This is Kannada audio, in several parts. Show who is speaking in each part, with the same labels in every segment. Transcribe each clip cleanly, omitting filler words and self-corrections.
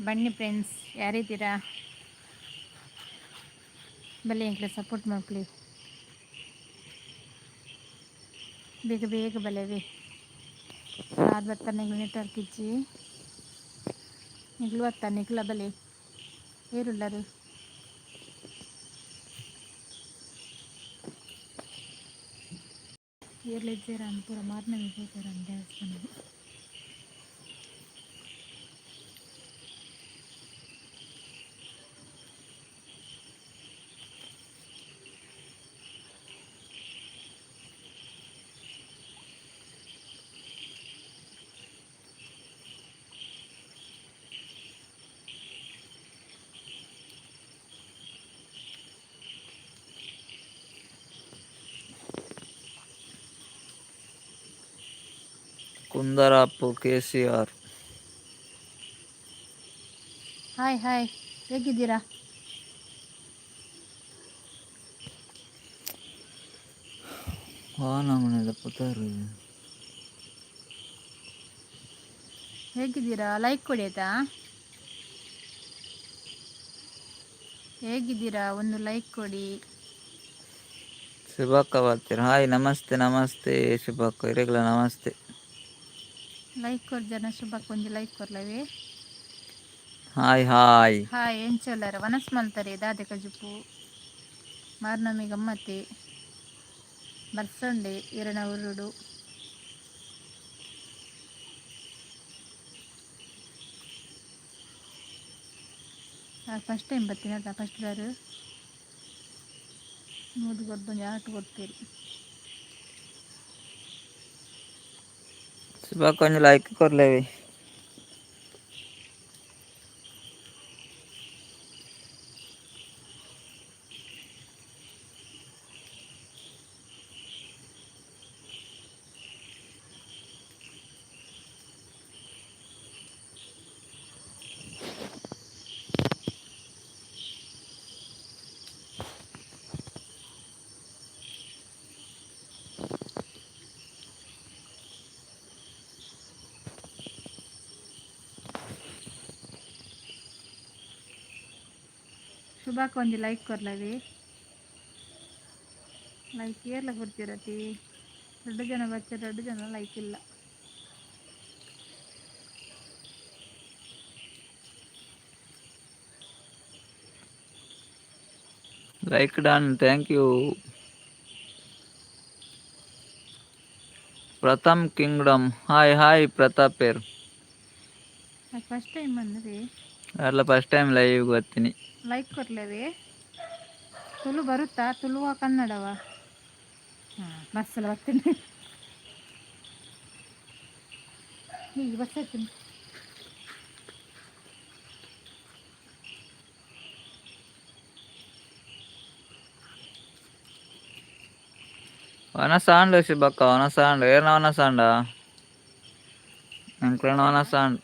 Speaker 1: ಬನ್ನಿ ಫ್ರೆಂಡ್ಸ್, ಯಾರಿದ್ದೀರಾ? ಬಲ್ಲಿ ಎಂಕ್ಲೆ ಸಪೋರ್ಟ್ ಮಾಡ್ಕೊಳ್ಳಿ. ಬೇಗ ಬೇಗ ಬಲೇವಿ ಆರು ಬರ್ತಾನೆ ನೆಟ್ವರ್ಕ್ ಇಚ್ಚಿ ನಿಗ್ಲು ಬರ್ತಾ ನಿಗ್ಲ ಬಲೆ ಏರುಳ್ಳರು ಏರ್ಲಿದ್ದೀರ ಅನ್ಪೂರ ಮಾರನೇ ವಿಜಯಪುರ ದೇವಸ್ಥಾನ.
Speaker 2: ಕುಂದರಾಪು KCR.
Speaker 1: ಹಾಯ್ ಹಾಯ್, ಹೇಗಿದ್ದೀರಾ?
Speaker 2: ನಮ್ಮನೆಲ್ಲ ಪುತಾರು
Speaker 1: ಹೇಗಿದ್ದೀರಾ? ಲೈಕ್ ಕೊಡಿ ಆಯ್ತಾ? ಹೇಗಿದ್ದೀರಾ? ಒಂದು ಲೈಕ್ ಕೊಡಿ.
Speaker 2: ಶುಭಕ್ಕ ಬರ್ತೀರ. ಹಾಯ್ ನಮಸ್ತೆ ನಮಸ್ತೆ ಶುಭಕ್ಕ ಇರೆಗ್ಲ ನಮಸ್ತೆ.
Speaker 1: ಲೈಕ್ ಕೊರ್ ಜನ ಶುಭಕ್ಕೆ ಒಂದು ಲೈಕ್ ಕೊರ್ಲವಿ.
Speaker 2: ಹಾಯ್ ಹಾಯ್
Speaker 1: ಹಾಯ್ ಎಂಚೊಲ್ಲರ ವನಸ್ ಮಲ್ತರೆ ದಾದೆ ಕಜುಪು ಮಾರ್ನಮಿ ಗಮ್ಮತ್ತೆ ಬರ್ಸಂಡೆ ಇರಣ ಉರುಡು ಫಸ್ಟ್ ಟೈಮ್ ಬರ್ತೀನಿ ಅದ ಫಸ್ಟ್ ಬಾರು ಮೂದು ಕೊಡ್ಬಂದು ಆಟು ಕೊಡ್ತೀರಿ.
Speaker 2: ಶುಭಕ್ಕ ಒಂದು ಲೈಕ್ ಕೊರ್ಲೇವಿ.
Speaker 1: ಶುಭಕ್ಕೆ ಒಂದು ಲೈಕ್ ಕೊರ್ಲವಿ. ಲೈಕ್ ಏರ್ಲ ಕೊಡ್ತಿರತಿ 2 ಜನ ಬಚ್ಚ 2 ಜನ ಲೈಕ್ ಇಲ್ಲ.
Speaker 2: Like done, thank you. Pratham kingdom hi hi ಪ್ರತಾಪೇರ್.
Speaker 1: ಫಸ್ಟ್ ಟೈಮ್ ಬಂದ್ರಿ
Speaker 2: ಅಲ್ಲ ಫಸ್ಟ್ ಟೈಮ್ ಲೈವ್ ಬರ್ತೀನಿ.
Speaker 1: ಲೈಕ್ ಕೊರ್ಲೇವಿ. ತುಳು ಬರುತ್ತಾ? ತುಳುವ ಕನ್ನಡವ? ಹಾಂ ಬಸ್ಸಲ್ಲಿ ಬರ್ತೀನಿ. ಹೀಗೆ ಬಸ್ ಇರ್ತೀನಿ.
Speaker 2: ವನಸಾಂಡ್ ಶುಭಕ್ಕ ವನಸಾಂಡ್ ಏರ್ನ ವನಸಾಂಡ ಎಂಕ್ಲನ ವನಸಾಂಡ್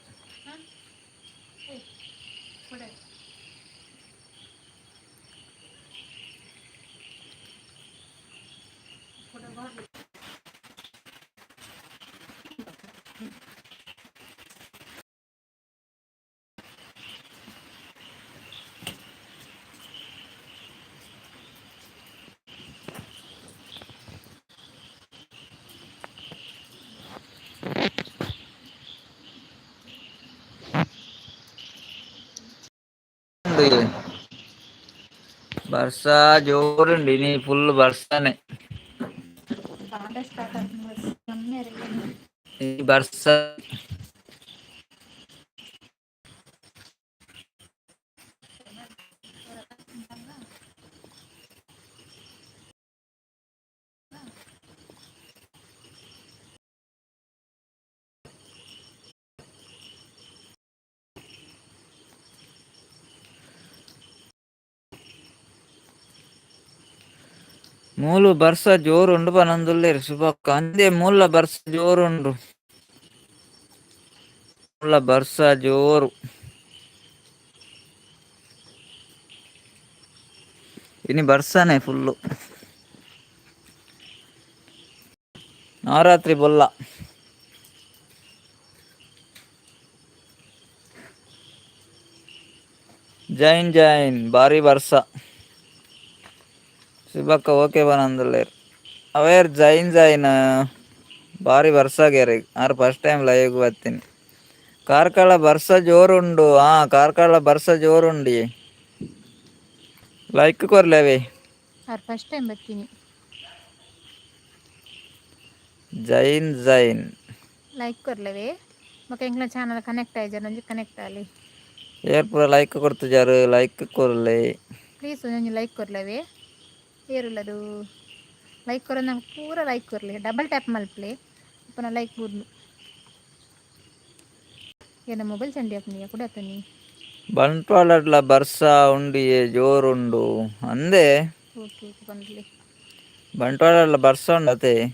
Speaker 2: ಬರ್ಷಾ ಜೋರುಂಡು ಇನಿ ಫುಲ್ ಬರ್ಷಾನೆ. ಈ ಬರ್ಷ ಮೂಲು ಬರ್ಷ ಜೋರುಂಡು ಪನೊಂದುಲ್ಲೆರ್ ಶುಭಕ್ಕ ಅಂದೆ ಮೂಲ ಬರ್ಷ ಜೋರುಂಡು. ಮೂಲ ಬರ್ಷ ಜೋರು ಇನಿ ಬರ್ಷಾನೆ ಫುಲ್ಲು. ನವರಾತ್ರಿ ಬೊಲ್ಲ ಜೈನ್ ಜೈನ್ ಭಾರಿ ವರ್ಷ ಶಿವಕ್ಕ ಓಕೆ ಬನಂದುಲ್ಲೇರ್ ಅವೇರ್ ಜೈನ್ ಜೈನ್ ಭಾರಿ ವರ್ಷ ಆಗ್ಯಾರ ಆರು ಫಸ್ಟ್ ಟೈಮ್ ಲೈವ್ಗೆ ಬರ್ತೀನಿ ಕಾರ್ಕಳ ಬರ್ಸ ಜೋರುಂಡು ಕಾರ್ಕಳ ಬರ್ಸ ಜೋರುಂಡಿ ಲೈಕ್ ಕೊರ್ಲೇವೆ
Speaker 1: ಆರು ಫಸ್ಟ್ ಟೈಮ್ ಬರ್ತೀನಿ
Speaker 2: ಜೈನ್ ಜೈನ್
Speaker 1: ಲೈಕ್ ಕೊರ್ಲೇವೆ मग इंग्ला ಚಾನಲ್ ಕನೆಕ್ಟ್ ಆಯ್ತು ನಂಜಿ ಕನೆಕ್ಟ್ ಆಲಿ
Speaker 2: ಏರ್ ಪೂರ ಲೈಕ್ ಕೊಡ್ತಿಜಾರು ಲೈಕ್ ಕೊರ್ಲೆ
Speaker 1: ಪ್ಲೀಸ್ ಒಂಜಿ ಲೈಕ್ ಕೊರ್ಲೇವೆ ಏರುಲ್ಲದು ಲೈಕ್ ಕೊರ ನಂಗೆ ಪೂರ ಲೈಕ್ ಕೊರ್ಲಿ ಡಬಲ್ ಟ್ಯಾಪ್ ಮಲ್ಪ್ಲೆ ಪುನಃ ಲೈಕ್ ಬೂರ್ಲು ಏನ ಮೊಬೈಲ್ ಚಂಡಿ ಹಾಕ್ನಿ ಕೂಡ ಆತನಿ
Speaker 2: ಬಂಟ್ವಾಳಡ್ಲ ಬರ್ಸ ಉಂಡಿಯೇ ಜೋರುಂಡು ಅಂದೆ
Speaker 1: ಓಕೆ ಬಂದ್ಲಿ
Speaker 2: ಬಂಟ್ವಾಳಡ್ಲ ಬರ್ಸ ಉಂಡತೆ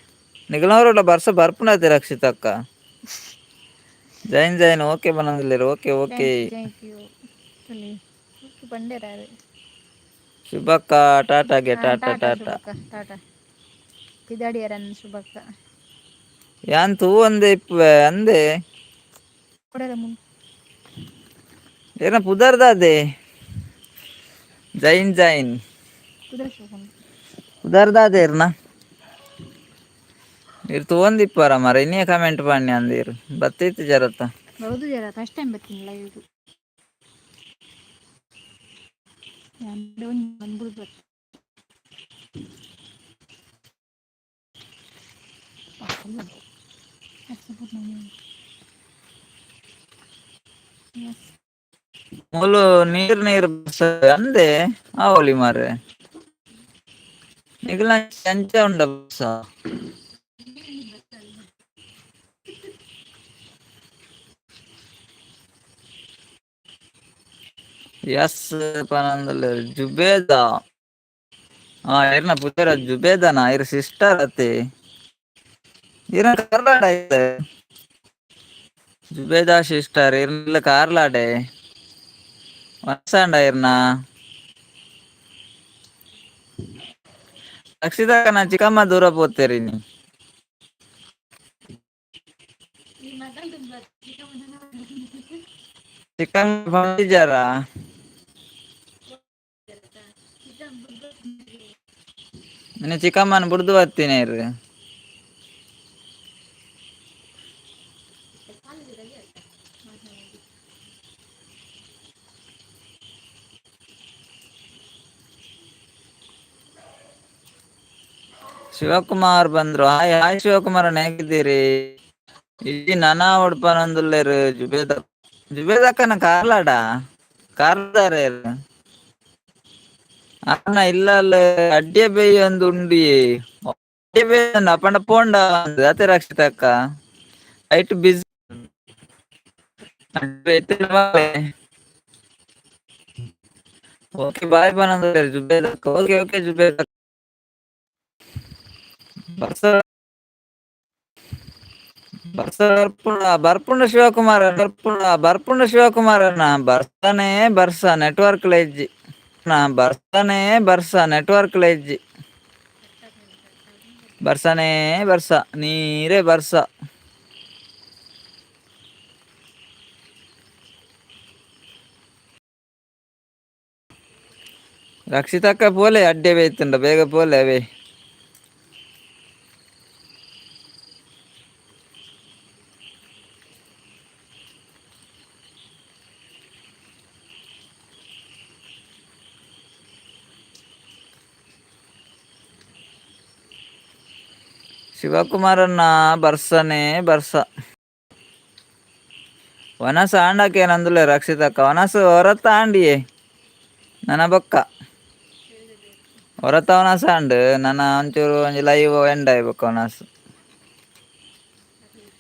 Speaker 2: ನಿಗಲವರಡ್ಲ ಬರ್ಸ ಬರ್ಪುಂಡತೆ ರಕ್ಷಿತಕ್ಕ ಜೈನ್ ಜೈನ್ ಓಕೆ ಬನಂದಿಲ್ಲೇರು ಓಕೆ ಓಕೆ
Speaker 1: ಥ್ಯಾಂಕ್ ಯು ಬಂಡೇರಾರು
Speaker 2: ಶುಭಕ್ಕ ಟಾಟಾಗೆ ಟಾಟಾ
Speaker 1: ಟಾಟಾ
Speaker 2: ಟಾಟಾ
Speaker 1: ಶುಭಕ್ಕ ಟಾಟಾ ಪಿದಾಡಿಯರನ್ ಶುಭಕ್ಕ
Speaker 2: ಯಾನ್ ತೂ ಒಂದೆ ಇಪ್ಪುವೆ ಅಂದೆ
Speaker 1: ಕೊಡಲ ಮುಂದೆ
Speaker 2: ಏನ ಪುದರ್ದಾದೆ ಜೈನ್ ಜೈನ್ ಪುದರ್ದಾದೇರ್ನ ಇರ್ ತಗೊಂದಿಪ್ಪಾರ ಮರ ಇನ್ನೇ ಕಮೆಂಟ್ ಮಾಡಿ ಅಂದಿರು ಬತ್ತೈತಿ ಜರತ್ತ
Speaker 1: ಹೌದು ಜರ ಫಸ್ಟ್ ಟೈಮ್ ಬರ್ತೀನಿ ಲೈವ್ ಬಂದ್ಬಿಡ್ಬೇಕು
Speaker 2: ಮುಲು ನೀರ್ ನೀರ್ ಅಂದೆ ಆವಲಿ ಮಾರೆ ನಿಗಲ ಎಂಚ ಉಂಡ ಬಸ ಯಸ್ ಪನಂದಲ್ಲ ಜುಬೇದ ಇರ್ನ ಪುತ್ರ ಜುಬೇದನ ಇರ್ ಸಿಸ್ಟರ್ ಅತ್ತೆ ಇರ ಕರ್ನಾಡ ಜುಬೇದಾ ಸಿಸ್ಟರ್ ಇರ್ನ ಕಾರ್ಲಾಡೆ ವತ್ಸಂಡ ಇರ್ನ ರಕ್ಷಿತಾಕ ನಾ ಚಿಕ್ಕಮ್ಮ ದೂರ ಪೋತೇರಿ ನೀ ಚಿಕ್ಕಮ್ಮ ಬಂದಿದ್ದಾರ ನಿನ್ನ ಚಿಕ್ಕಮ್ಮನ ಬಿಡ್ದು ಬರ್ತೀನಿ ಇರ್ರಿ ಶಿವಕುಮಾರ್ ಬಂದ್ರು ಹಾಯ್ ಹಾಯ್ ಶಿವಕುಮಾರ್ ಹೇಗಿದ್ದೀರಿ ಇಲ್ಲಿ ನಾನಾ ಉಡ್ಪನೊಂದುಲ್ಲೇರು ಜುಬೇದಕ್ಕನ ಕಾರ್ಲಾಡ ಕಾರ್ಲಾರ ಅಣ್ಣ ಇಲ್ಲ ಅಲ್ಲ ಅಡ್ಡಿಯ ಬೇಯಿ ಒಂದು ಉಂಡಿ ಅಡ್ಡಿಯ ಬೇಯಿ ಅಪ್ಪಣ್ಣ ಪೋಂಡ ಅತೆ ರಕ್ಷಿತಕ್ಕ ಐಟ್ ಬಿಸಿ ಓಕೆ ಬಾಯ್ ಬನಂದ ಜುಬೇದಕ್ಕ ಓಕೆ ಓಕೆ ಜುಬೇದಕ್ಕ ಬರ್ಪುಂಡ ಶಿವಕುಮಾರಣ್ಣ ಬರ್ತಾನೆ ಬರ್ಸ ನೆಟ್ವರ್ಕ್ ಲೈಜಿ ಬರ್ತಾನೆ ಬರ್ಸ ನೆಟ್ವರ್ಕ್ ಲೈಜಿ ಬರ್ಸನೇ ಬರ್ಸ ನೀರೇ ಬರ್ಸ ರಕ್ಷಿತಕ್ಕ ಪೋಲೆ ಅಡ್ಡೆ ಬೇಯ್ತುಂಡ ಬೇಗ ಪೋಲೆ ಅವೇ ಶಿವಕುಮಾರಣ್ಣ ಬರ್ಸನೇ ಬರ್ಸ ವನಸ ಆಂಡಕ್ಕೆ ನಂದುಲೆ ರಕ್ಷಿತಕ್ಕ ವನಸ ಹೊರತ ಆಂಡಿಯೇ ನನ್ನ ಬೊಕ್ಕ ಹೊರತ ವನಸ ಆಂಡ್ ನನ್ನ ಒಂಚೂರು ಒಂಜಿ ಲೈವ್ ಎಂಡ್ ಆಯ್ಬೇಕು ವನಸ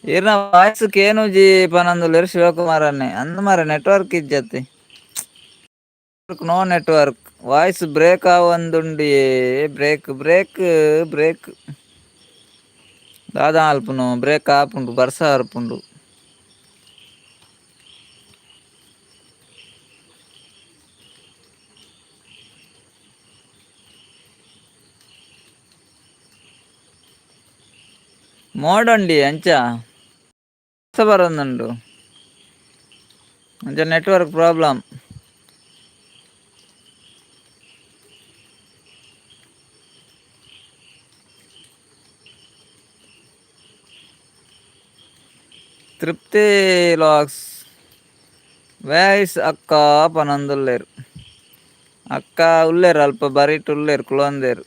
Speaker 2: ಇರ್ನ ವಾಯ್ಸ್ ಕೇನುಜಿ ಪನಂದುಲೇರು ಶಿವಕುಮಾರನ್ನೇ ಅಂದ ಮಾರ ನೆಟ್ವರ್ಕ್ ಇಜ್ಜತಿ ನೋ ನೆಟ್ವರ್ಕ್ ವಾಯ್ಸ್ ಬ್ರೇಕ್ ಆವೊಂದುಂಡಿ ಬ್ರೇಕ್ ಬ್ರೇಕ್ ಬ್ರೇಕ್ ದಾದ ಅಲ್ಪುನು ಬ್ರೇಕ್ ಆಪುಂಡು ಬರ್ಸ ಅರ್ಪುಂಡು ಮೋಡಂಡಿ ಅಂಚ ಬರೋದುಂಡು ಅಂಚ ನೆಟ್ವರ್ಕ್ ಪ್ರಾಬ್ಲಮ್ ತೃಪ್ತಿ ಲಾಕ್ಸ್ ವ್ಯಾಯ್ಸ್ ಅಕ್ಕ ಪನಂದುಲ್ಲೇರು ಅಕ್ಕ ಉಲ್ಲೇರು ಅಲ್ಪ ಬರೀಟ್ ಉಲ್ಲೇರು ಕುಳಂದೇರು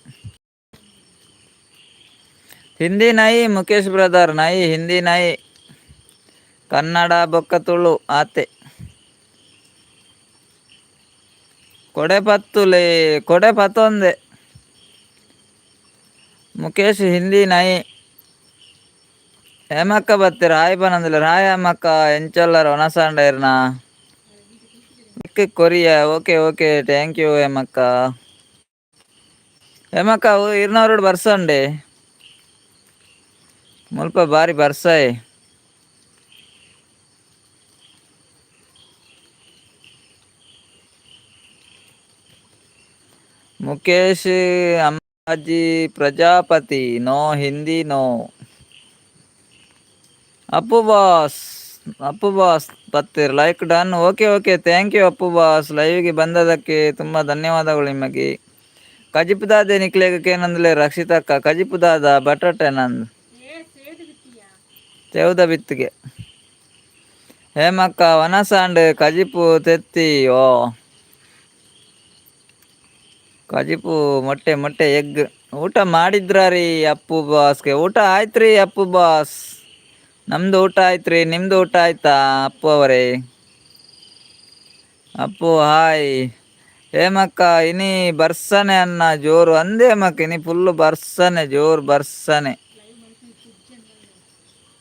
Speaker 2: ಹಿಂದಿ ನಾಯಿ ಮುಖೇಶ್ ಬ್ರದರ್ ನಾಯಿ ಹಿಂದಿ ನಾಯಿ ಕನ್ನಡ ಬೊಕ್ಕ ತುಳು ಆತೆ ಕೊಡೆ ಪತ್ತುಲೆ ಕೊಡೆ ಪತ್ತೊಂದೆ ಮುಖೇಶ್ ಹಿಂದಿ ನಾಯಿ ಹೇಮಕ್ಕ ಬತ್ತೀರ ಹಾಯ್ ಪನಂದಿಲ್ಲ ಹಾಯ್ ಹೇಮಕ್ಕ ಎಂಚಲ್ಲರ ಒಣಸಾಂಡ ಇರ್ನ ಕೊರಿಯಾ ಓಕೆ ಓಕೆ ಥ್ಯಾಂಕ್ ಯು ಹೇಮಕ್ಕ ಹೇಮಕ್ಕ ಇರ್ನವರೋಡು ಬರ್ಸಂಡೆ ಮುಲ್ಪ ಬಾರಿ ಬರ್ಸಾಯ್ Mukesh Ammaji Prajapati no Hindi no Appu boss ಬತ್ತೀರ್ like done okay okay thank you Appu boss ಲೈವ್ಗೆ ಬಂದದಕ್ಕೆ ತುಂಬ ಧನ್ಯವಾದಗಳು ನಿಮಗೆ ಕಜಿಪು ದಾದೆ ನಿಕ್ಲೇಗಕ್ಕೆ ಏನಂದ್ಲೆ ರಕ್ಷಿತಕ್ಕ ಕಜಿಪು ದಾದ ಬಟಾಟೆ ನಂದು ತೆವ್ದ ಬಿತ್ತಿಗೆ ಹೇಮಕ್ಕ ವನಸಾಂಡ್ ಕಜಿಪು ತೆತ್ತಿ ಓ ಕಜಿಪು ಮೊಟ್ಟೆ ಎಗ್ ಊಟ ಮಾಡಿದ್ರಿ ಅಪ್ಪು ಬಾಸ್ಗೆ ಊಟ ಆಯ್ತ್ರಿ ಅಪ್ಪು ಬಾಸ್ ನಮ್ದು ಊಟ ಆಯ್ತ್ರಿ ನಿಮ್ದು ಊಟ ಆಯ್ತಾ ಅಪ್ಪು ಅವರೇ ಅಪ್ಪು ಹಾಯ್ ಹೇಮಕ್ಕ ಇನಿ ಬರ್ಸನೆ ಅನ್ನ ಜೋರು ಅಂದೆ ಹೇಮಕ್ಕ ಇನಿ ಫುಲ್ಲು ಬರ್ಸನೆ ಜೋರು ಬರ್ಸನೆ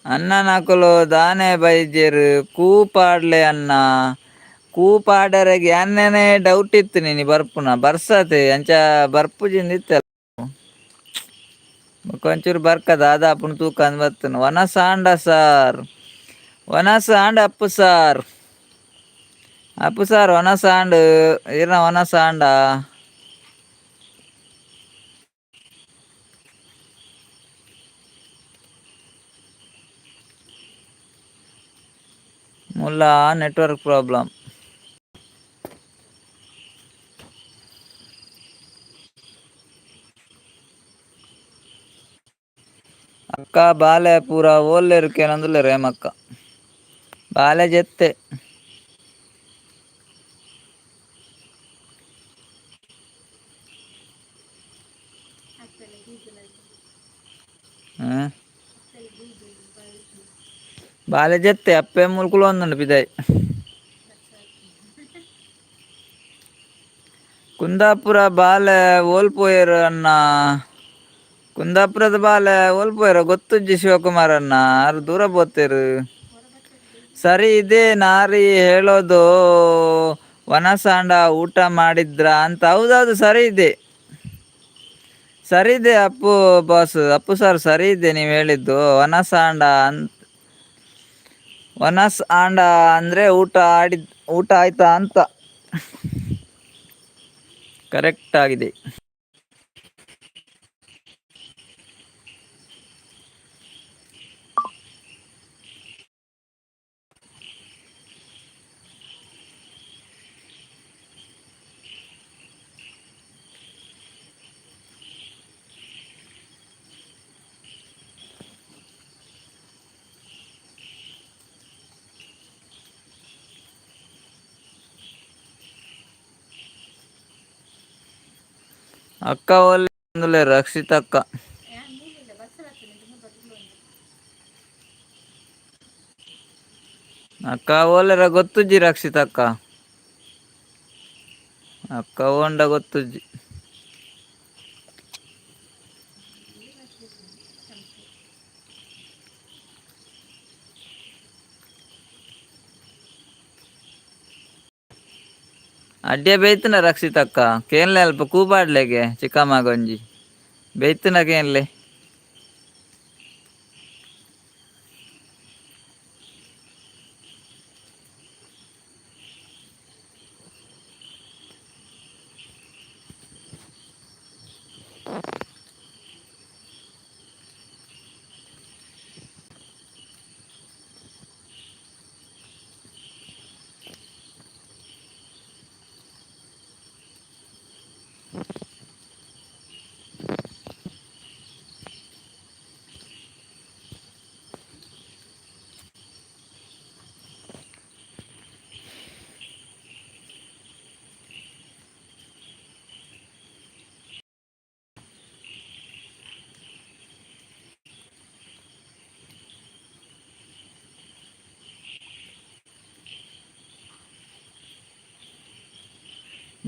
Speaker 2: ಅನ್ನ ನಾಕುಲು ದಾನೆ ಬೈದ್ಯರು ಕೂಪಾಡ್ಲೆ ಅನ್ನ ಕೂಪಾಡರೆಗೆ ಅನ್ನನೇ ಡೌಟ್ ಇತ್ತು ನೀನು ಬರ್ಪುನ ಬರ್ಸತೆ ಅಂಚ ಬರ್ಪುಜಿಂದಿತ್ತ కొంచెం ಬರ್ಕ దాదాపును తూక బతును వనసాండ సార్ వనసాండ్ అప్పు సార్ వనసాండ్ ఈరన వనసాండ ముల్లా నెట్వర్క్ ప్రాబ్లం ಅಕ್ಕ ಬಾಲೆ ಪೂರ ಓಲ್ಲೇರುಕೆ ನಂದುಲ್ಲೇರು ಹೇಮಕ್ಕ ಬಾಲೆ ಜೆತ್ತೆ ಬಾಲೆ ಜೆತ್ತೆ ಅಪ್ಪೆ ಮುಲ್ಕುಲು ಒಂದುಂಡು ಬಿದಾಯ್ ಕುಂದಾಪುರ ಬಾಲೆ ಓಲ್ಪೋಯರು ಅನ್ನ ಕುಂದಾಪುರದ ಬಾಲೆ ಓಲ್ಪೋಯರ ಗೊತ್ತುಜ್ಜಿ ಶಿವಕುಮಾರ್ ಅನ್ನ ಆರು ದೂರ ಬೋತೇರು ಸರಿ ಇದೆ ನಾರಿ ಹೇಳೋದು ವನಸಾಂಡ ಊಟ ಮಾಡಿದ್ರ ಅಂತ ಹೌದೌದು ಸರಿ ಇದೆ ಅಪ್ಪು ಬಾಸ್ ಅಪ್ಪು ಸರ್ ಸರಿ ಇದೆ ನೀವು ಹೇಳಿದ್ದು ವನಸಾಂಡ ಅಂದರೆ ಊಟ ಆಯ್ತಾ ಅಂತ ಕರೆಕ್ಟ್ ಆಗಿದೆ ಅಕ್ಕ ಒಲ್ಲೆ ರಕ್ಷಿತಕ್ಕ ಅಕ್ಕ ಓಲೆರ ಗೊತ್ತುಜ್ಜಿ ರಕ್ಷಿತಕ್ಕ ಅಕ್ಕ ಹೊಂಡ ಗೊತ್ತುಜ್ಜಿ ಅಡ್ಡೆ ಬೇಯ್ತನ ರಕ್ಷಿತಕ್ಕ ಕೇನ್ಲೆ ಅಲ್ಪ ಕೂಪಾಡ್ಲೆಗೆ ಚಿಕ್ಕಮ್ಮ ಗೊಂಜಿ ಬೇಯ್ತನ ಕೇನ್ಲೆ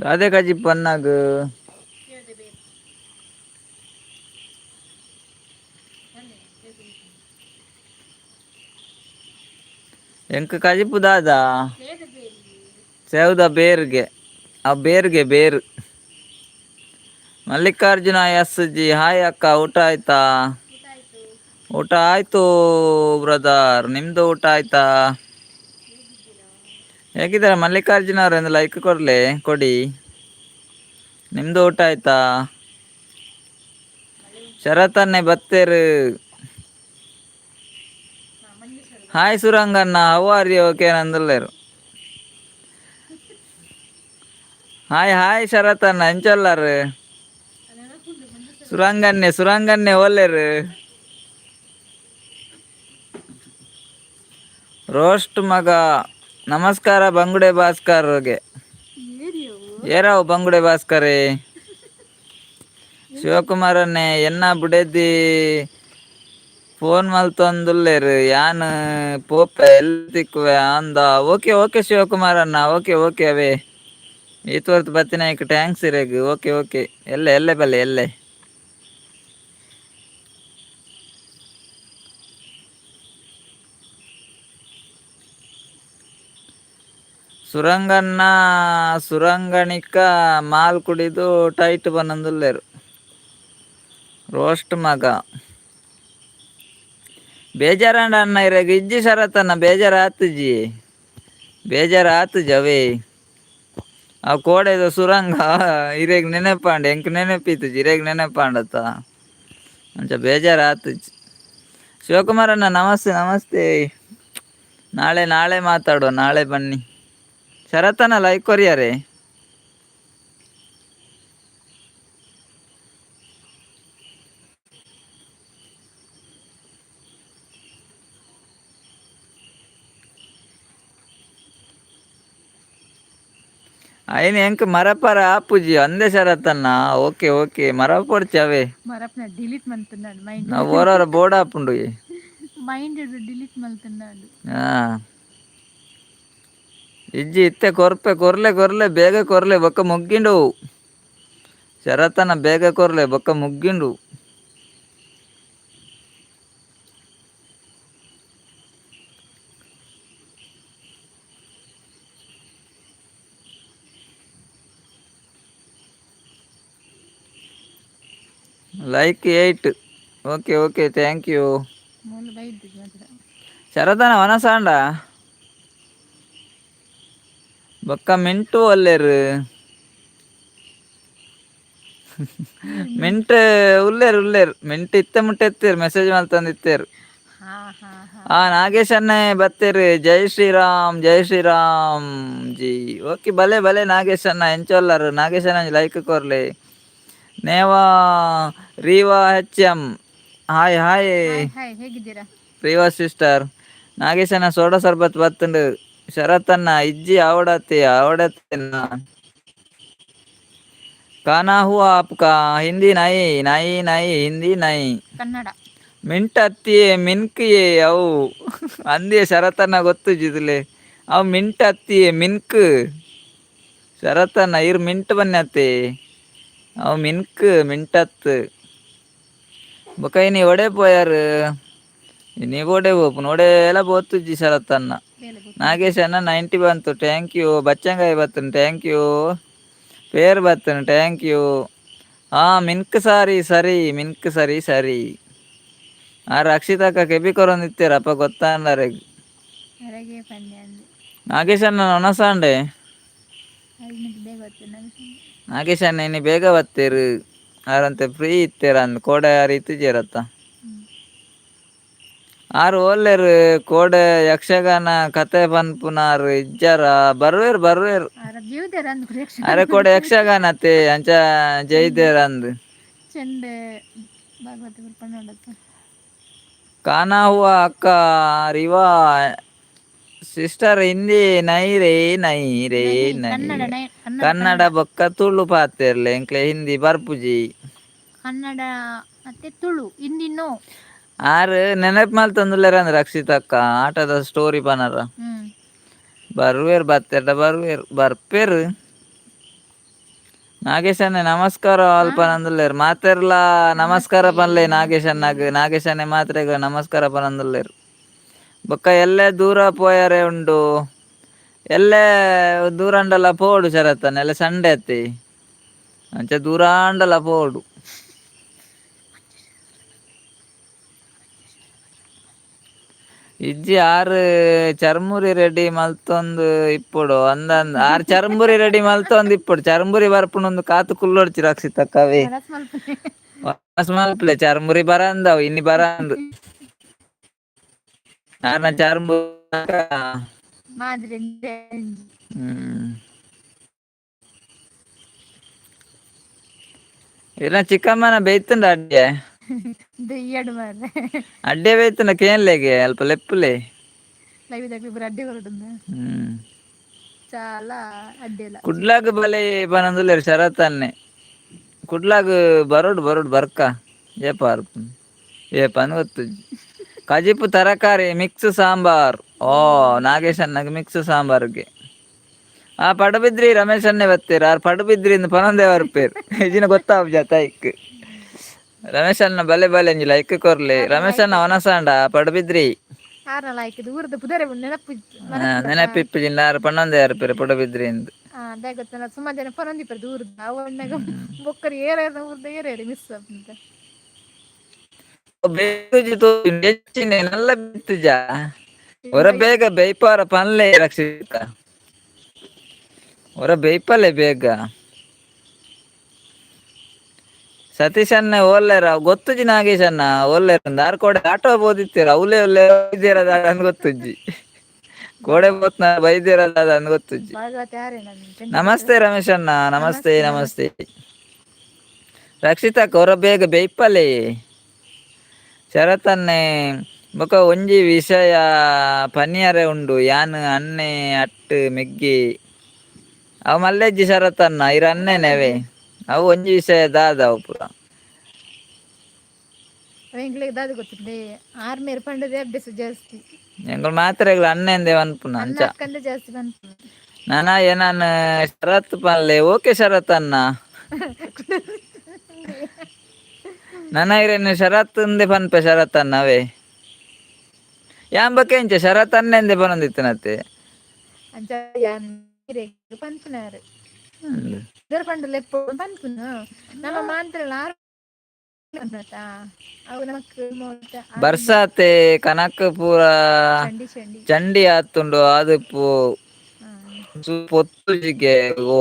Speaker 2: ಗಾದೆ ಕಜಿ ಪನ್ನಾಗ ಎಂಕ ಕಜಿಪು ದಾದ ಸೇವ್ದ ಬೇರ್ಗೆ ಆ ಬೇರ್ಗೆ ಬೇರು. ಮಲ್ಲಿಕಾರ್ಜುನ ಎಸ್ ಜಿ ಹಾಯ್ ಅಕ್ಕ, ಊಟ ಆಯ್ತಾ? ಊಟ ಆಯ್ತು ಬ್ರದರ್, ನಿಮ್ದು ಊಟ ಆಯ್ತಾ? ಹೇಗಿದ್ದೀರಾ ಮಲ್ಲಿಕಾರ್ಜುನ ಅವ್ರೆ? ಒಂದು ಲೈಕ್ ಕೊಡಿ. ನಿಮ್ದು ಊಟ ಆಯ್ತಾ? ಶರತ್ತನ್ನೇ ಬತ್ತೇರು. ಹಾಯ್ ಸುರಂಗಣ್ಣ, ಹೌ ಆರ್ ಯು? ಓಕೆ ನಂದುಲ್ಲೇರು. ಹಾಯ್ ಹಾಯ್ ಶರತ್ತಣ್ಣ, ಎಂಚೊಲ್ಲಾರು? ಸುರಂಗನ್ನೆ ಓಲೇರು. ರೋಸ್ಟ್ ಮಗ ನಮಸ್ಕಾರ ಬಂಗುಡೆ ಭಾಸ್ಕರ್ಗೆ. ಏರಾವು ಬಂಗುಡೆ ಭಾಸ್ಕರೇ? ಶಿವಕುಮಾರನ್ನೇ ಎನ್ನ ಬುಡೆದಿ ಫೋನ್ ಮಲ್ತೊಂದುಲ್ಲೇರು ಯಾನ್ ಪೋಪೆ ಎಲ್ಲಿ ತಿಕ್ಕುವೆ ಅಂದ. ಓಕೆ ಓಕೆ ಶಿವಕುಮಾರಣ್ಣ, ಓಕೆ ಓಕೆ ಅವೇ ಈತವರ್ತು ಬತ್ತಿನಾಯ್ಕ ಟ್ಯಾಂಕ್ಸ್ ಇರೇಗ. ಓಕೆ ಓಕೆ ಎಲ್ಲೆ ಬಲ್ಲೆ ಎಲ್ಲೆ ಸುರಂಗಣ್ಣ ಸುರಂಗಣಿಕ ಮಾಲ್ ಕುಡಿದು ಟೈಟ್ ಬನ್ನೊಂದುಲ್ಲೇರು. ರೋಸ್ಟ್ ಮಗ ಬೇಜಾರಂಡ ಅಣ್ಣ ಇರಾಗ ಇಜ್ಜಿ ಶರತ್ತನ್ನ ಬೇಜಾರ ಆತು ಜವೇ ಅವ್ ಕೋಡೆದು ಸುರಂಗ ಇರೇಗ ನೆನಪಾಂಡ ಎಂಕ್ ನೆನಪಿತ್ತು ಇರೇಗ ನೆನಪಾಂಡತ್ತ ಅಂಚ ಬೇಜಾರ ಆತು. ಶಿವಕುಮಾರಣ್ಣ ನಮಸ್ತೆ. ನಾಳೆ ಮಾತಾಡುವ, ನಾಳೆ ಬನ್ನಿ. ಶರತ್ತನ ಲೈಕ್ ಕೊರಿಯಾರೆ. అయిన ఎంక మరపర ఆపుజీ అందే శరతన్న. ఓకే ఓకే మరపొడిచావే
Speaker 1: మరప్న డిలీట్ మల్తున్నాడు మైండ్.
Speaker 2: నా ఓరర బోర్డ్ ఆపుండు
Speaker 1: మైండ్ డిలీట్ మల్తున్నాడు.
Speaker 2: ಇಜ್ಜಿ ಇತ್ತೆ ಕೊರ್ಲೆ ಬೇಗ ಕೊರ್ಲೆ ಬೊಕ್ಕ ಮುಗ್ಗಿಂಡು. ಶರತನ ಬೇಗ ಕೊರ್ಲೆ ಬೊಕ್ಕ ಮುಗ್ಗಿಂಡು. Like 8. Okay okay thank you. ಶರತನ ವನಸಾಂಡ ಬೊಕ್ಕ ಮಿಂಟು ಒಲ್ಲೇರು. ಮಿಂಟ್ ಉಲ್ಲೇರು ಮಿಂಟ್ ಇತ್ತೆ ಮುಟ್ಟೆ ಎತ್ತೇರು ಮೆಸೇಜ್ ಮಲ್ತಂದು ಇತ್ತೇರು. ನಾಗೇಶ್ ಅನ್ನೇ ಬತ್ತೇರು. ಜೈ ಶ್ರೀರಾಮ್ ಜಿ. ಓಕೆ ಬಲೆ ನಾಗೇಶ್ ಅನ್ನ ಎಂಚೊಲ್ಲಾರು. ನಾಗೇಶ್ ಅನ್ನ ಲೈಕ್ ಕೊರ್ಲೆ. ನೇವಾ ರೀವಾ HM ಹಾಯ್
Speaker 1: ಹೇಗಿದ್ದೀರಾ
Speaker 2: ರೀವಾ ಸಿಸ್ಟರ್. ನಾಗೇಶನ ಸೋಡಾ ಸರ್ಬತ್ ಬತ್ತುಂಡು. ಶರತ್ತನ್ನ ಇಜ್ಜಿ ಆವಡತ್ತೆ ಕಾನಾ ಹುವಾ ಆಪ್ಕಾ ಹಿಂದಿ ನೈ ಹಿಂದಿ ನೈ
Speaker 1: ಕನ್ನಡ
Speaker 2: ಮಿಂಟ್ ಅತ್ತಿಯೇ ಮಿನ್ಕ್ಯೇ ಅವು ಅಂದಿಯ ಶರತ್ತನ್ನ ಗೊತ್ತು ಜಿದ್ಲೆ ಅವು ಮಿಂಟ್ ಅತ್ತಿಯೇ ಮಿನ್ಕ್ ಶರತ್ತನ್ನ ಇರ್ ಮಿಂಟ್ ಬನ್ನತ್ತೆ ಅವು ಮಿಂಟತ್ ಬೊಕೈನಿ ಒಡೆ ಪೋಯಾರು ನೀ ಓಡೆ ಹೋಪುನು ಒಡೆ ಎಲ್ಲ ಬೋತುಜ್ಜಿ ಶರತ್ತನ್ನ. ನಾಗೇಶ್ ಅನ್ನ 90 ಬಂತು, ಥ್ಯಾಂಕ್ ಯು. ಬಚ್ಚಂಗಾಯಿ ಬತ್ತನು, ಥ್ಯಾಂಕ್ ಯು. ಪೇರ್ ಬತ್ತನು, ಥ್ಯಾಂಕ್ ಯು. ಮಿನ್ಕ್ ಸರಿ. ಆ ರಕ್ಷಿತಕ್ಕ ಕೆಬಿ ಕೊರೊಂದಿತ್ತೇರಪ್ಪ ಗೊತ್ತಾಂಡರೆ ನಾಗೇಶ್ ಅನ್ನ ನೊಣಸಾಂಡೆ. ನಾಗೇಶ್ ಅನ್ನ ಇನ್ನು ಬೇಗ ಬತ್ತೇರು ಆರಂತೆ ಫ್ರೀ ಇತ್ತೇರ ಅಂದ್ ಕೋಡೆ ಆ ರೀತಿ ಜೇರತ್ತ ಆರು ಓಲ್ಲೇರು ಕೋಡೆ ಯಕ್ಷಗಾನ ಕತೆ ಪನ್ಪುನಾರು ಇಜ್ಜಾರ ಬರ್ವೇರು ಅರೆ ಕೋಡೆ ಯಕ್ಷಗಾನ ಅತ್ತೆ ಅಂಚ ಜೈದೇರ ಅಂದ್ ಕಾನಾ ಹುವಾ ಅಕ್ಕ ರಿವಾ ಸಿಸ್ಟರ್ ಹಿಂದಿ ನೈ ಕನ್ನಡ ಬೊಕ್ಕ ತುಳು ಪಾತೆರ್ಲೆ ಎಂಕ್ಲೆ ಹಿಂದಿ ಬರ್ಪುಜಿ
Speaker 1: ಕನ್ನಡ ಮತ್ತೆ ತುಳು ಹಿಂದಿ ನೋ
Speaker 2: ಆರು ನೆನಪು ಮಲ್ತಂದುಲ್ಲೇರ ಅಂದ್ರೆ ರಕ್ಷಿತಕ್ಕ ಆಟದ ಸ್ಟೋರಿ ಪನರ ಬರ್ಪೇರು ಬರ್ಪೇರು ನಾಗೇಶ್ ಅಣ್ಣ ನಮಸ್ಕಾರ
Speaker 1: ಹಾ
Speaker 2: ಅಲ್ಪ ನಂದುಲ್ಲೇರ್ ಮಾತೆರ್ಲ ನಮಸ್ಕಾರ
Speaker 1: ನಮಸ್ತೆ
Speaker 2: ಪನ್ಲೆ ನಾಗೇಶ್
Speaker 1: ನಮಸ್ತೆ
Speaker 2: ಅಣ್ಣಗ್ ನಾಗೇಶ್ ಅಣ್ಣೆ ಮಾತ್ರ ಈಗ ನಮಸ್ಕಾರ ಪನಂದುಲ್ಲೇರ್ ಬೊಕ್ಕ ಎಲ್ಲೇ ದೂರ ಪೋಯರೆ ಉಂಡು ಎಲ್ಲೇ ದೂರಂಡಲ ಪೋಡು ಶರತ್ತನ್ನ ಎಲ್ಲ ಸಂಡೆ ಅತ್ತಿ ಅಂಚ ದೂರಾಂಡಲ ಪೋಡು ಇಜ್ಜಿ ಆರು ಚರ್ಮುರಿ ರೆಡಿ ಮಲ್ತೊಂದು ಇಪ್ಪೊಡು ಅಂದಂದ ಆರ್ ಚರ್ಮುರಿ ರೆಡಿ ಮಲ್ತೊಂದು ಇಪ್ಪೊಡು ಚರ್ಮುರಿ ಬರ್ಪುನೊಂದು ಕಾತು ಕುಲ್ಲೊಡ್ಚಿ ರಕ್ಷಿತ ಕವಿ
Speaker 1: ಮನಸ್ ಮಲ್ಪನೆ
Speaker 2: ಮಸ್ ಮಲ್ಪಲೆ ಚರ್ಮುರಿ ಬರಂದಾವ್ ಇನ್ನಿ ಬರಂದ್ ಆರ್ನ ಚರ್ಮುರಿ
Speaker 1: ಮಾದ್ರೆ
Speaker 2: ಹ್ಮ್ ಇರ್ನ ಚಿಕ್ಕಮ್ಮನ ಬೇಯ್ತುಂಡ ಅಡ್ಗೆ
Speaker 1: ದೆಯ್ಯಡು ಮಾರ್ರೆ
Speaker 2: ಅಡ್ಡೆ ಬೇಯ್ತುಂಡ ಕೇನ್ಲೆಗೆ ಅಲ್ಪ ಲೆಪ್ಪುಲೆ
Speaker 1: ಅಡ್ಡೆ ಹೊರಡುಂದ
Speaker 2: ಹ್ಮ್
Speaker 1: ಚಾಲ ಅಡ್ಡೆಲ
Speaker 2: ಕುಡ್ಲಗ್ ಬಲೆ ಪನೊಂದುಲ್ಲೆರ್ ಶರತ್ತನ್ನೆ ಕುಡ್ಲಗ್ ಬರೊಡ್ ಬರ್ಕ ಏಪ ಆರ್ಪುಂಡು ಏಪ ಅಂದ್ ಗೊತ್ತುಜ್ಜಿ ಕಜಿಪು ತರಕಾರಿ ಮಿಕ್ಸ್ ಸಾಂಬಾರ್ ಓ ನಾಗೇಶ್ ಅಣ್ಣಗ್ ಮಿಕ್ಸ್ ಸಾಂಬಾರ್ಗೆ ಆ ಪಡುಬಿದ್ರಿ ರಮೇಶ್ ಅಣ್ಣೆ ಬತ್ತೆರ್ ಆರ್ ಪಡುಬಿದ್ರಿನ್ದ್ ಪನೊಂದೆ ಬರ್ಪೆರ್ ಇಜಿಂಡ ಗೊತ್ತಾಪುಜಿ ಅತಾಯಿಕ್ ರಮೇಶ್ ಅಣ್ಣ ಬಲೆ ಒಂಜಿ ಲೈಕ್ ಕೊರ್ಲೆ
Speaker 1: ಆರ್ನ
Speaker 2: ರಮೇಶ್
Speaker 1: ಲೈಕ್
Speaker 2: ಅಣ್ಣ ಒನಸಂಡ ಪಡುಬಿದ್ರಿ
Speaker 1: ಆರ್ನ ಲಾಯ್ಕ್ ಊರ್ದ ಪುದರ್ ನೆನಪು
Speaker 2: ಹ
Speaker 1: ಮನಪುಡತ
Speaker 2: ನೆನಪಿಪ್ಪುಜಿಂಡ ಆರ್ ಪನೊಂದೆ ಬರ್ಪೆರ್ ಪಡುಬಿದ್ರಿನ್ದ್
Speaker 1: ಹ ಅದೇ ಗೊತ್ತಲ್ಲ ಸುಮಾರ್ ಜನ ಪನೊಂದಿಪ್ಪರ್ ದೂರದ ಅವಣ್ಣಗ ಬೊಕ್ಕರ್ ಏರೇರ್ನ ಊರ್ದ ಏರೇರಿ ಮಿಸ್ ಆಪುಂಡು
Speaker 2: ನೆಚ್ಚಿನೆ ನಲ್ಲ ಬಿತ್ತುಜ ಒರ ಬೇಗ ಬೈಪಾರ ಪನ್ಲೆ ರಕ್ಷಿತ ಒರ ಬೇಯ್ಪಲೆ ಬೇಗ ಸತೀಶ್ ಅಣ್ಣ ಓಲ್ಲೆರ ಗೊತ್ತುಜಿ ನಾಗೇಶ್ ಅಣ್ಣ ಓಲ್ಲೆರ ದಾರ್ ಕೊಡೆ ಆಟೋ ಬೋದಿತ್ತೆರ್ ಅವ್ಲೆ ಅಂದ್ ಗೊತ್ತುಜ್ಜಿ ಕೋಡೆ ಪೋತ್ನ ಬೈದ್ಯರ ಅಂದ್ ಗೊತ್ತುಜ್ಜಿ
Speaker 1: ಭಾಗವತ ಯಾರೇ ನನ್ನ ಫ್ರೆಂಡ್ ಗೊತ್ತು
Speaker 2: ನಮಸ್ತೆ ರಮೇಶ್ ಅಣ್ಣ ನಮಸ್ತೆ ನಮಸ್ತೆ ರಕ್ಷಿತಕ್ ಒರ ಬೇಗ ಬೇಯ್ಪಲೆ ಶರತ್ತನ್ನೆ ಬೊಕ ಒಂಜಿ ವಿಷಯ ಪನಿಯರೆ ಉಂಡು ಯಾನ್ ಅನ್ನೆ ಅಟ್ಟ್ ಮೆಗ್ಗಿ ಅವ್ ಮಲ್ಲೆಜ್ಜಿ ಶರತ್ತನ್ನ ಇರ್ ಅನ್ನೆನೆವೆ ಅವು ಒಂಜಿ ವಿಷಯ ದಾದಾವ್ ಪುರ
Speaker 1: ಎಂಕ್ಲೆಗ್ ದಾದ ಗೊತ್ತುಂಡೆ ಆರ್ಮೇರ್ ಪಂಡದೆ ಅಭ್ಯಾಸ ಜಾಸ್ತಿ
Speaker 2: ಎಂಕುಲು ಮಾತ್ರೆಗ್ಲ ಅನ್ನೆಂದೆ ಪನ್ಪುನ
Speaker 1: ಅನ್ನ
Speaker 2: ಅಂಚ
Speaker 1: ಅಕ್ಕಂದೆ ಜಾಸ್ತಿ ಪನ್ಪುನು
Speaker 2: ನಾನ ಏನಾನ ಶರತ್ ಪನ್ಲೆ ಓಕೆ ಶರತ್ ಅನ್ನ ನನಗಿರೇನೆ ಶರತ್ ಇಂದೆ ಪನ್ಪೆ ಶರತ್ ಅನ್ನ ಅವೇ ಯಾಂಬೊಕ ಎಂಚ ಶರತ್ ಅನ್ನೆಂದೆ ಪನೊಂದಿತ್ತುನತ್ತೆ
Speaker 1: ಅಂಚ ಪನ್ಪುನಾರ್
Speaker 2: ಹ್ಮ್
Speaker 1: ಇದರ ಪಂಡ ಲೆಪ್ಪು ಪನ್ಪುನು ನಮ ಮಾಂತ್ರಲ ಅವು ನಮಕ್
Speaker 2: ಬರ್ಸಾತೆ ಕನಕ್ ಪೂರ
Speaker 1: ಚಂಡಿ ಚಂಡಿ
Speaker 2: ಚಂಡಿ ಆತುಂಡು ಆದಿಪ್ಪು ಪೊತ್ತುಜಿಗೆ ಓ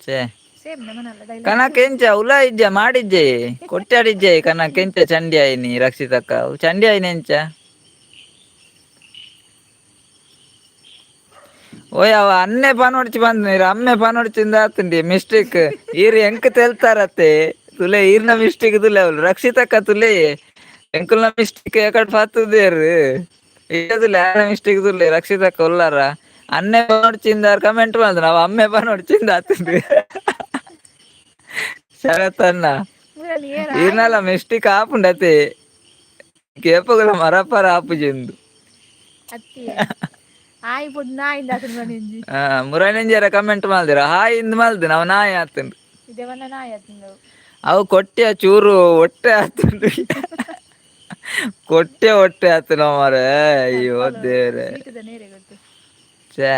Speaker 2: ಛೆ
Speaker 1: ಸೇಮ್ ನಮನಲ್ಲ ಡೈಲಾಗ್
Speaker 2: ಕನಕ್ ಎಂಚ ಉಲ ಇಜ್ಜ ಮಾಡಿಜ್ಜೆ ಕೊಟ್ಯಾಡಿಜ್ಜೆ ಕನಕ್ ಎಂಚ ಚಂಡಿ ಆಯಿನಿ ರಕ್ಷಿತಕ್ಕ ಚಂಡಿ ಆಯಿನಿ ಎಂಚ ಓಯ್ ಅವ ಅನ್ನೆ ಪನೊಡ್ಚಿ ಬಂದ್ನೀರ್ ಅಮ್ಮೆ ಪನೊಡ್ಚಿಂದ ಆತುಂಡಿ ಮಿಸ್ಟೇಕ್ ಈರ್ ಎಂಕ್ ತೆಲ್ತಾರತ್ತೆ ತುಲೆ ಈರ್ನ ಮಿಸ್ಟೇಕ್ ತುಲೆ ಅವ್ಲು ರಕ್ಷಿತಕ್ಕ ತುಲೆ ಎಂಕುಲ್ನ ಮಿಸ್ಟೇಕ್ ಏಕಡ್ ಪಾತುದೆರ್ ಮಿಸ್ಟೇಕ್ ತುಲೆ ರಕ್ಷಿತಕ್ಕ ಉಲ್ಲಾರ ಅನ್ನೆ ಪನೊಡ್ಚಿಂದಾರ್ ಕಮೆಂಟ್ ಮಲ್ದನ ಅವ ಅಮ್ಮೆ ಪನೊಡ್ಚಿಂದ ಆತುಂಡ್ ಶರತ್ ಅನ್ನ
Speaker 1: ಊರಲ್ಲಿ
Speaker 2: ಈರ್ನಲ ಮಿಸ್ಟೇಕ್ ಆಪುಂಡತೆ ಕೇಪಗುಲ ಮರಪ್ಪರ ಆಪುಜಿ ಉಂದು
Speaker 1: ಅತ್ತಿಯೇ ಆಯ್ ಪುಡ್ ನಾಯಿಂದ್ ಆತುಂಡ್ ಪನೊಂಜಿ
Speaker 2: ಮುರಳಿಂಜರ ಕಮೆಂಟ್ ಮಲ್ದೆರ್ ಹಾಯ್ ಇಂದ್ ಮಲ್ತ್ ಅವ ನಾಯಿ ಆತುಂಡ್
Speaker 1: ಇದೇವನ್ನ ನಾಯಿ ಆತುಂಡ್
Speaker 2: ಅವು ಕೊಟ್ಯ ಚೂರು ಹೊಟ್ಟೆ ಆತುಂಡ್ ಕೊಟ್ಯ ಹೊಟ್ಟೆ ಆತುಂಡ್ ಮಾರೆ ಅಯ್ಯೋ ದೇವ್ರೆ
Speaker 1: ನೇರೆ ಗೊತ್ತು
Speaker 2: ಛೆ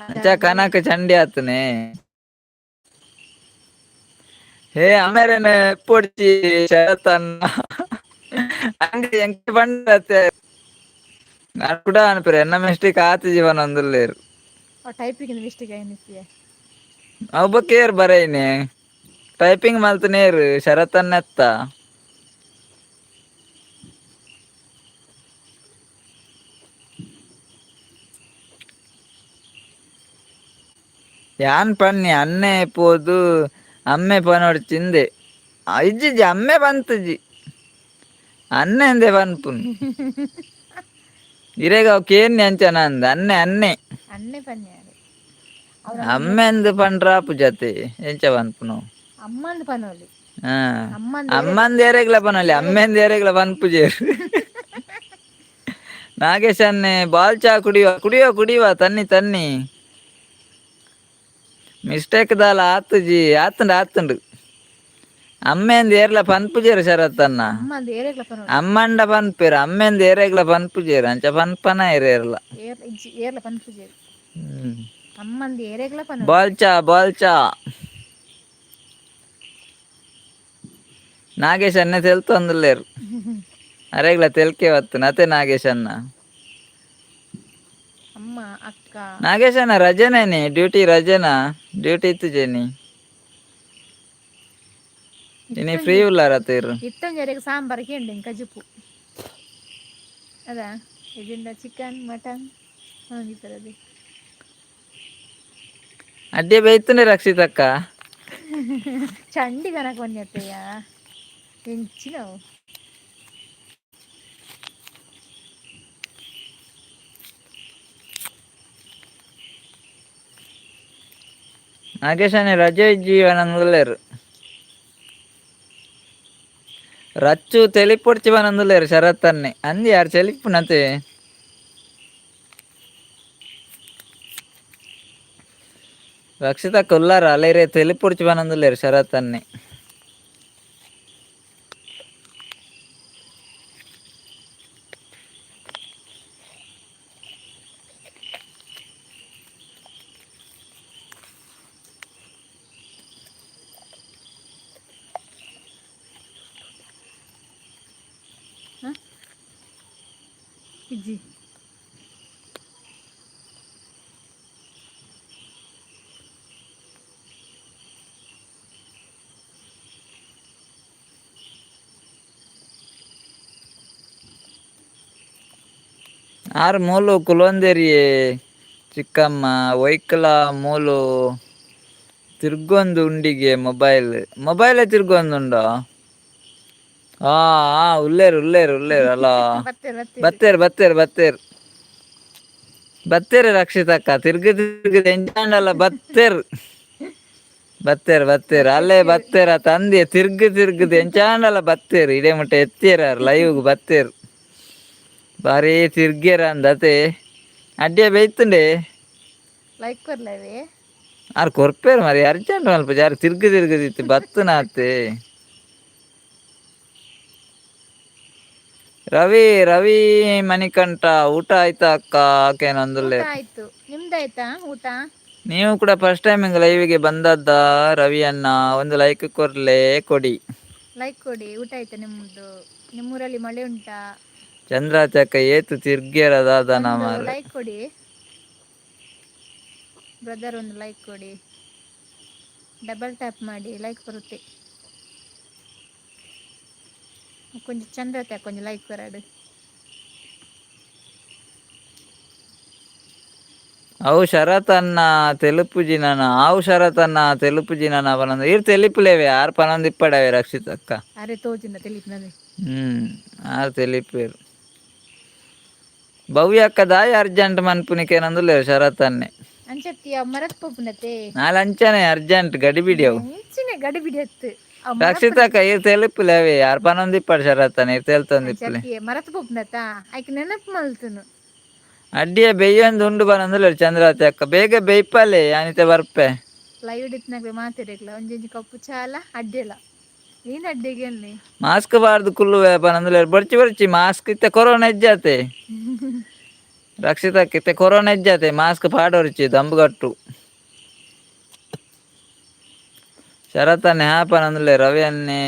Speaker 2: ಅಂಚ ಕನಕ್ ಚಂಡಿ ಆತುನೆ ಹೇ ಅಮೇರೆನೆ ಎಪ್ಪೊಡ್ಚಿ ಶರತ್ ಅನ್ನ ಅಂಡಿ ಎಂಕ್ ಪಂಡತೆ ನಾನ್ ಕೂಡ ಅನ್ಪೆರ್ ಎನ್ನ ಮಿಸ್ಟೇಕ್ ಆತಿಜಿ ಪನೊಂದುಲ್ಲೆರ್
Speaker 1: ಟೈಪಿಂಗ್ ಮಿಸ್ಟೇಕ್ ಆಯ್ನಿತ್ಯೆ
Speaker 2: ಅವ್ ಬೊಕ ಬರೆಯಿನಿ ಟೈಪಿಂಗ್ ಮಲ್ತುನೆರ್ ಶರತ್ ಅನ್ನ ಎತ್ತ ಯಾನ್ ಪನ್ನಿ ಅನ್ನೆ ಪೋದು ಅಮ್ಮೆ ಪನೊಡ್ಚಿಂದೆ ಇಜ್ಜಿಜ್ಜಿ ಅಮ್ಮೆ ಪಂತುಜಿ ಅನ್ನೆ ಎಂದೆ ಪನ್ಪುನು ಇರೆಗ್ ಅವ್ ಕೇನ್ನಿ ಅಂಚನ ಅಂದ್ ಅನ್ನೆ ಅನ್ನೆ
Speaker 1: ಅನ್ನೆ ಪನ್ಯಾರ್
Speaker 2: ಅಮ್ಮೆ ಎಂದ್ ಪಂಡ್ರೆ ಆಪುಜತೆ ಎಂಚ ಪನ್ಪುನು
Speaker 1: ಅಮ್ಮಂದ್ ಪನೊಲಿ
Speaker 2: ಹಾ ಅಮ್ಮಂದ್ ಏರೆಗ್ಲ ಪನೊಲಿ ಅಮ್ಮೆಂದ್ ಏರೆಗ್ಲ ಪನ್ಪುಜೆರ್ ನಾಗೇಶ್ ಅನ್ನೆ ಬಾಲ್ ಚಾ ಕುಡಿವ ಕುಡಿಯುವ ತನ್ನಿ ತನ್ನಿ ಮಿಸ್ಟೇಕ್ ದಾಲ ಆತುಜಿ ಆತುಂಡು ಅಮ್ಮೆಂದು ಏರ್ಲ ಪನ್ಪುಜೇರು ಶರತ್ತನ್ನ
Speaker 1: ಅಮ್ಮ ಅದು ಏರೆಗ್ಲ ಪನೋಡು
Speaker 2: ಅಮ್ಮಂಡ ಪನ್ಪೇರು ಅಮ್ಮೆಂದು ಏರೆಗ್ಲ ಪನ್ಪುಜೇರು ಅಂಚ ಪನ್ಪನ ಏರೇರ್ಲ
Speaker 1: ಏರ್ಲ ಪನ್ಪುಜೇರು
Speaker 2: ಹ್ಮ್
Speaker 1: ಅಮ್ಮಂದು ಏರೆಗ್ಲ ಪನೋಡು
Speaker 2: ಬಾಲ್ಚಾ ನಾಗೇಶ್ ಅನ್ನೆ ತೆಲ್ತು ಅಂದುಲ್ಲೇರು ಅರೆಗ್ಲ ತೆಲ್ಕೆ ಹೊತ್ತು ನತೆ ನಾಗೇಶ್ ಅನ್ನ
Speaker 1: ಅಮ್ಮ ಅಕ್ಕ
Speaker 2: ನಾಗೇಶ್ ಅನ್ನ ರಜೆನೇನಿ ಡ್ಯೂಟಿ ಇತ್ತು ಜೇನಿ ಇನಿ ಫ್ರೀ ಉಲ್ಲಾರತ್ತೇರು
Speaker 1: ಇತ್ತಂಜರೆಗೆ ಸಾಂಬಾರಿಗೆ ಎಂಡಿಂಗ್ ಕಜುಪು ಅದಾ ಇದರಿಂದ ಚಿಕನ್ ಮಟನ್ ಹೋಗಿತ್ತರದು
Speaker 2: ಅಡ್ಡೆ ಬೈತುಂಡೆ ರಕ್ಷಿತಕ್ಕ
Speaker 1: ಚಂಡಿ ಕನಕ ಬಂದತ್ತಯ್ಯ ಹೆಂಚಿ ನಾವು
Speaker 2: ನಾಗೇಶನೇ ರಜೆ ಜೀವನ ಉಳ್ಳೇರು ರಚ್ಚು ತೆಲಿಪೊಡ್ಚಿ ಬನಂದುಲ್ಲೇರು ಶರತ್ತನ್ನೇ ಅಂದಿ ಯಾರು ಚೆಲಿಪ್ಪುನತೆ ರಕ್ಷಿತಕ್ಕ ಉಲ್ಲಾರ ಅಲೇರೆ ತೆಲಿಪೊಡ್ಚಿ ಬನಂದುಲ್ಲೇರು ಶರತ್ತನ್ನೇ
Speaker 1: ಇಜ್ಜಿ
Speaker 2: 6 ಮೂಲು ಕುಲೊಂದೇರಿ ಚಿಕ್ಕಮ್ಮ ಒಯ್ಕಲ ಮೂಲು ತಿರ್ಗೊಂದು ಉಂಡಿಗೆ ಮೊಬೈಲೇ ತಿರ್ಗೊಂದುಂಡ ಉಲ್ಲೇರು ಅಲ್ಲ ಬತ್ತೇರು ರಕ್ಷಿತಕ್ಕ ತಿರ್ಗಿ ಎಂಜಾಂಡಲ್ಲ ಬತ್ತೇರು ಅಲ್ಲೇ ಬತ್ತೇರ ತಂದೆ ತಿರ್ಗಿ ಎಂಚಾಂಡಲ್ಲ ಬತ್ತೇರು ಇಡೇ ಮುಟ್ಟ ಎತ್ತೇರ ಲೈವ್ ಬತ್ತೇರು ಬಾರಿ ತಿರ್ಗೇರ ಅಂದತೆ ಅಡ್ಡಿಯ ಬೈತುಂಡೆ
Speaker 1: ಲೈಕ್ ಕೊರ್ಲವೇ
Speaker 2: ಆರು ಕೊರ್ಪೇರು ಮಾರಿ ಅರ್ಜೆಂಟ್ ಮಲ್ಪ ಯಾರು ತಿರ್ಗದಿತ್ತು ಬತ್ತನಾತೆ ರವಿ ಮಣಿಕಂಠ ಊಟ ಆಯ್ತಾ ಅಕ್ಕ ಆಕೇನೊಂದುಲ್ಲೆ
Speaker 1: ಊಟ ಆಯ್ತು ನಿಮ್ದಾಯ್ತಾ ಊಟ
Speaker 2: ನೀವು ಕೂಡ ಫಸ್ಟ್ ಟೈಮ್ ಹಿಂಗೆ ಲೈವ್ಗೆ ಬಂದದ್ದ ರವಿಯನ್ನ ಒಂದು ಲೈಕ್ ಕೊಡಿ
Speaker 1: ಲೈಕ್ ಕೊಡಿ ಊಟ ಆಯ್ತಾ ನಿಮ್ಮದು ನಿಮ್ಮೂರಲ್ಲಿ ಮಳೆ ಉಂಟಾ
Speaker 2: ಚಂದ್ರಾಚಕ ಏತು ತಿರ್ಗೇರದ
Speaker 1: ಒಂದು ಲೈಕ್ ಕೊಡಿ ಬ್ರದರ್ ಒಂದು ಲೈಕ್ ಕೊಡಿ ಡಬಲ್ ಟ್ಯಾಪ್ ಮಾಡಿ ಲೈಕ್ ಬರುತ್ತೆ ಕೊಂಚ ಚಂದ ಕೊಂಚ ಲೈಕ್ ಬರಾಡು
Speaker 2: ಅವು ಶರತನ್ನ తెలుపుజినన పనంది ఇరు తెలిపులేవే ఆరు పనంది ఇప్పడవే రక్షితక్క
Speaker 1: అరే తోచిన తెలిపినది
Speaker 2: ఆరు తెలిపారు ಭವ್ಯ ಅಕ್ಕದಾಯ ಅರ್ಜೆಂಟ್ ಮನ್ಪುನಿಕೇನಂದುಲ್ಲೇರು ಶರತ್ತನ್ನೇ
Speaker 1: ಅಂಚತ್ತಿಯ ಮರತ್ ಪೋಪುನತೆ
Speaker 2: ನಾಲಂಚನೆ ಅರ್ಜೆಂಟ್ ಗಡಿಬಿಡಿಯವು
Speaker 1: ಇಂಚಿನ ಗಡಿಬಿಡಿಯತ್ತು
Speaker 2: ರಕ್ಷಿತಕ್ಕ ಇರು తెలుపులేవే ಆರು ಪನೊಂದು ಇಪ್ಪಡು ಶರತ್ತನೆ ಇರು తెలుతొందిప్పులే
Speaker 1: ಮರತ್ ಪೋಪುನತ ಐಕ್ ನೆನಪು ಮಲ್ತುನು
Speaker 2: ಅಡ್ಡಿಯ ಬೆಯ್ಯೊಂದು ಉಂಡು ಬನಂದುಲ್ಲೇರು ಚಂದ್ರಾವತಿ ಅಕ್ಕ ಬೇಗ ಬೆಯ್ಪಲೆ ಅನಿತೆ ಬರ್ಪೆ
Speaker 1: ಲೈವ್ ಇಡಿತ್ನಾಗ ಮಾತಿರಕ್ಲ ಒಂಜಿ ಕಪ್ಪು ಚಾಲ ಅಡ್ಡೆಲ ನೀನು ಅಡ್ಡೆಗೆ
Speaker 2: ಮಾಸ್ಕ್ ಬಾರ್ದು ಕುಲ್ಲುವೆ ಬನಂದುಲ್ಲೇರು ಬರ್ಚಿ ಮಾಸ್ಕ್ ಇತ್ತೆ ಕೊರೋನಾ ಇಜ್ಜಾತೆ ರಕ್ಷಿತಕ್ಕಿತ್ತೆ ಕೊರೋನಾ ಇಜ್ಜಾತೆ ಮಾಸ್ಕ್ ಪಾಡೋರಿಚಿ ದಂಬುಗಟ್ಟು ಶರತ್ತನ್ನೇ ಹ್ಯಾಪನಂದುಲ್ಲೆ ರವಿಯನ್ನೇ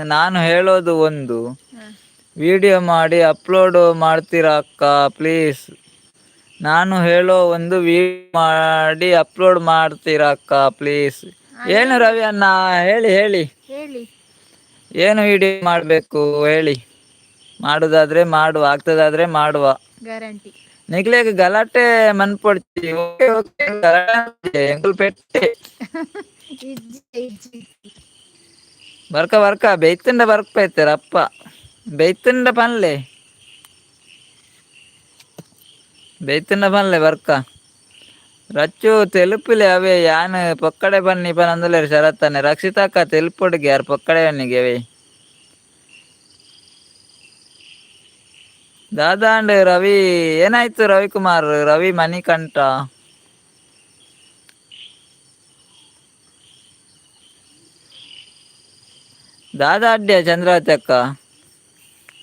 Speaker 2: ನಾನು ಹೇಳೋದು ಒಂದು ವಿಡಿಯೋ ಮಾಡಿ ಅಪ್ಲೋಡ್ ಮಾಡ್ತೀರಾ ಅಕ್ಕ ಪ್ಲೀಸ್ ನಾನು ಹೇಳೋ ಒಂದು ವಿಡಿಯೋ ಮಾಡಿ ಅಪ್ಲೋಡ್ ಮಾಡ್ತೀರಾ ಅಕ್ಕ ಪ್ಲೀಸ್ ಏನು ರವಿ ಅಣ್ಣ ಹೇಳಿ ಏನು ವಿಡಿಯೋ ಮಾಡಬೇಕು ಹೇಳಿ ಮಾಡುದಾದ್ರೆ ಮಾಡುವ ಆಗ್ತದಾದ್ರೆ ಮಾಡುವ
Speaker 1: ಗ್ಯಾರಂಟಿ
Speaker 2: ನಿಗ್ಲೇಗ ಗಲಾಟೆ ಮನ್ಪೊಡ್ತಿ ಎಂಕುಲ್ ಪೆಟ್ಟೆ ಬರ್ಕ ಬೈತಂಡ ಬರ್ಪೈತಾರಪ್ಪ ಬೈತಂಡ ಪನ್ಲೆ ಬರ್ಕ ರಚ್ಚು ತೆಲುಪಿಲೆ ಅವೇ ಯಾನ್ ಪೊಕ್ಕಡೆ ಬನ್ನಿ ಪನಂದುಲೇರು ಶರತ್ತನೆ ರಕ್ಷಿತಕ್ಕ ತೆಲುಪೊಡ್ಗೆ ಯಾರು ಪೊಕ್ಕಡೆ ಬನ್ನಿಗೆ ಅವೇ ದಾದಾಂಡ್ ರವಿ ಏನಾಯ್ತು ರವಿಕುಮಾರ್ ರವಿ ಮಣಿಕಂಠ ದಾದಾ ಅಡ್ಡಿಯ ಚಂದ್ರಾವತಿ ಅಕ್ಕ.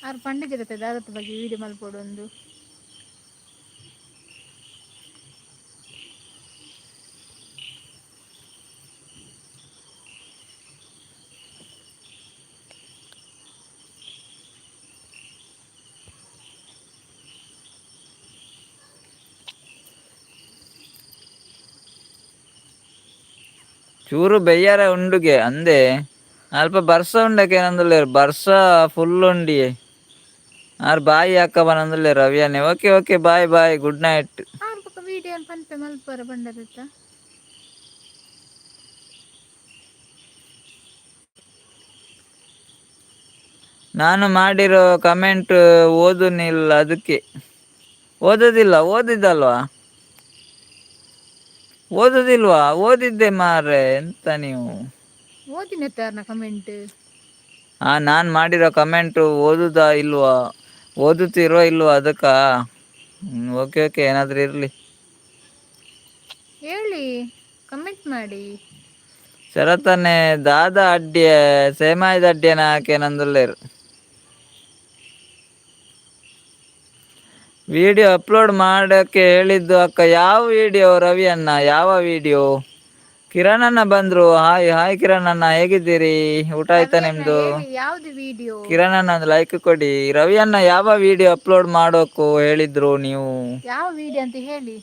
Speaker 1: ಅವ್ರು ಪಂಡಿತಿರುತ್ತೆ ದಾದತ್ತ ಬಗ್ಗೆ ವೀಡಿಯೋ ಮಲ್ಪೊಡು ಒಂದು.
Speaker 2: ಚೂರು ಬೆಯ್ಯಾರ ಉಂಡುಗೆ ಅಂದೆ ಅಲ್ಪ ಬರ್ಸ ಉಂಡಕ್ಕೆ ಏನಂದುಲ್ಲೇರ್ ಬರ್ಸ ಫುಲ್ ಉಂಡಿ. ಆರ್ ಬಾಯಿ ಅಕ್ಕ ಬನಂದುಲ್ಲೆ ರವ್ಯಾನೆ okay okay bye bye good night.
Speaker 1: ಅವ್ರು ಪಕ್ಕ ವೀಡಿಯೋ ಪನ್ಪೆ ಮಲ್ಪೊರ ಪಂಡದತ್ತ.
Speaker 2: ನಾನು ಮಾಡಿರೋ ಕಮೆಂಟ್ ಓದುನಿಲ್ಲ ಅದಕ್ಕೆ. ಓದೋದಿಲ್ಲ ಓದಿದ್ದಲ್ವಾ. ಓದುದಿಲ್ವಾ ಓದಿದ್ದೆ ಮಾರ್ರೆ ಎಂತ ನೀವು.
Speaker 1: ಓದಿನತ್ತ ಯಾರ್ನ ಕಮೆಂಟ್.
Speaker 2: ಹಾ ನಾನ್ ಮಾಡಿರೋ ಕಮೆಂಟು ಓದುದಾ ಇಲ್ವಾ. ಓದುತ್ತಿರೋ ಇಲ್ವೋ ಅದಕ್ಕ ಓಕೆ ಓಕೆ ಏನಾದ್ರೂ ಇರ್ಲಿ.
Speaker 1: ಹೇಳಿ ಕಮೆಂಟ್ ಮಾಡಿ.
Speaker 2: ಸರತನೆ ದಾದಾ ಅಡ್ಡ್ಯೆ ಸೇಮಾಯ್ದ ಅಡ್ಡ್ಯನ ಹಾಕಿ ನಂದುಲ್ಲೇರ್. ವಿಡಿಯೋ ಅಪ್ಲೋಡ್ ಮಾಡಕ್ಕೆ ಹೇಳಿದ್ದು ಅಕ್ಕ ಯಾವ ವಿಡಿಯೋ ರವಿ ಅನ್ನ ಯಾವ ವಿಡಿಯೋ. ಕಿರಣನ್ನ ಬಂದ್ರು ಹಾಯ್ ಹಾಯ್ ಕಿರಣನ್ನ ಹೇಗಿದ್ದೀರಿ. ಊಟ ಆಯ್ತಾ
Speaker 1: ರವಿಯನ್ನ
Speaker 2: ನಿಮ್ದು
Speaker 1: ಹೇಳಿ ಯಾವ್ದು ವಿಡಿಯೋ.
Speaker 2: ಕಿರಣನ್ನ ಒಂದು ಲೈಕ್ ಕೊಡಿ ರವಿಯನ್ನ ಯಾವ ವಿಡಿಯೋ ಅಪ್ಲೋಡ್ ಮಾಡೋಕು ಹೇಳಿದ್ರು ನೀವು.
Speaker 1: ಯಾವ ವಿಡಿಯೋ ಅಂತ ಹೇಳಿ.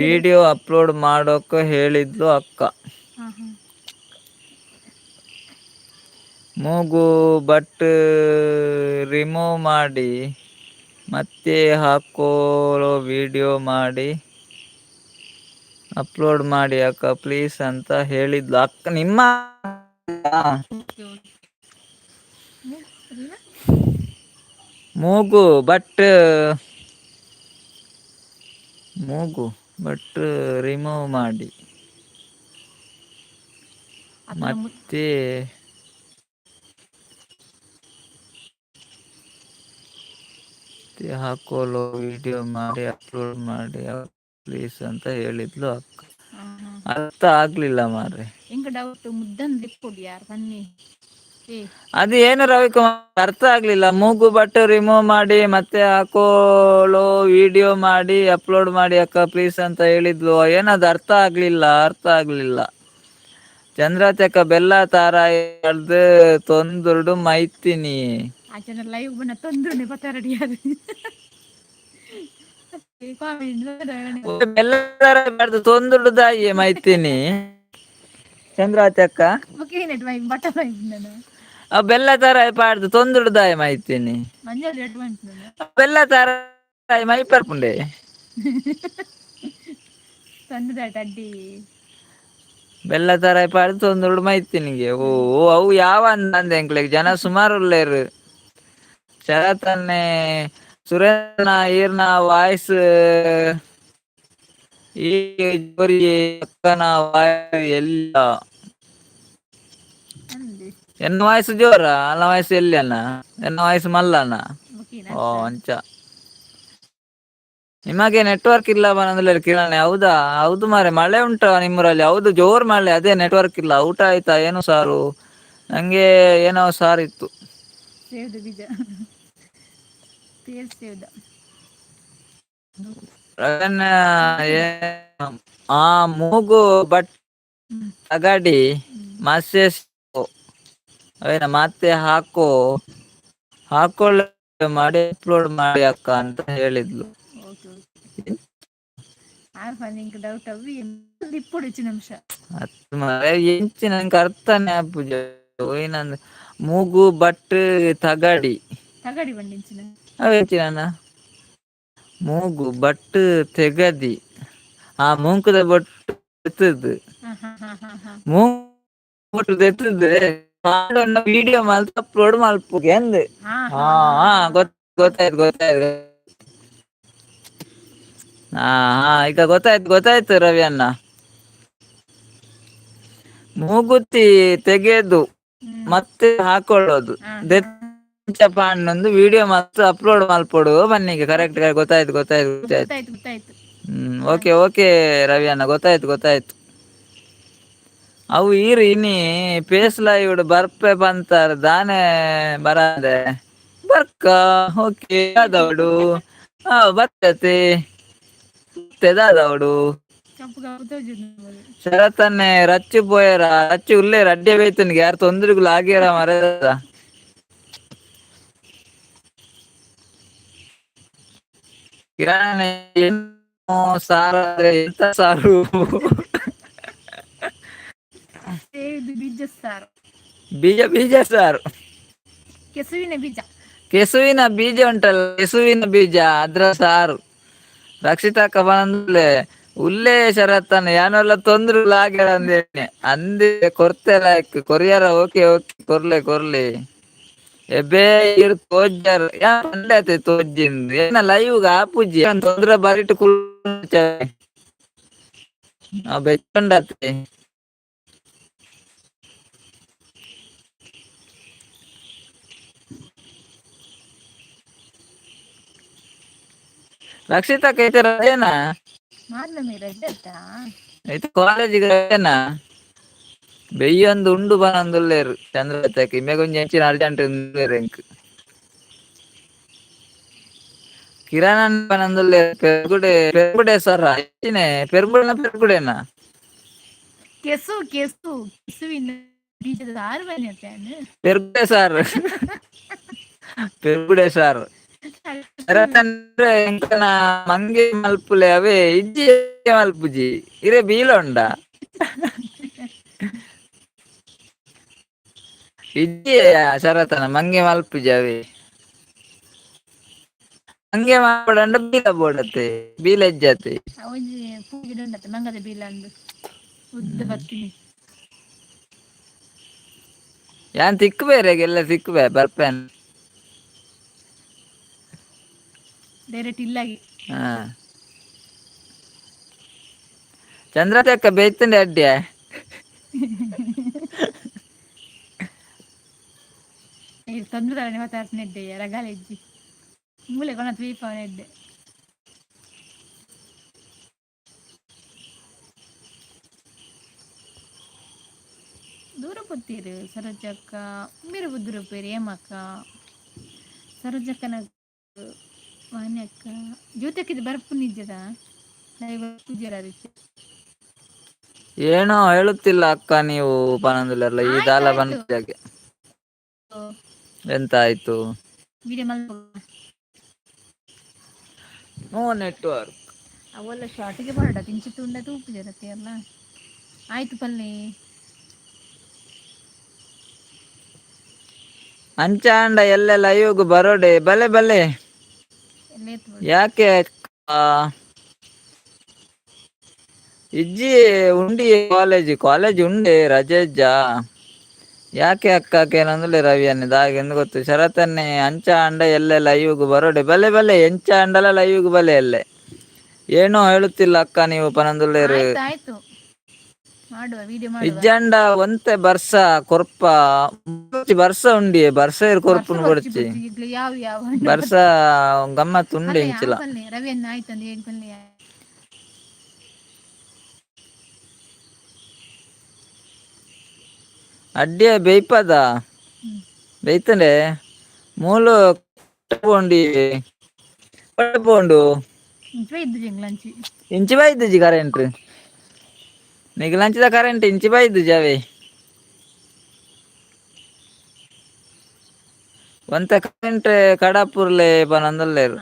Speaker 2: ವಿಡಿಯೋ ಅಪ್ಲೋಡ್ ಮಾಡೋಕ ಹೇಳಿದ್ಲು ಅಕ್ಕ.
Speaker 1: ಹಾ ಹಾ.
Speaker 2: ಮೂಗು ಬಟ್ ರಿಮೂವ್ ಮಾಡಿ. ಮತ್ತೆ ಹಾಕೋಳೋ ವಿಡಿಯೋ ಮಾಡಿ. ಅಪ್ಲೋಡ್ ಮಾಡಿ ಅಕ್ಕ ಪ್ಲೀಸ್ ಅಂತ ಹೇಳಿದ್ಲು ಅಕ್ಕ ನಿಮ್ಮ. ಮೂಗು ಬಟ್. ಮೂಗು ಬಟ್ ರಿಮೂವ್ ಮಾಡಿ. ಮತ್ತೆ. ಹಾಕೋಲೋ ವಿಡಿಯೋ ಮಾಡಿ ಅಪ್ಲೋಡ್ ಮಾಡಿ ಪ್ಲೀಸ್ ಅಂತ ಹೇಳಿದ್ಲು ಅಕ್ಕ. ಅರ್ಥ ಆಗ್ಲಿಲ್ಲ ಮಾರ್ರೆ.
Speaker 1: ಎಂಕ ಡೌಟ್ ಮುದ್ದಂದು ಲಿಪ್ಪೊಡು ಯಾರು ಬನ್ನಿ.
Speaker 2: ಅದು ಏನು ರವಿಕುಮಾರ್ ಅರ್ಥ ಆಗ್ಲಿಲ್ಲ ಮೂಗು ಬಟ್ಟು ರಿಮೂವ್ ಮಾಡಿ ಮತ್ತೆ ಹಾಕೋಳೋ ವಿಡಿಯೋ ಮಾಡಿ ಅಪ್ಲೋಡ್ ಮಾಡಿ ಅಕ್ಕ ಪ್ಲೀಸ್ ಅಂತ ಹೇಳಿದ್ಲು ಏನದು ಅರ್ಥ ಆಗ್ಲಿಲ್ಲ ಅರ್ಥ ಆಗ್ಲಿಲ್ಲ. ಚಂದ್ರಚಕ ಬೆಲ್ಲ ತಾರ ಎಡ್ದು ತೊಂದುರ್ಡು ಮೈತಿನಿ.
Speaker 1: ಆಚೆನ ಲೈವ್ ಬನ್ನ ತೊಂದ್ರೆನೆ ಪತ್ತಾರಡಿಯಾದು.
Speaker 2: ಬೆಲ್ಲ ತರ ಮಾಡ್ದು ತೊಂದುಡ್ದಾಯಿ ಮೈತಿನಿ. ಚಂದ್ರಾವತಿ ಅಕ್ಕ ಆ ಬೆಲ್ಲ ತರ ಪಾಡ್ದು ತೊಂದುಡ್ದಾಯ ಮೈತಿನಿ. ಬೆಲ್ಲ ತರ ಮೈ ಪರ್ಪುಂಡೆ.
Speaker 1: ಅಡ್ಡಿ
Speaker 2: ಬೆಲ್ಲ ತರ ಪಾಡ್ದು ತೊಂದುರ್ಡು ಮೈತಿನಿಗೆ ಓ ಅವು ಯಾವ ಅಂದ ಎಂಕ್ಲೆಗ್ ಜನ ಸುಮಾರು ಉಲ್ಲೇರು. ಚರತನ್ನೆ ಸುರೇಂದ್ರನ ಈರ್ನ ವಾಯ್ಸ್. ಈ ಜೋರಿ ಅಕ್ಕನ ವಾಯ್ಸ್ ಎಲ್ಲ. ಎನ್ನ ವಾಯ್ಸ್ ಜೋರ ಅಲ್ಲ ವಾಯ್ಸ್ ಎಲ್ಲಿಯನ್ನ ಎನ್ನ ವಾಯ್ಸ್ ಮಲ್ಲನ ಓ ಅಂಚ. ನಿಮಗೆ ನೆಟ್ವರ್ಕ್ ಇಲ್ಲ ಬನ್ನಂದ್ಲೆ ಕಿರಣ್ ಹೌದಾ ಹೌದು ಮಾರೆ ಮಳೆ ಉಂಟಾ ನಿಮ್ಮೂರಲ್ಲಿ ಹೌದು ಜೋರ್ ಮಳೆ ಅದೇ ನೆಟ್ವರ್ಕ್ ಇಲ್ಲ ಊಟ ಆಯ್ತಾ ಏನು ಸಾರು. ನಂಗೆ ಏನೋ ಸಾರ್ ಇತ್ತು.
Speaker 1: ಸೇವ್ದ ಬೀಜ ಸೇವ್ದ.
Speaker 2: ಆ ಮೂಗು ಬಟ್ ಅಗಾಡಿ ಮಸ್ಯಸ್ ಅವೇನ ಮತ್ತೆ ಹಾಕೊಳ್ಳ ಮಾಡಿ ಅಪ್ಲೋಡ್ ಮಾಡಿ ಅಕ್ಕ ಅಂತ ಹೇಳಿದ್ಲು.
Speaker 1: ಡೌಟ್ ಇಪ್ಪೊಡು ಹೆಚ್ಚು ನಿಮಿಷ
Speaker 2: ಎಂಚಿನ ನಂಗೆ ಅರ್ಥನೇ ಆಪುಜ ಏನಂದ ಮೂಗು ಬಟ್ ತಗಡಿ
Speaker 1: ಬಂಡಿಂಚಿನ
Speaker 2: ಅವೆಂಚಿನ ಮೂಗು ಬಟ್ ತೆಗದಿ ಆ ಮೂಂಕುದ ಬೊಟ್ಟು ಎತ್ತದು ಮೂಗು ಎತ್ತದು ವಿಡಿಯೋ ಮಲ್ತ ಅಪ್ಲೋಡ್ ಮಲ್ಪುಗೆ ಎಂದ್ ಹಾ ಗೊತ್ತಾಯ್ತು. ಹಾ ಈಗ ಗೊತ್ತಾಯ್ತು ರವಿ ಅಣ್ಣ. ಮೂಗುತಿ ತೆಗೆದು ಮತ್ತೆ ಹಾಕೊಳ್ಳೋದು ಪಾಂಡೊಂದು ವಿಡಿಯೋ ಮತ್ತು ಅಪ್ಲೋಡ್ ಮಲ್ಪೊಡು ಬನ್ನಿಗೆ ಕರೆಕ್ಟ್ ಗೊತ್ತಾಯ್ತು. ಓಕೆ ರವಿ ಅಣ್ಣ ಗೊತ್ತಾಯ್ತು. ಅವು ಈರು ಇನಿ ಪೇಸ್ಲ ಇವಿಡು ಬರ್ಪೆ ಬಂತಾರ ದಾನೆ ಬರದೆ ಬರ್ಕ ಓಕೆ ಅದವಡು ಬರ್ತತೆ ತೆದಾದವಡು
Speaker 1: ಕಪ್ಪು ಕಪ್ಪು ತೋಜುಂಡು
Speaker 2: ಶರತ್ತನ್ನೇ ರಚ್ಚಿ ಪೋಯರ ರಚ್ಚಿ ಉಳ್ಳೇ ಅಡ್ಡೆ ಬೈತನ್ಗೆ ಯಾರು ತೊಂದ್ರೆಗಳು ಆಗ್ಯಾರ ಮರದ ಕಿರಾಣ ಏನು ಸಾರ ಎಂತ ಸಾರು
Speaker 1: ಇದು ಬೀಜ ಸಾರು,
Speaker 2: ಬೀಜ ಬೀಜ ಸಾರು,
Speaker 1: ಕೆಸುವಿನ ಬೀಜ,
Speaker 2: ಕೆಸುವಿನ ಬೀಜ ಉಂಟಲ್ಲ ಕೆಸುವಿನ ಬೀಜ ಅದ್ರ ಸಾರು. ರಕ್ಷಿತಕ್ಕ ಬಂದ್ಲೆ ಉಲ್ಲೇ ಶರತ್ತನ ಯಾನೆಲ್ಲ ತೊಂದ್ರೆ ಆಗ್ಯಾರ ಅಂದೇನೆ ಅಂದೇ ಕೊರ್ತೆಲಾಯ್ಕ್ ಕೊರಿಯಾರ ಓಕೆ ಓಕೆ ಕೊರ್ಲೆ ಕೊರ್ಲಿ ಎಬೇ ಇರ್ ತೋಜಾರ ಯಾತೆ ತೋಜಿಂದ ಏನ ಲೈವ್ಗ ಆಪುಜಿ ತೊಂದ್ರೆ ಬರಿಟ್ ಕುಲ್ ಬೆಚ್ಚಂಡತೆ ರಕ್ಷಿತಕ್ಕ ಐತೆ ರಜೆನಾ
Speaker 1: ಮಾರ್ನಮಿ ರಜೆ ಆಯ್ತಾ
Speaker 2: ಐತೆ ಕಾಲೇಜಿಗೆ ರಜೆನಾ ಬೆಯ್ಯೊಂದು ಉಂಡು ಬನಂದುಲ್ಲೇರು ಚಂದ್ರತಕ್ಕೆ ಇಮ್ಮೆಗೊಂಜಿ ಹೆಂಚಿನ ಅರ್ಜೆಂಟ್ ಎಂಕ್ ಕಿರಣ್ ಬನಂದುಲ್ಲೇರು ಪೆರ್ಗುಡೆ ಸರ ಹೆಚ್ಚಿನೇ ಪೆರ್ಗುಡೆನಾ
Speaker 1: ಕೆಸು ಕೆಸು ಕೆಸುವಿನ ಬೀಜದ ಸಾರು ಬನ್ನಿ
Speaker 2: ಪೆರ್ಗುಡೆ ಸಾರು ಪೆರ್ಗುಡೆ ಸಾರು ರತಂದ್ರೆ ಎಂಕನ ಮಂಗೆ ಮಲ್ಪುಲೆ ಅವೇ ಇಜ್ಜಿ ಮಲ್ಪುಜಿ ಇರೆ ಬೀಲೊಂಡ ಇಜ್ಜಿ ಶರತನ ಮಂಗೆ ಮಲ್ಪುಜಿ ಅವೇ ಮಂಗೆ ಮಾಡ್ಬೋಡಂಡ ಬೀಲ ಬೋಡತ್ತೆ ಬೀಲ ಎಜ್ಜತೆ
Speaker 1: ಒಂಜಿ ಪೂಗಿಡ ಉಂಡತ್ತೆ ಮಂಗದ ಬೀಲ ಅಂದು ಉದ್ದ ಬರ್ತೀನಿ
Speaker 2: ಯಾನ್ ತಿಕ್ಕಬೇರೆಗೆಲ್ಲ ತಿಕ್ಕಬೇ ಬರ್ಪೇನ್
Speaker 1: ಡೈರೆಕ್ಟ್ ಇಲ್ಲಾಗಿ
Speaker 2: ಹಾ ಚಂದ್ರತಕ್ಕ ಬೇಯ್ತಂಡೆ ಅಡ್ಡ್ಯಾ
Speaker 1: ತೊಂದ್ರೆ ಮಾತಾಡ್ತಿದ್ದೆ ರಗಾಲ ಇಜ್ಜಿ ಮೂಲೆ ಕೊನ ದ್ವೀಪವನಿದ್ದೆ ದೂರ ಪುತ್ತೀರು ಸರೋಜಕ್ಕ మీరు ಬುದ್ಧರು పేరు ఏమక్క ಸರೋಜಕ್ಕನ ವಾನ್ಯಕ್ಕ ಜ್ಯೋತಕ್ಕಿದು ಬರ್ಪು ನಿಜದ ಪೂಜಾರ
Speaker 2: ಏನೋ ಹೇಳುತ್ತಿಲ್ಲ ಅಕ್ಕ ನೀವು ಪನಂದಿಲ್ಲ ಈ ದಾಲ ಬಂದಾಗೆ ಎಂತ ಆಯ್ತು
Speaker 1: ವಿಡಿಯೋ
Speaker 2: ನೋ ನೆಟ್ವರ್ಕ್
Speaker 1: ಅವೆಲ್ಲ ಶಾರ್ಟಿಗೆ ಬಾರ್ಡ ತಿಂಚಿತ್ತು ಉಂಡದು ಉಪ್ಪು ಜರತ್ತೆ ಅಲ್ಲ ಆಯ್ತು ಪಲ್ಲೆ
Speaker 2: ಅಂಚಾಂಡ ಎಲ್ಲೆಲ್ಲ ಅಯ್ಯೋಗ ಬರೋಡೆ ಬಲೆ ಬಲೆ ಯಾಕೆ ಇಜ್ಜಿ ಉಂಡಿ ಕಾಲೇಜ್ ಉಂಡೆ ರಜೆಜ್ಜ ಯಾಕೆ ಅಕ್ಕಕ್ಕೇನಂದ್ರೆ ರವಿ ಅನ್ನಿದ ಹಾಗೆಂದು ಗೊತ್ತು ಶರತನ್ನೇ ಅಂಚ ಅಂಡ ಎಲ್ಲೆ ಲೈವ್ಗ್ ಬರೋಡೆ ಬಲೆ ಬಲೆ ಎಂಚ ಅಂಡಲ ಲೈವ್ಗ್ ಬಲೆ ಅಲ್ಲೇ ಏನೋ ಹೇಳುತ್ತಿಲ್ಲ ಅಕ್ಕ ನೀವು ಪನಂದುಲ್ಲೇರು
Speaker 1: ಆಯ್ತು ಮಾಡುವ ವಿಡಿಯೋ ಮಾಡುವ
Speaker 2: ಇಜ್ಜಂಡ ಒಂತೆ ಬರ್ಸ ಕೊರ್ಪ ಬರ್ಸ ಉಂಡಿ ಬರ್ಸ ಇರ್ ಕೊರ್ಪುನ್ ಕೊಡ್ಚಿ
Speaker 1: ಯಾವ ಯಾವ
Speaker 2: ಬರ್ಸ ಗಮ್ಮತ್ ಉಂಡೆ ಇಂಚಿಲ
Speaker 1: ರವಿ ಅನ್ನ ಆಯ್ತಂದು ಏನು ಪಲ್ಲೆ
Speaker 2: ಅಡ್ಡಿಯ ಬೇಯ್ಪದ ಬೇಯ್ತಂಡೆ ಮೂಲು ಪೋಂಡಿ ಪೋಂಡು ಇಂಚಿ ಬೈದ್ದುಜಿ ಕರೆಂಟ್ ನಿಗ್ ಲಂಚದ ಕರೆಂಟ್ ಇಂಚಿ ಬೈದ್ದುಜಿ ಅವೇ ಒಂತ ಕರೆಂಟ್ ಕಡಪುರ್ಲೆ ಪನಂದಲ್ಲೇರು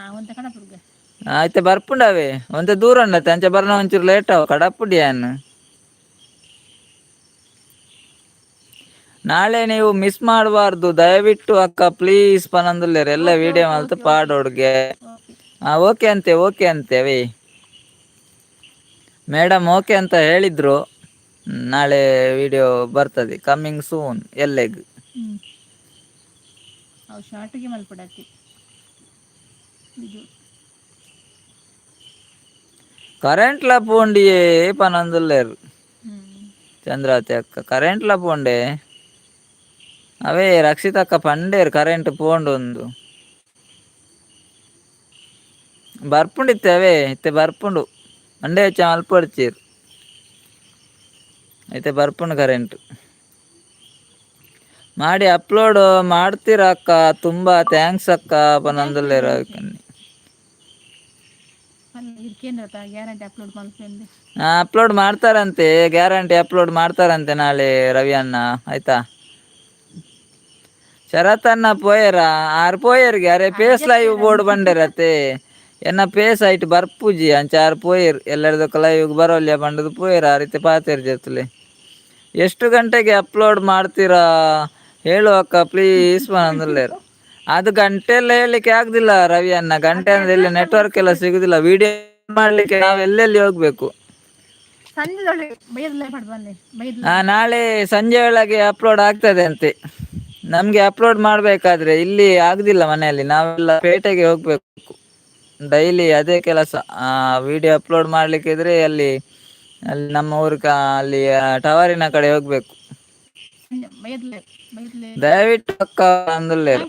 Speaker 2: ಆಯ್ತು ಬರ್ಪುಂಡವೇ ಒಂತ ದೂರ ಉಂಡತ್ತೆ ಅಂಚೆ ಬರ್ನ ಒಂಚೂರು ಲೇಟ್ ಅವ ಕಡಪುಡಿಯಾನ್ ನಾಳೆ ನೀವು ಮಿಸ್ ಮಾಡಬಾರ್ದು ದಯವಿಟ್ಟು ಅಕ್ಕ ಪ್ಲೀಸ್ ಪನಂದುಲ್ಲೇರು ಎಲ್ಲ ವಿಡಿಯೋ ಮಲ್ತು ಪಾಡೋಡ್ಗೆ ಓಕೆ ಅಂತೇವೆ ಮೇಡಮ್ ಓಕೆ ಅಂತ ಹೇಳಿದ್ರು ನಾಳೆ ವಿಡಿಯೋ ಬರ್ತದೆ ಕಮ್ಮಿಂಗ್ ಸೂನ್ ಎಲ್ಲೆಗ್
Speaker 1: ಶಾರ್ಟಿಗೆ ಮಲ್ಪಡಕ್ಕೆ
Speaker 2: ಕರೆಂಟ್ ಲ ಪೋಂಡಿಯೇ ಪನಂದುಲ್ಲೇರು ಚಂದ್ರಾವತಿ ಅಕ್ಕ ಕರೆಂಟ್ ಲ ಪೋಂಡೆ ಅವೇ ರಕ್ಷಿತಕ್ಕ ಪಂಡೇರು ಕರೆಂಟ್ ಪೋಂಡು ಒಂದು ಬರ್ಪುಂಡಿತ್ತೆ ಅವೇ ಇತ್ತೆ ಬರ್ಪುಂಡು ಮಂಡೆ ಹೆಚ್ಚ ಮಲ್ಪಡ್ಚೀರು అయితే ಬರ್ಪುಂಡು ಕರೆಂಟ್ ಮಾಡಿ ಅಪ್ಲೋಡ್ ಮಾಡ್ತೀರಾ ಅಕ್ಕ, ತುಂಬ ಥ್ಯಾಂಕ್ಸ್ ಅಕ್ಕ
Speaker 1: ಥ್ಯಾಂಕ್ ಯು
Speaker 2: ಪನಂದುಲ್ಲೇರ.
Speaker 1: Thank you. ಇದಕ್ಕೇನು ಗ್ಯಾರಂಟಿ ಅಪ್ಲೋಡ್ ಮಾಡ್ತೀನಿ.
Speaker 2: ಅಪ್ಲೋಡ್ ಮಾಡ್ತಾರಂತೆ, ಗ್ಯಾರಂಟಿ ಅಪ್ಲೋಡ್ ಮಾಡ್ತಾರಂತೆ ನಾಳೆ ರವಿ ಅಣ್ಣ, ಆಯ್ತಾ. ಶರತ್ತನ್ನ ಪೋಯರ ಆರು ಪೋಯರ್ಗೆ ಅರೆ ಪೇಸ್ ಲೈವ್ ಬೋರ್ಡ್ ಬಂಡರತ್ತೆ ಎನ್ನ ಪೇಸ್ ಐಟ್ ಬರ್ಪುಜಿ ಅಂಚ ಆರು ಪೋಯರ್ ಎಲ್ಲರದಕ್ಕ ಲೈವ್ ಬರೋಲ್ಯ ಬಂಡದು ಪೋಯರ್ ಆ ರೀತಿ ಪಾತೇರ್ ಜೊತ್ತಲೆ. ಎಷ್ಟು ಗಂಟೆಗೆ ಅಪ್ಲೋಡ್ ಮಾಡ್ತೀರಾ ಹೇಳು ಅಕ್ಕ ಪ್ಲೀಸ್ ಬಂದುಲ್ಲೇರು. ಅದು ಗಂಟೆಲ್ಲ ಹೇಳಲಿಕ್ಕೆ ಆಗುದಿಲ್ಲ ರವಿ ಅಣ್ಣ, ಗಂಟೆ ಅಂದ್ರೆ ಇಲ್ಲಿ ನೆಟ್ವರ್ಕ್ ಎಲ್ಲ ಸಿಗುದಿಲ್ಲ. ವಿಡಿಯೋ ಮಾಡ್ಲಿಕ್ಕೆ ನಾವು ಎಲ್ಲೆಲ್ಲಿ ಹೋಗ್ಬೇಕು. ನಾಳೆ ಸಂಜೆ ಒಳಗೆ ಅಪ್ಲೋಡ್ ಆಗ್ತದೆ ಅಂತೆ. ನಮ್ಗೆ ಅಪ್ಲೋಡ್ ಮಾಡ್ಬೇಕಾದ್ರೆ ಇಲ್ಲಿ ಆಗುದಿಲ್ಲ, ಮನೆಯಲ್ಲಿ ನಾವೆಲ್ಲ ಪೇಟೆಗೆ ಹೋಗ್ಬೇಕು ಡೈಲಿ, ಅದೇ ಕೆಲಸ. ವಿಡಿಯೋ ಅಪ್ಲೋಡ್ ಮಾಡ್ಲಿಕ್ಕಿದ್ರೆ ಅಲ್ಲಿ ಅಲ್ಲಿ ನಮ್ಮ ಊರ್ಗ ಅಲ್ಲಿ ಟವರಿನ ಕಡೆ ಹೋಗ್ಬೇಕು. ದಯವಿಟ್ಟು ಅಕ್ಕ ಅಂದುಲ್ಲೇರು.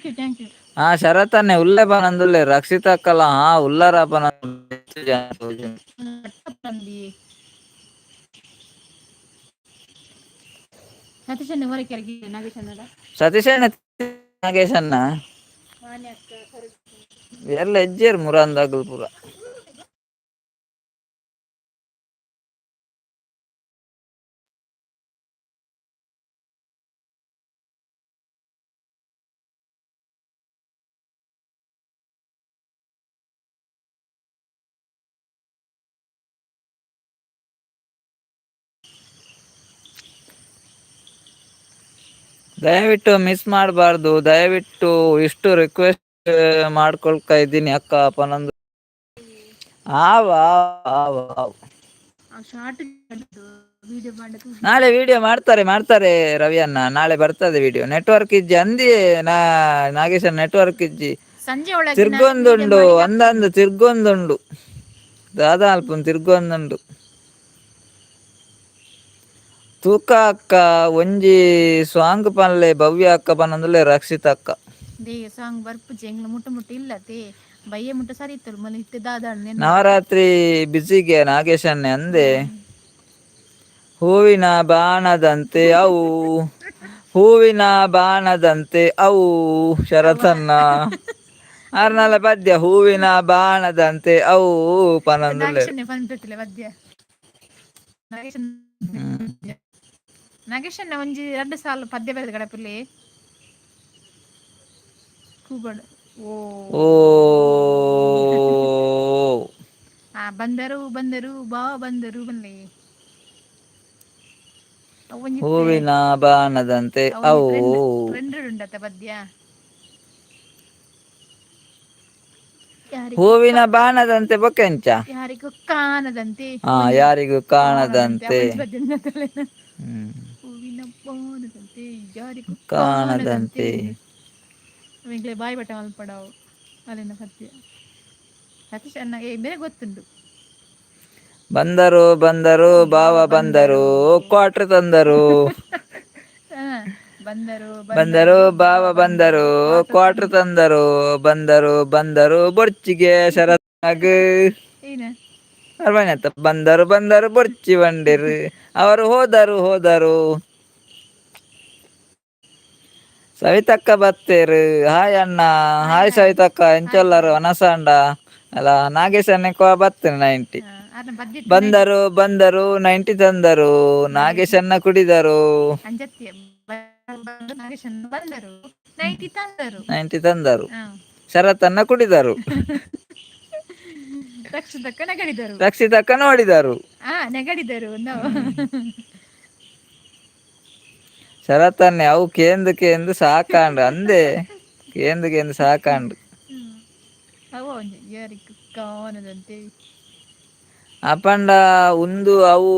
Speaker 2: ಶರತ್ತನ್ನೇ ಉಲ್ಲೆ ಬನಂದುಲ್ಲೆ ರಕ್ಷಿತ ಅಕ್ಕಲ್ಲ ಉಲ್ಲಾರಪ್ಪನ ಸತೀಶಣ್ಣ ನಾಗೇಶಣ್ಣ ಎಲ್ಲ ಹೆಜ್ಜೇರು ಮುರಾಂದಾಗಲ್ ಪೂರ. ದಯವಿಟ್ಟು ಮಿಸ್ ಮಾಡಬಾರ್ದು, ದಯವಿಟ್ಟು ಇಷ್ಟು ರಿಕ್ವೆಸ್ಟ್ ಮಾಡ್ಕೊಳ್ತಾ ಇದ್ದೀನಿ ಅಕ್ಕ ಪನಂದು. ನಾಳೆ ವಿಡಿಯೋ ಮಾಡ್ತಾರೆ ರವಿ ಅಣ್ಣ, ನಾಳೆ ಬರ್ತದೆ ವಿಡಿಯೋ. ನೆಟ್ವರ್ಕ್ ಇಜ್ಜಿ ಅಂದಿ ನಾಗೇಶನ್, ನೆಟ್ವರ್ಕ್ ಇಜ್ಜಿ
Speaker 1: ಸಂಜೆ ಒಳಗೆ
Speaker 2: ತಿರ್ಗೊಂದುಂಡು ಅಂದಂದು ತಿರ್ಗೊಂದುಂಡು ದಾದಾ ಅಲ್ಪನ್ ತಿರ್ಗೊಂದುಂಡು. ತೂಕ ಅಕ್ಕ ಒಂಜಿ ಸ್ವಾಂಗ್ ಪನ್ಲೆ ಭವ್ಯ ಅಕ್ಕ ಪನಂದುಲೆ ರಕ್ಷಿತ ಅಕ್ಕ
Speaker 1: ಸಾಂಗ್ ಬರ್ಪುಜಿ ಎಂಗ್ಲ ಮುಟ್ಟ ಮುಟ್ಟ ಇಲ್ಲತೆ ಬಯ್ಯ ಮುಟ್ಟ ಸರಿ ಇತ್ತಲು ಮನೆ ಇತ್ತೆ ದಾದಾಡ್
Speaker 2: ನವರಾತ್ರಿ ಬಿಸಿಗೆ ನಾಗೇಶನ್ನೆ ಅಂದೆ. ಹೂವಿನ ಬಾಣದಂತೆ ಅವು, ಹೂವಿನ ಬಾಣದಂತೆ ಅವು ಶರತನ್ನ ಆರ್ನಲ್ಲ ಪದ್ಯ ಹೂವಿನ ಬಾಣದಂತೆ ಅವು ಪನಂದುಲ್ಲೆ.
Speaker 1: ನಾಗೇಶನ್ನ ಒಂಜಿ 2 ಸಾಲು ಪದ್ಯ ಬರೆದ ಗಡಪಲ್ಲಿ ಕೂಬಡ್
Speaker 2: ಓ
Speaker 1: ಬಂದರು ಬಂದರು ಬಾ ಬಂದರು ಬನ್ನಿ
Speaker 2: ಹೂವಿನ ಬಾಣದಂತೆ ಅವು
Speaker 1: ಉಂಡತ ಪದ್ಯ.
Speaker 2: ಹೂವಿನ ಬಾಣದಂತೆ ಬೊಕೆಂಚ
Speaker 1: ಯಾರಿಗೂ ಕಾಣದಂತೆ,
Speaker 2: ಯಾರಿಗೂ ಕಾಣದಂತೆ,
Speaker 1: ಹೂವಿನ ಬಾಣದಂತೆ ಯಾರಿಗೂ
Speaker 2: ಕಾಣದಂತೆ.
Speaker 1: ಬಾಯಿ ಬಟ್ಟ ಮಲ್ಪಡವು ಅಲ್ಲಿನ ಪದ್ಯ ಸತೀಶ್ ಅಣ್ಣ ಬೇರೆ ಗೊತ್ತುಂಟು.
Speaker 2: ಬಂದರು ಬಂದರು ಬಾವ ಬಂದರು ಕ್ವಾಟ್ರ್ ತಂದರು, ಬಂದರು ಬಾವ ಬಂದರು ಕ್ವಾಟ್ರ್ ತಂದರು, ಬಂದರು ಬಂದರು ಬೊರ್ಚಿಗೆ ಶರತ್ನಾಗ ಬಂದರು ಬಂದರು ಬೊರ್ಚಿ ಬಂಡಿರು ಅವರು ಹೋದರು ಹೋದರು. ಸವಿತಕ್ಕ ಬತ್ತೇರು ಹಾಯ್ ಅಣ್ಣ, ಹಾಯ್ ಸವಿತಕ್ಕ ಎಂಚೊಲ್ಲರು ಅನಸಂಡ ಅಲ್ಲ ನಾಗೇಶನ್ನೆ ಬತ್ತೇನೆ 90 ಬಂದರು ಬಂದರು 90 ತಂದರು ನಾಗೇಶನ್ನ ಕುಡಿದರು 90 ತಂದರು ಶರತ್ತನ್ನ ಕುಡಿದರು ರಕ್ಷಿತಕ್ಕ ನೋಡಿದರು ಶರತ್ತನ್ನೇ ಅವು ಕೇಂದು ಸಾಕಾಂಡು ಅಂದೆ ಕೇಂದು ಸಾಕಾಂಡು ಅಪಂಡ ಉಂದು ಅವು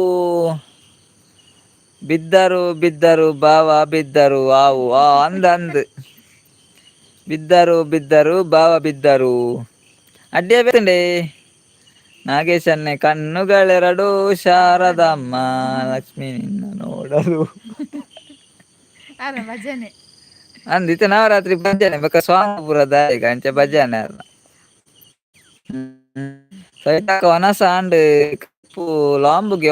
Speaker 2: ಬಿದ್ದರು ಬಿದ್ದರು ಬಾವ ಬಿದ್ದರು ಆವು ಅಂದ್ ಬಿದ್ದರು ಬಿದ್ದರು ಬಾವ ಬಿದ್ದರು ಅಡ್ಡಿಯ ಬೇಕಂಡೆ ನಾಗೇಶನ್ನೆ ಕಣ್ಣುಗಳೆರಡು ಶಾರದಮ್ಮ ಲಕ್ಷ್ಮಿ ನಿನ್ನ ನೋಡಲು ಅಂದಿತ್ತು ನವರಾತ್ರಿ ಭಜನೆ ಬೇಕ ಸ್ವಾಮಿಪುರದ ಈಗ ಅಂಚೆ ಭಜನೆ ಅಲ್ಲ ಸೈತಾಕ ವನಸ ಆಂಡ್ ಲಾಂಬುಗೆ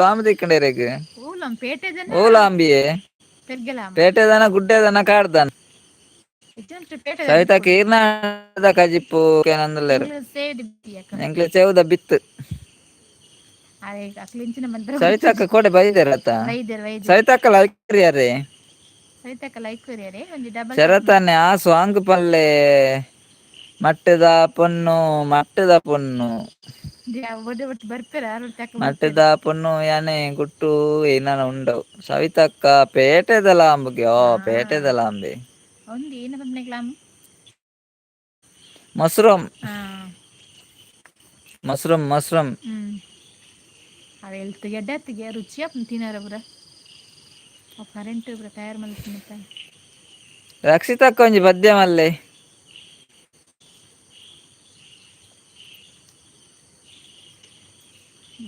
Speaker 2: ಲಾಂಬ್ ತಿಕ್ಕಂಡೇರೆಗ್
Speaker 1: ಓಲಂ ಪೇಟೆದನ
Speaker 2: ಓಲಾಂಬಿಯೇ
Speaker 1: ಪೆರ್ಗೆಲಾಮ
Speaker 2: ಪೇಟೆದನ ಗುಡ್ಡೆದನ ಕಾಡ್ದನ
Speaker 1: ಇಜ್ಜಂತ್ರ ಪೇಟೆದನ
Speaker 2: ಸವಿತಾ
Speaker 1: ಇಪ್ಪುಡು
Speaker 2: ಕೀರ್ನಾದ ಕಜಿಪ್ಪು ಏನಂದಲ್ಲೇರು
Speaker 1: ಎಂಗ್ಲು ಸೇವ್ಡ್ ಬಿತ್ತಿಯಕ
Speaker 2: ಎಂಕ್ಲೆ ಚೆವುದ ಬಿತ್ತು
Speaker 1: ಅದೇ ಅಕ್ಲಿಂಚಿನ ಮಂತ್ರ
Speaker 2: ಸವಿತಾಕ್ಕ
Speaker 1: ಗೊತ್ತುಜಿ
Speaker 2: ಕೋಡೆ ಬೈದೆರತ
Speaker 1: ವೈದ್ಯರು
Speaker 2: ಸವಿತಾಕ್ಕ ಲೈಕ್ರಿಯಾರೆ
Speaker 1: ಸವಿತಕ್ಕ ಲೈಕ್ಕೊರಿಯರೆ ಒಂಜಿ ಡಬಲ್ ಟೆಪ್
Speaker 2: ಶರತನ್ನೆ ಆ ಸ್ವಾಂಗ್ ಪಲ್ಲೆ ಮಟ್ಟದ ಪೊಣ್ಣು ಮಟ್ಟದ ಪೊಣ್ಣು
Speaker 1: ಒಟ್ಟು ಬರ್ಪೇರ ತೆಕ್ಕ
Speaker 2: ಮಟ್ಟದ
Speaker 1: ಬರ್ಪೇರು
Speaker 2: ಪೊಣ್ಣು ಯಾನೆ ಗುಟ್ಟು ಏನನ ಉಂಡವು ಸವಿತಕ್ಕ ಪೇಟೆದ ಲಾಂಬುಗೆ ಓ ಪೇಟೆದ ಲಾಂಬೆ
Speaker 1: ಒಂದು ಏನು ಬಂದಗ್ಲಾಮ್
Speaker 2: ಮಸ್ರೂಮ್
Speaker 1: ಹಾ
Speaker 2: ಮಸ್ರೂಮ್
Speaker 1: ಅವ ಎಲ್ತ್ ಗೆಡ್ಡೆತ್ತಿಗೆ ರುಚಿಯಾಪುಂಡು ತಿನ್ನರೆ ಪೂರ ಅವು ಕರೆಂಟ್ ಪೂರ ತಯಾರು ಮಲ್ಪುಂಡು
Speaker 2: ರಕ್ಷಿತಕ್ಕ ಒಂಜಿ ಪದ್ಯ ಮಲ್ಲೆ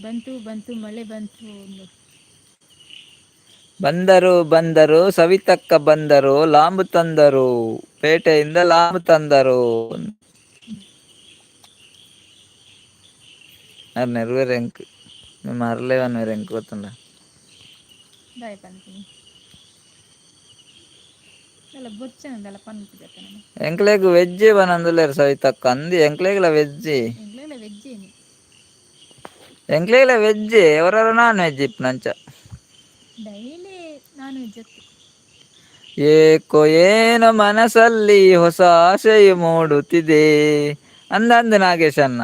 Speaker 1: ಬಂತು ಬಂತು ಮಳೆ ಬಂತು ಒಂದು
Speaker 2: ಬಂದರು ಸವಿತಕ್ಕ ಬಂದರು ಲಾಂಬು ತಂದರು ಪೇಟೆಯಿಂದ ಲಾಂಬು ತಂದರು ನೆರವೇರು ಎಂಕ್ ಮರಲೇವನ್ ಬೇರೆ ಎಂಕ್ ಗೊತ್ತುಂಡ
Speaker 1: ದಾಯ್ ಪನ್ಪುನಿ ಎಲ್ಲ ಬೊಚ್ಚಂದೆಲ್ಲ ಪನ್ಪುಜಕ್ಕ ನಾನು
Speaker 2: ಎಂಕ್ಲೆಗ್ ವೆಜ್ ಬನಂದುಲ್ಲೇರ್ ಸವಿತಕ್ಕ ಅಂದಿ ಎಂಕ್ಲೆಗ್ಲ ವೆಜ್
Speaker 1: ಎಂಗ್ಲೆಲ್ಲ ವೆಜ್ಜೇನಿ
Speaker 2: ಎಂಕ್ಲೆಗ್ಲ ವೆಜ್ ಒರರ ನಾನ್ ವೆಜ್ ಇಪ್ಪುನಂಚ
Speaker 1: ಡೈಲಿ ನಾನ್ ವೆಜ್ ಅತ್ತಿ
Speaker 2: ಏಕೋ ಏನೋ ಮನಸ್ಸಲ್ಲಿ ಹೊಸ ಆಶೆಯು ಮೂಡುತ್ತಿದೆ ಅಂದಂದು ನಾಗೇಶ್ ಅನ್ನ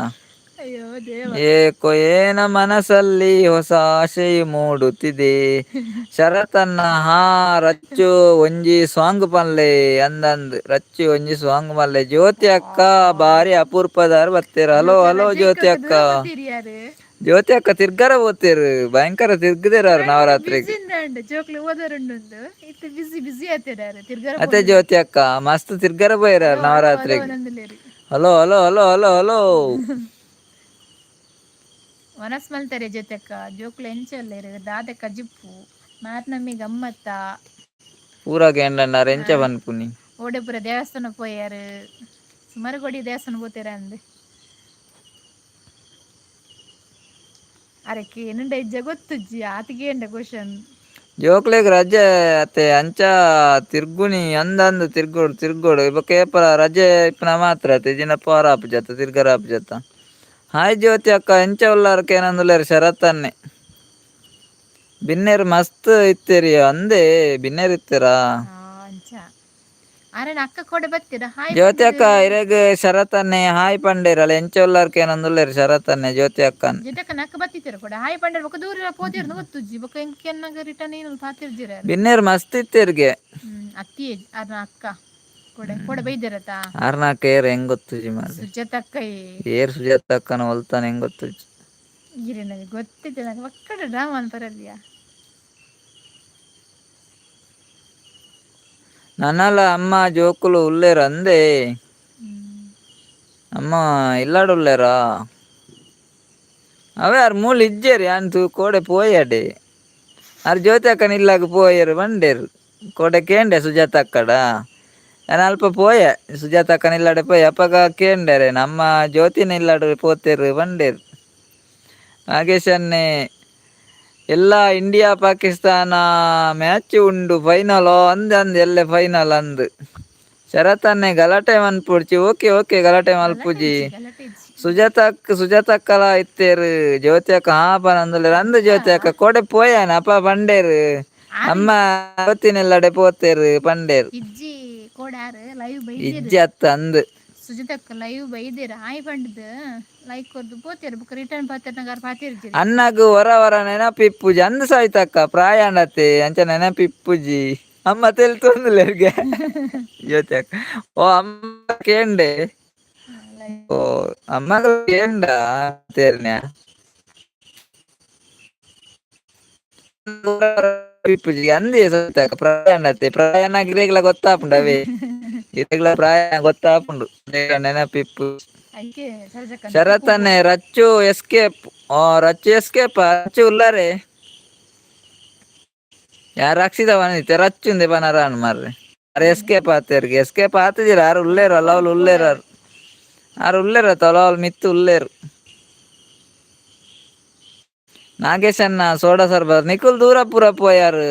Speaker 1: ಅಯ್ಯೋ ದೇವ
Speaker 2: ಏಕೋ ಏನೋ ಮನಸ್ಸಲ್ಲಿ ಹೊಸ ಆಶೆಯು ಮೂಡುತ್ತಿದೆ ಶರತನ್ನ ಹಾ ರಚ್ಚು ಒಂಜಿ ಸಾಂಗ್ ಪನ್ಲೆ ಅಂದಂದ್ ರಚ್ಚಿ ಒಂಜಿ ಸಾಂಗ್ ಮಲ್ಲೆ ಜ್ಯೋತಿ ಅಕ್ಕ ಬಾರಿ ಅಪೂರ್ಪದಾರ್ ಬತ್ತೇರ್ ಹಲೋ ಹಲೋ ಜ್ಯೋತಿ ಅಕ್ಕ
Speaker 1: ಯಾರು
Speaker 2: ಜ್ಯೋತಿ ಅಕ್ಕ ತಿರ್ಗಾರ ಓದ್ತೇರು ಭಯಂಕರ ತಿರ್ಗದಿರಾರು ನವರಾತ್ರಿಗೆ
Speaker 1: ಜೋಕ್ಲು ಓದೋರುಂಡು ಇತ್ತೆ ಬಿಸಿ ಆತೇದಾರು ತಿರ್ಗಾರ
Speaker 2: ಅತ್ತೆ ಜ್ಯೋತಿ ಅಕ್ಕ ಮಸ್ತ್ ತಿರ್ಗಾರ ಬೈರಾರು ನವರಾತ್ರಿಗೆ
Speaker 1: ನಂದುಲೇರಿ
Speaker 2: hello hello hello hello hello
Speaker 1: ಮನಸ್ ಮಲ್ತಾರೆ ಜೊತೆಕ್ಕ ಜೋಕ್ಲು ಎಂಚಲ್ಲೇರು ದಾದೆ ಕಜಿಪ್ಪು ಮಾರ್ನಮ್ಮಿ ಗಮ್ಮತ್ತ
Speaker 2: ಪೂರ ಗೇಂಡಣ್ಣಾರ್ ಎಂಚ ಬನ್ಪುನಿ
Speaker 1: ಓಡೆ ಪೂರ ದೇವಸ್ಥಾನ ಪೋಯಾರು ಸುಮಾರುಗೋಡಿ ದೇವಸ್ಥಾನ ಪೋತೇರ ಅಂದೆ ಅರೆಕ್ಕೆ ಏನುಂಡ ಇಜ್ಜ ಗೊತ್ತುಜ್ಜಿ ಆತಿಗೆ ಎಂಡ ಕ್ವಶನ್
Speaker 2: ಜೋಕ್ಲೆಗ್ ರಜೆ ಅತ್ತೆ ಅಂಚ ತಿರ್ಗುನಿ ಅಂದಂದು ತಿರ್ಗೋಡು ಇಪ್ಪ ಕೇಪಲ ರಜೆ ಇಪ್ಪನ ಮಾತ್ರ ಅತ್ತೆ ಇಜಿನ ಪೋರ ಆಪುಜತ ತಿರ್ಗರ ಆಪುಜತ ಹಾಯ್ ಜ್ಯೋತಿ ಅಕ್ಕ ಎಂಚ ಉಲ್ಲಾರಕ್ಕೆ ಏನಂದುಲ್ಲೇರು ಶರತ್ತನ್ನೆ ಬಿನ್ನೇರು ಮಸ್ತ್ ಇತ್ತೇರಿ ಅಂದೆ ಬಿನ್ನೇರು ಇತ್ತೀರಾ
Speaker 1: ಅಂಚ ಆರೇನ ಅಕ್ಕ ಕೊಡೆ ಬತ್ತೀರ ಹಾಯ್
Speaker 2: ಜ್ಯೋತಿ
Speaker 1: ಪಂಡದ
Speaker 2: ಅಕ್ಕ ಇರೆಗ್ ಶರತನ್ನೆ ಹಾಯ್ ಪಂಡೇರಲ್ಲ ಎಂಚ ಉಲ್ಲಾರಕ್ಕೆ ಏನಂದುಲ್ಲೇರು ಶರತ್ತನ್ನೆ ಜ್ಯೋತಿ ಅಕ್ಕನ್
Speaker 1: ಜೊತೆಕ ನಕ್ಕ ಬತ್ತಿತ್ತೀರ ಕೂಡ ಹಾಯ್ ಪಂಡರ ಬೊಕ ದೂರ ಪೋತಿರ್ನ ಗೊತ್ತುಜ್ಜಿ ಬೊಕ ಎಂಕ್ ಎನ್ನಗ ರಿಟರ್ನ್ ಏನು ಪಾತಿರ್ಜಿರ
Speaker 2: ಬಿನ್ನೇರು ಮಸ್ತ್ ಇತ್ತೇರ್ಗೆ
Speaker 1: ಅತ್ತಿ ಅರ್ನ ಅಕ್ಕ ಕೊಡೆ ಬೈದಿರತಾ
Speaker 2: ಆರ್ನಾಕ್ ಏರ್ ಹೆಂಗ್ ಗೊತ್ತುಜಿ ಮಾರ್ರೆ
Speaker 1: ಸುಜಾತಕ್ಕ
Speaker 2: ಏರ್ ಸುಜಾತ ಅಕ್ಕನ ಹೊಲ್ತಾನ ಹೆಂಗ್ ಗೊತ್ತುಜಿ
Speaker 1: ಇರಿ ನನಗೆ ಗೊತ್ತಿದ್ದೆ ನಂಗೆ ಒಕ್ಕಡೆ ಡ್ರಾಮಾ ಅನ್ಪರಲ್ಯ
Speaker 2: ನನ್ನಲ ಅಮ್ಮ ಜೋಕುಲು ಉಲ್ಲೇರು ಅಂದೆ ಅಮ್ಮ ಇಲ್ಲಾಡು ಉಲ್ಲೇರಾ ಅವೇ ಆರ್ ಮೂಲು ಇಜ್ಜೇರಿ ಅಂತು ಕೋಡೆ ಪೋಯಾಡೆ ಆರ್ ಜ್ಯೋತಿ ಅಕ್ಕನ ಇಲ್ಲಾಗ ಪೋಯರು ಬಂಡೇರು ಕೋಡೆ ಕೇಂಡೆ ಸುಜಾತ ಅಕ್ಕಡ ನಾನು ಅಲ್ಪ ಪೋಯೆ ಸುಜಾತ ಅಕ್ಕನ ಇಲ್ಲಾಡೆ ಪೋಯೆ ಅಪ್ಪಗ ಕೇಂಡರೆ ನಮ್ಮ ಜ್ಯೋತಿನ ಇಲ್ಲಾಡು ಪೋತೇರು ಬಂಡೇರು ನಾಗೇಶನ್ನೇ ಎಲ್ಲ ಇಂಡಿಯಾ ಪಾಕಿಸ್ತಾನ ಮ್ಯಾಚ್ ಉಂಡು ಫೈನಲ್ ಅಂದ್ ಎಲ್ಲೆ ಫೈನಲ್ ಅಂದ್ ಶರತನ್ನೇ ಗಲಾಟೆ ಮನ್ಪುಡ್ಚಿ ಓಕೆ ಗಲಾಟೆ ಮಲ್ಪುಜಿ ಸುಜಾತ ಅಕ್ಕಲ ಇತ್ತೇರು ಜ್ಯೋತಿ ಅಕ್ಕ ಹಾ ಪನಂದುಲ್ಲೇರು ಅಂದ್ ಜ್ಯೋತಿ ಅಕ್ಕ ಕೋಡೆ ಪೋಯಾನ ಅಪ್ಪ ಪಂಡೇರು ಅಮ್ಮ ಜ್ಯೋತಿನಿಲ್ಲಡೆ ಪೋತೇರು ಪಂಡೇರು
Speaker 1: ಇಜ್ಜಿ ಕೋಡಾರು ಲೈವ್
Speaker 2: ಇಜ್ಜಿ ಅತ್ತ ಅಂದ್
Speaker 1: ಸುಜಿತಕ್ಕ ಲೈವ್ ಬೈದೇರ ಆಯ್ ಪಂಡದ ಲೈಕ್ ಕೊರ್ದು ಪೋತೇರು ಬುಕ್ಕ ರಿಟರ್ನ್ ಪಾತಿರ್ನಗಾರ ಪಾತಿರ್ಜಿರಿ
Speaker 2: ಅಣ್ಣಗು ಹೊರ ನೆನಪಿಪ್ಪುಜಿ ಅಂದ್ ಸವಿತಕ್ಕ ಪ್ರಾಯಣತೆ ಅಂಚ ನೆನಪಿಪ್ಪುಜಿ ಅಮ್ಮ ತೆಲ್ತೊಂದುಲ್ಲೇರ್ಗೆ ಜ್ಯೋತಿ ಅಕ್ಕ ಓ ಅಮ್ಮ ಕೇಂಡೆ ಓ ಅಮ್ಮಗ ಕೇಂಡ ತೇರ್ನ್ಯ ಇಪ್ಪುಜಿ ಅಂದಿ ಸವಿತಕ್ಕ ಪ್ರಾಯಣ ಗಿರೆಗ್ಲ ಗೊತ್ತಾಪುಂಡು ಇರೆಗ್ಲ ಪ್ರಾಯ ಗೊತ್ತಾಪುಂಡು ನೆನಪಿಪ್ಪು ಶರತನ್ನೇ ರಚ್ಚು ಎಸ್ಕೇಪ್ ರಚ್ಚು ಉಲ್ಲಾರೆ ಯಾರು ರಕ್ಷಿತ ಬಂದಿತ್ತೆ ರಚ್ಚುಂದೆ ಬನರಾನ್ ಮಾರ್ರೆ ಅರೆ ಎಸ್ಕೇಪ್ ಆತಿದ್ದೀರ ಆರು ಉಲ್ಲೇರು ಅಲ್ಲವಲು ಉಲ್ಲೇರು ಆರು ಉಲ್ಲೇರು ತಲವಲ್ ಮಿತ್ತು ಉಲ್ಲೇರು ನಾಗೇಶ್ ಅನ್ನ ಸೋಡಾ ಸರ್ಬತ್ ನಿಖುಲ್ ದೂರ ಪೂರ ಪೋಯಾರು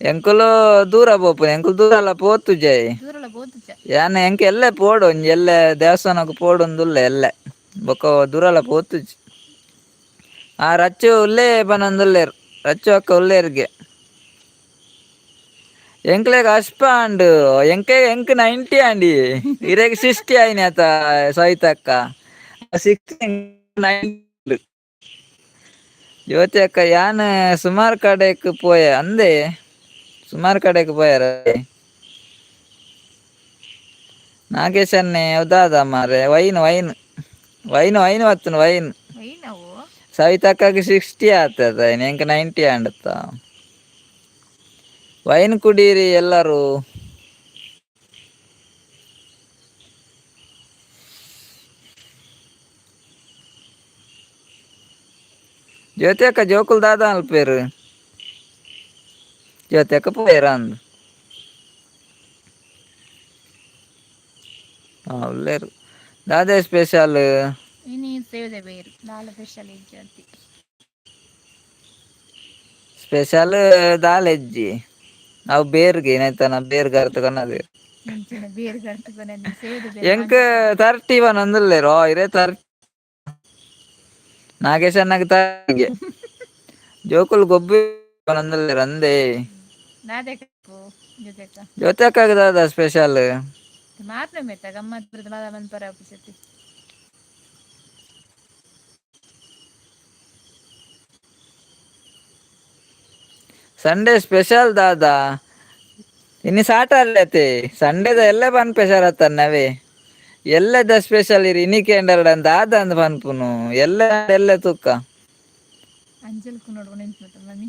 Speaker 2: ಎಂಕುಲು ದೂರ ಪೋಪು ಎಂಕುಲು ದೂರ ಎಲ್ಲ ಪೋತು ಜೈ
Speaker 1: ದೂರಲ ಬೋತುಜ
Speaker 2: ಯಾನ ಎಂಕ ಎಲ್ಲೆ ಪೋಡು ಒಂಜಿ ಎಲ್ಲೆ ದೇವಸ್ಥಾನಕ್ಕೆ ಪೋಡೊಂದುಲ್ಲ ಎಲ್ಲೆ ಬೊಕ ದೂರಲ ಪೋತುಜಿ ಆ ರಚ್ಚು ಉಲ್ಲೇ ಪನೊಂದುಲ್ಲೇರ್ ರಚ್ಚು ಅಕ್ಕ ಉಲ್ಲೇರ್ಗೆ ಎಂಕ್ಲೆಗ್ ಅಷ್ಪಾಂಡ್ ಎಂಕ್ 90 ಆಂಡಿ ಇರೆಗ್ 60 ಆಯ್ನಿ ಆತ ಸವಿತಕ್ಕ 90 ಜ್ಯೋತಿ ಅಕ್ಕ ಯಾನ್ ಸುಮಾರು ಕಡೆಕ್ ಪೋಯ ಅಂದೆ ಸುಮಾರು ಕಡೆಕ್ ಪೋಯಾರ ನಾಗೇಶ್ ಅನ್ನೆ ಉದಾದ ಮಾರೆ ವೈನ್ ವತ್ತುನು ವೈನ್
Speaker 1: ನಾವು
Speaker 2: ಸವಿತಕ್ಕಗೆ 60 ಆಗ್ತದ ಎಂಕ್ 90 ಆಂಡತ್ತ ವೈನ್ ಕುಡೀರಿ ಎಲ್ಲರೂ ಜ್ಯೋತಿ ಅಕ್ಕ ಜೋಕುಲ್ ದಾದ ಅಲ್ಪೇರು ಜ್ಯೋತಿ ಅಕ್ಕ ಪೋಯರ ಅಂದ್ ಉಲ್ಲೇರು ದಾದೆ ಸ್ಪೆಷಲ್
Speaker 1: ಇನಿ ಸೇವದೆ ಬೇರು ದಾಲ ಸ್ಪೆಷಲ್ ಇಜ್ಜಿ
Speaker 2: ಸ್ಪೆಷಲ್ ದಾಲ್ ಹೆಜ್ಜಿ ಅವು ಬೇರ್ಗೆ ಏನಾಯ್ತಾನ ಬೇರ್ಗ ಅರ್ಥ ಕನ್ನದ
Speaker 1: ಇಂಚಿನ ಬೇರು ಗಂಟು ಸೇವದೆ ಬೇರು
Speaker 2: ಎಂಕ್ 30 ಒಂದುಲ್ಲೇರೋ ಇರೇ 30 ನಾಗೇಶ್ ಅನ್ನಗೆ ತಾಗೆ ಜೋಕುಲ್ ಗೊಬ್ಬಿ ಒಂದುಲ್ಲೇರು ಅಂದೆ
Speaker 1: ನಾದೆಕೂ ಜೊತೆಕ
Speaker 2: ಜ್ಯೋತಿ ಅಕ್ಕಗೆ ದಾದ ಸ್ಪೆಷಲ್
Speaker 1: ಮಾತ್ರ ಮೇತ ಗಮ್ಮತ್ ಬರ್ತದೆ ಮಾದ ಮನ್ಪರ ಆಪಿಸತಿ
Speaker 2: ಸಂಡೇ ಸ್ಪೆಷಲ್ ದಾದ ಇನ್ನು ಸಾಟಲ್ಲತೆ ಸಂಡೇದ ಎಲ್ಲ ಪನ್ ಪೆಷರತ್ತನ್ನವೇ ಎಲ್ಲದ ಸ್ಪೆಷಲ್ ಇರಿ ಇನ್ನಿಕೆಂಡರ್ಡ್ ಅಂತ ದಾದ ಅಂದ್ ಪನ್ಪುನು ಎಲ್ಲ ತುಕ್ಕ
Speaker 1: ಅಂಜಲ್ಕು ನೋಡ್ಕೊಂಡು ನಿಂತ್ಬಿಟ್ಟು ಮಮ್ಮಿ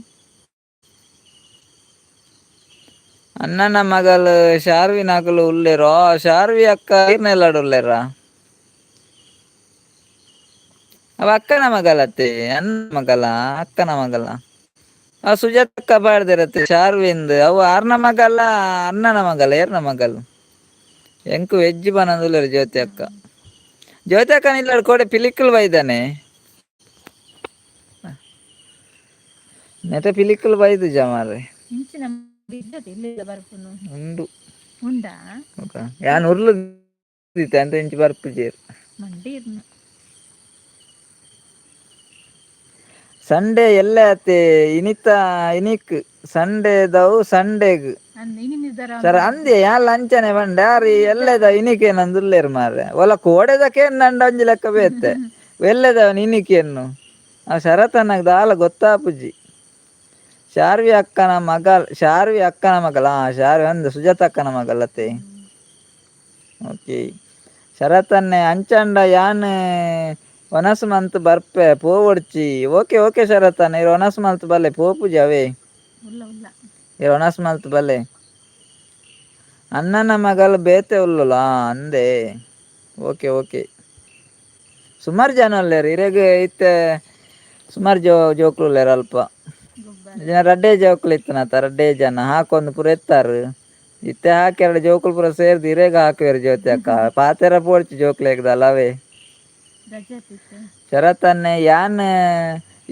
Speaker 2: ಅಣ್ಣನ ಮಗಳು ಶಾರ್ವಿ ನಕಲು ಉಲ್ಲೇರೋ ಶಾರ್ವಿ ಅಕ್ಕ ಇರ್ನೆಲ್ಲಾಡು ಉಲ್ಲೇರ ಅವ ಅಕ್ಕನ ಮಗಳತ್ತೆ ಅನ್ನ ಮಗಲ ಅಕ್ಕನ ಮಗಲ ಅವ ಸುಜಾತಕ್ಕ ಬಾಡ್ದಿರತ್ತೆ ಶಾರ್ವಿಂದ್ ಅವು ಆರ್ನ ಮಗಲ್ಲ ಅಣ್ಣನ ಮಗಲ್ಲ ಏರ್ನ ಮಗಲ್ ಎಂಕು ವೆಜ್ ಬನಂದುಲ್ಲೇರು ಜ್ಯೋತಿ ಅಕ್ಕ ನಿಲ್ಲಾಡು ಕೋಡೆ ಪಿಲಿಕ್ಕಲ್ ಬೈದಾನೆ ನೆಟ ಪಿಲಿಕ್ಕಲ್ ಬೈದು ಜಮಾರೆ
Speaker 1: ಇಂಚಿನ ಬರ್ಪುನು
Speaker 2: ಉಂಡು
Speaker 1: ಉಂಡಾ
Speaker 2: ಯಾನ್ ಉರ್ಲು ಅಂತ ಇಂಚಿ ಬರ್ಪುಜೇರು
Speaker 1: ಮಂಡಿ ಇರ್ನ
Speaker 2: ಸಂಡೇ ಎಲ್ಲ ಅತ್ತೆ ಇನಿಕ್ ಸಂಡೇ ದವು ಸಂಡೇಗ್ ಸರ್ ಅಂದೆ ಯಾ ಲಂಚನೆ ಬಂಡ ಯಾರು ಎಲ್ಲದ ಇನಿಕೆ ನಂದುಲ್ಲೇರು ಮಾರ್ರೆ ಒಲ ಕೋಡೆದಕ್ಕೆ ನಂಡ ಒಂಜಿ ಲೆಕ್ಕ ಬೇತೆ ಎಲ್ಲದವನ್ ಇನಿಕೆಯನ್ನು ಆ ಶರತನಗ ದಾಲ ಗೊತ್ತಾಪುಜಿ ಶಾರ್ವಿ ಅಕ್ಕನ ಮಗಲ್ ಶಾರ್ವಿ ಅಂದ್ ಸುಜಾತ ಅಕ್ಕನ ಮಗಲತ್ತೆ ಓಕೆ ಶರತನ್ನೆ ಅಂಚಂಡ ಯಾನ್ ಒನಸ್ ಮಂತ್ ಬರ್ಪೆ ಪೋವಡ್ಚಿ ಓಕೆ ಶರತನ್ ಇರು ಒನಸ್ ಮಂತ್ ಬಲ್ಲೆ ಪೋಪುಜಿ ಅವೇ ಇರು ಒನಸ್ ಮಂತ್ ಬಲ್ಲೆ ಅಣ್ಣನ ಮಗಲ್ ಬೇತೆ ಉಲ್ಲುಲ ಅಂದೆ ಓಕೆ ಸುಮಾರು ಜನ ಅಲ್ಲೇರು ಇರೆಗ್ ಇತ್ತೆ ಸುಮಾರು ಜೋಕ್ಲು ಉಲ್ಲೇರು ಅಲ್ಪ ರಡ್ಡೇ ಜೋಕ್ಲು ಇತ್ತನತ ರಡ್ಡೇ ಜನ ಹಾಕೊಂದು ಪೂರ ಎತ್ತಾರು ಇತ್ತೆ ಹಾಕಿ ಎರಡು ಜೋಕುಲು ಪೂರ ಸೇರ್ದು ಇರೆಗ್ ಹಾಕುವೆರು ಜ್ಯೋತಿ ಅಕ್ಕ ಪಾತೆರ ಪೋಡ್ಚಿ ಜೋಕ್ಲೆಗ್ದಲ್ಲ ಅವೇ ಶರತನ್ನೆ ಯಾನ್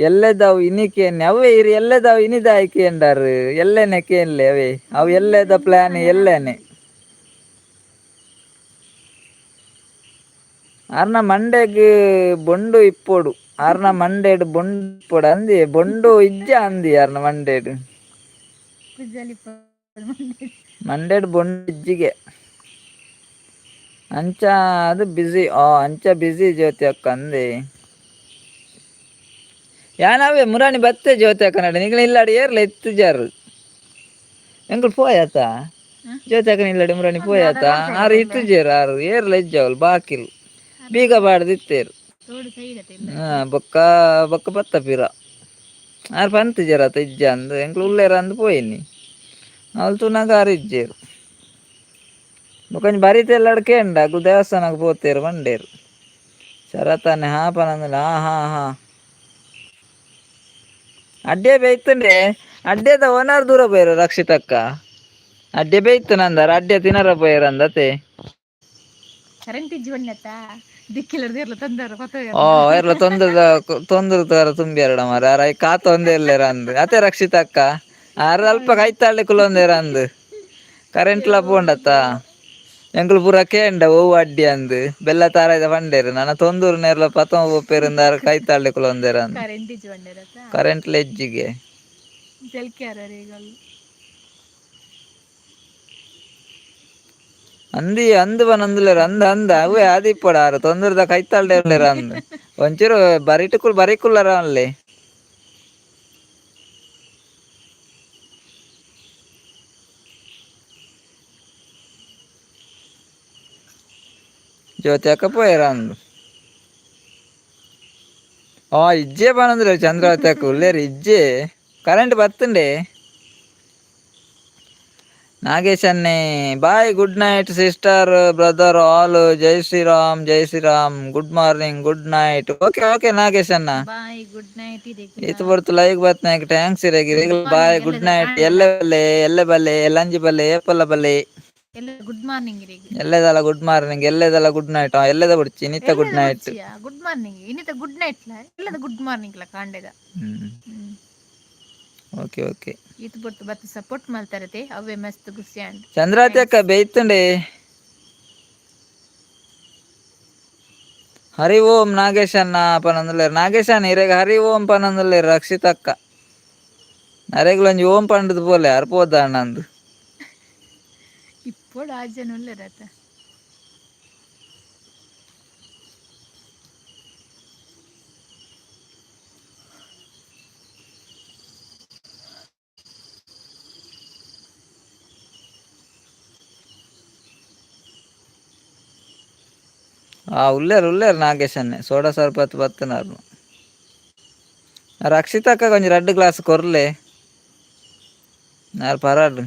Speaker 2: ಎಲ್ಲೆದವು ಇನಿಕೇನೆ ಅವೇ ಇರು ಎಲ್ಲೆದವು ಇನಿದ ಆಯ್ಕೆಂಡಾರು ಎಲ್ಲೆನೆ ಕೇನ್ಲೆ ಅವೇ ಅವು ಎಲ್ಲೆದ ಪ್ಲಾನ್ ಎಲ್ಲೇನೆ ಆರ್ನ ಮಂಡೆಗ್ ಬೊಂಡು ಇಪ್ಪೊಡು ಆರ್ನ ಮಂಡೇಡ್ ಬೊಂಡು ಇಪ್ಪೊಡು ಅಂದಿ ಬೊಂಡು ಇಜ್ಜ ಅಂದಿ ಆರ್ನ ಮಂಡೇಡ್ ಬೊಂಡು ಇಜ್ಜಿಗೆ ಅಂಚ ಅದು ಬಿಸಿ ಅಂಚ ಬಿಸಿ ಜ್ಯೋತಿ ಅಕ್ಕ ಅಂದೆ ಯಾನವೇ ಮುರಾಣಿ ಬತ್ತೆ ಜ್ಯೋತಿ ಅಕ್ಕ ನಡ ನಿಗ್ಲ ಇಲ್ಲಾಡಿ ಏರ್ಲ ಎತ್ತು ಜಾರು ಎಂಕುಲು ಪೋಯಾತ ಜ್ಯೋತಿ ಅಕ್ಕ ಇಲ್ಲಾಡಿ ಮುರಾಣಿ ಪೋಯಾತ ಆರು ಇತ್ತು ಜೇರು ಆರು ಏರ್ಲ ಇಜ್ಜವಲ್ ಬಾಕಿಲ್ ಬೀಗ ಬಾಡ್ದು ಇತ್ತೇರು ಬೊಕ್ಕ ಬತ್ತ ಪಿರ ಆರು ಪಂತ್ ಜರತ ಇಜ್ಜ ಅಂದ್ ಎಂಕ್ಲು ಉಲ್ಲೇರ ಅಂದ್ ಪೋಯಿನಿ ಅವಳು ತುನಗ ಆರು ಇಜ್ಜೇರು ಬೊಕೊಂಜಿ ಬರಿತೆ ಎಲ್ಲಾಡು ಕೇಂಡ ಅಕ್ಲು ದೇವಸ್ಥಾನಕ್ಕೆ ಪೋತೇರು ಬಂಡೇರು ಶರತಾನೆ ಪನಂದಿಲ್ಲ ಹಾ ಅಡ್ಡೆ ಬೇಯ್ತಂಡೆ ಅಡ್ಡೆದ ಒನಾರ್ ದೂರ ಪೋಯರು ರಕ್ಷಿತಕ್ಕ ಅಡ್ಡೆ ಬೇಯ್ತು ನಂದಾರ ಅಡ್ಡೆ ತಿನ್ನರ ಪೋಯರು ಅಂದತೆ
Speaker 1: ಕರೆಂಟ್ ಇಜ್ಜಿ ಬಣ್ಣತ್ತ ದಿಕ್ಕಿಲ್ಲದ ತಂದವರು ಕೊತ್ತ
Speaker 2: ಓ ಇರ್ಲ ತೊಂದ್ರ ತುಂಬಿ ಎರಡ ಮರ ಅರ ಕಾತ ಒಂದೇ ಇಲ್ಲೇರ ಅಂದ್ ಅತೆ ರಕ್ಷಿತ ಅಕ್ಕ ಅರ ಅಲ್ಪ ಕೈತಾಳ್ಳಿ ಕುಲೊಂದೇರ ಅಂದ್ ಕರೆಂಟ್ ಲ ಪೋಂಡತ್ತ ಎಂಕುಲು ಪೂರ ಕೇಂಡ ಒವ್ವು ಅಡ್ಡಿ ಅಂದ್ ಬೆಲ್ಲ ತಾರಾಯ್ದ ಪಂಡೇರು ನನ ತೊಂದೂರು ನೇರ್ಲ ಪತಮ ಪೋಪೆರಿಂದಾರ್ ಕೈತಾಳ್ಳಿ ಕುಲೊಂದೇರ ಅಂದ್
Speaker 1: ಕರೆಂಟ್ ಇಜ್ಜಿ ಬಣ್ಣರತ್ತ
Speaker 2: ಕರೆಂಟ್ಲ ಎಜ್ಜಿಗೆ
Speaker 1: ಜಲ್ಕ್ಯಾರ ಈಗ
Speaker 2: ಅಂದಿ ಅಂದ್ ಬನಂದುಲೇರ್ ಅಂದ ಅವೇ ಆದಿ ಇಪ್ಪಡ ತೊಂದರೆದ ಕೈತಾಳ್ಡೆ ಇರ್ಲೇರ ಅಂದ್ ಒಂಚೂರು ಬರಿಟುಕುಲ್ ಬರಿಕುಲ್ಲರ ಅನ್ಲಿ ಜ್ಯೋತಿ ಅಕ್ಕ ಪೋಯರ ಅಂದ್ ಇಜ್ಜೆ ಪನಂದುಲೇರ್ ಚಂದ್ರಾವತಿ ಅಕ್ಕ ಉಳ್ಳೇರ್ ಇಜ್ಜೆ ಕರೆಂಟ್ ಬತ್ತುಂಡೆ ನಾಗೇಶ್ ಅನ್ನೆ bye good night sister brother all ಜೈ Shriram good morning good night okay Nagesh ಅನ್ನ
Speaker 1: ಬಾಯ್ ಗುಡ್ ನೈಟ್
Speaker 2: ಇತ್ತು ಬರ್ತು ಲೈಕ್ ಬತ್ನಾಗ thanks
Speaker 1: good
Speaker 2: bye
Speaker 1: morning
Speaker 2: good
Speaker 1: ಎಲ್ಲದ
Speaker 2: ನೈಟ್
Speaker 1: ಕಾಣಲ್ಲ
Speaker 2: ಎಲ್ಲೆ ಬಲ್ಲೆ ಲಂಜಿ ಬಲ್ಲೆ ಏಪಲ್ಲ ಬಲ್ಲೆ
Speaker 1: ಎಲ್ಲ ಗುಡ್ ಮಾರ್ನಿಂಗ್ ರೀ
Speaker 2: ಎಲ್ಲದಲ್ಲ ಗುಡ್ ಮಾರ್ನಿಂಗ್ ಎಲ್ಲದಲ್ಲ ಗುಡ್ ನೈಟ್ ಎಲ್ಲದ ಬಿಡ್ಚಿ ನಿತ್ಯ ಗುಡ್
Speaker 1: ಎಲ್ಲದ
Speaker 2: ನೈಟ್
Speaker 1: ಬುಡ್ಚಿಯ ಗುಡ್ ಮಾರ್ನಿಂಗ್ ಇನ್ನಿತ ಗುಡ್ ನೈಟ್ ಎಲ್ಲದ ಗುಡ್ ಮಾರ್ನಿಂಗ್ ಕಾಂಡೆದ
Speaker 2: ಓಕೆ
Speaker 1: ಇದು ಬತ್ತು ಸಪೋರ್ಟ್ ಮಾಡ್ತಾರತೆ ಅವೇ ಮಸ್ತ್ ಗುಸ್ಯಾಂಡ್
Speaker 2: ಚಂದ್ರಾವತಿ ಅಕ್ಕ ಬೇಯ್ತುಂಡೆ ಹರಿ ಓಂ ನಾಗೇಶನ್ನ ಪನಂದುಲ್ಲೇರ್ ನಾಗೇಶನ್ನ ಇರೆಗ್ ಹರಿ ಓಂ ಪನಂದುಲ್ಲೇರ್ ರಕ್ಷಿತ ಅಕ್ಕ ನರೇಗ್ಲೊಂಜಿ ಓಂ ಪಂಡದು ಪೋಲೆ ಅರ್ಪೋದ ಅಣ್ಣಂದು
Speaker 1: ഇപ്പോൾ ആജനുള്ളരത്ത
Speaker 2: ఉల్లేరు నాగేష్ అన్నే సోడా సర్పత్ పత్తున్నారు రక్షితక్క కొంచెం రెడ్ గ్లాస్ కొర్రలే నారు పరాడు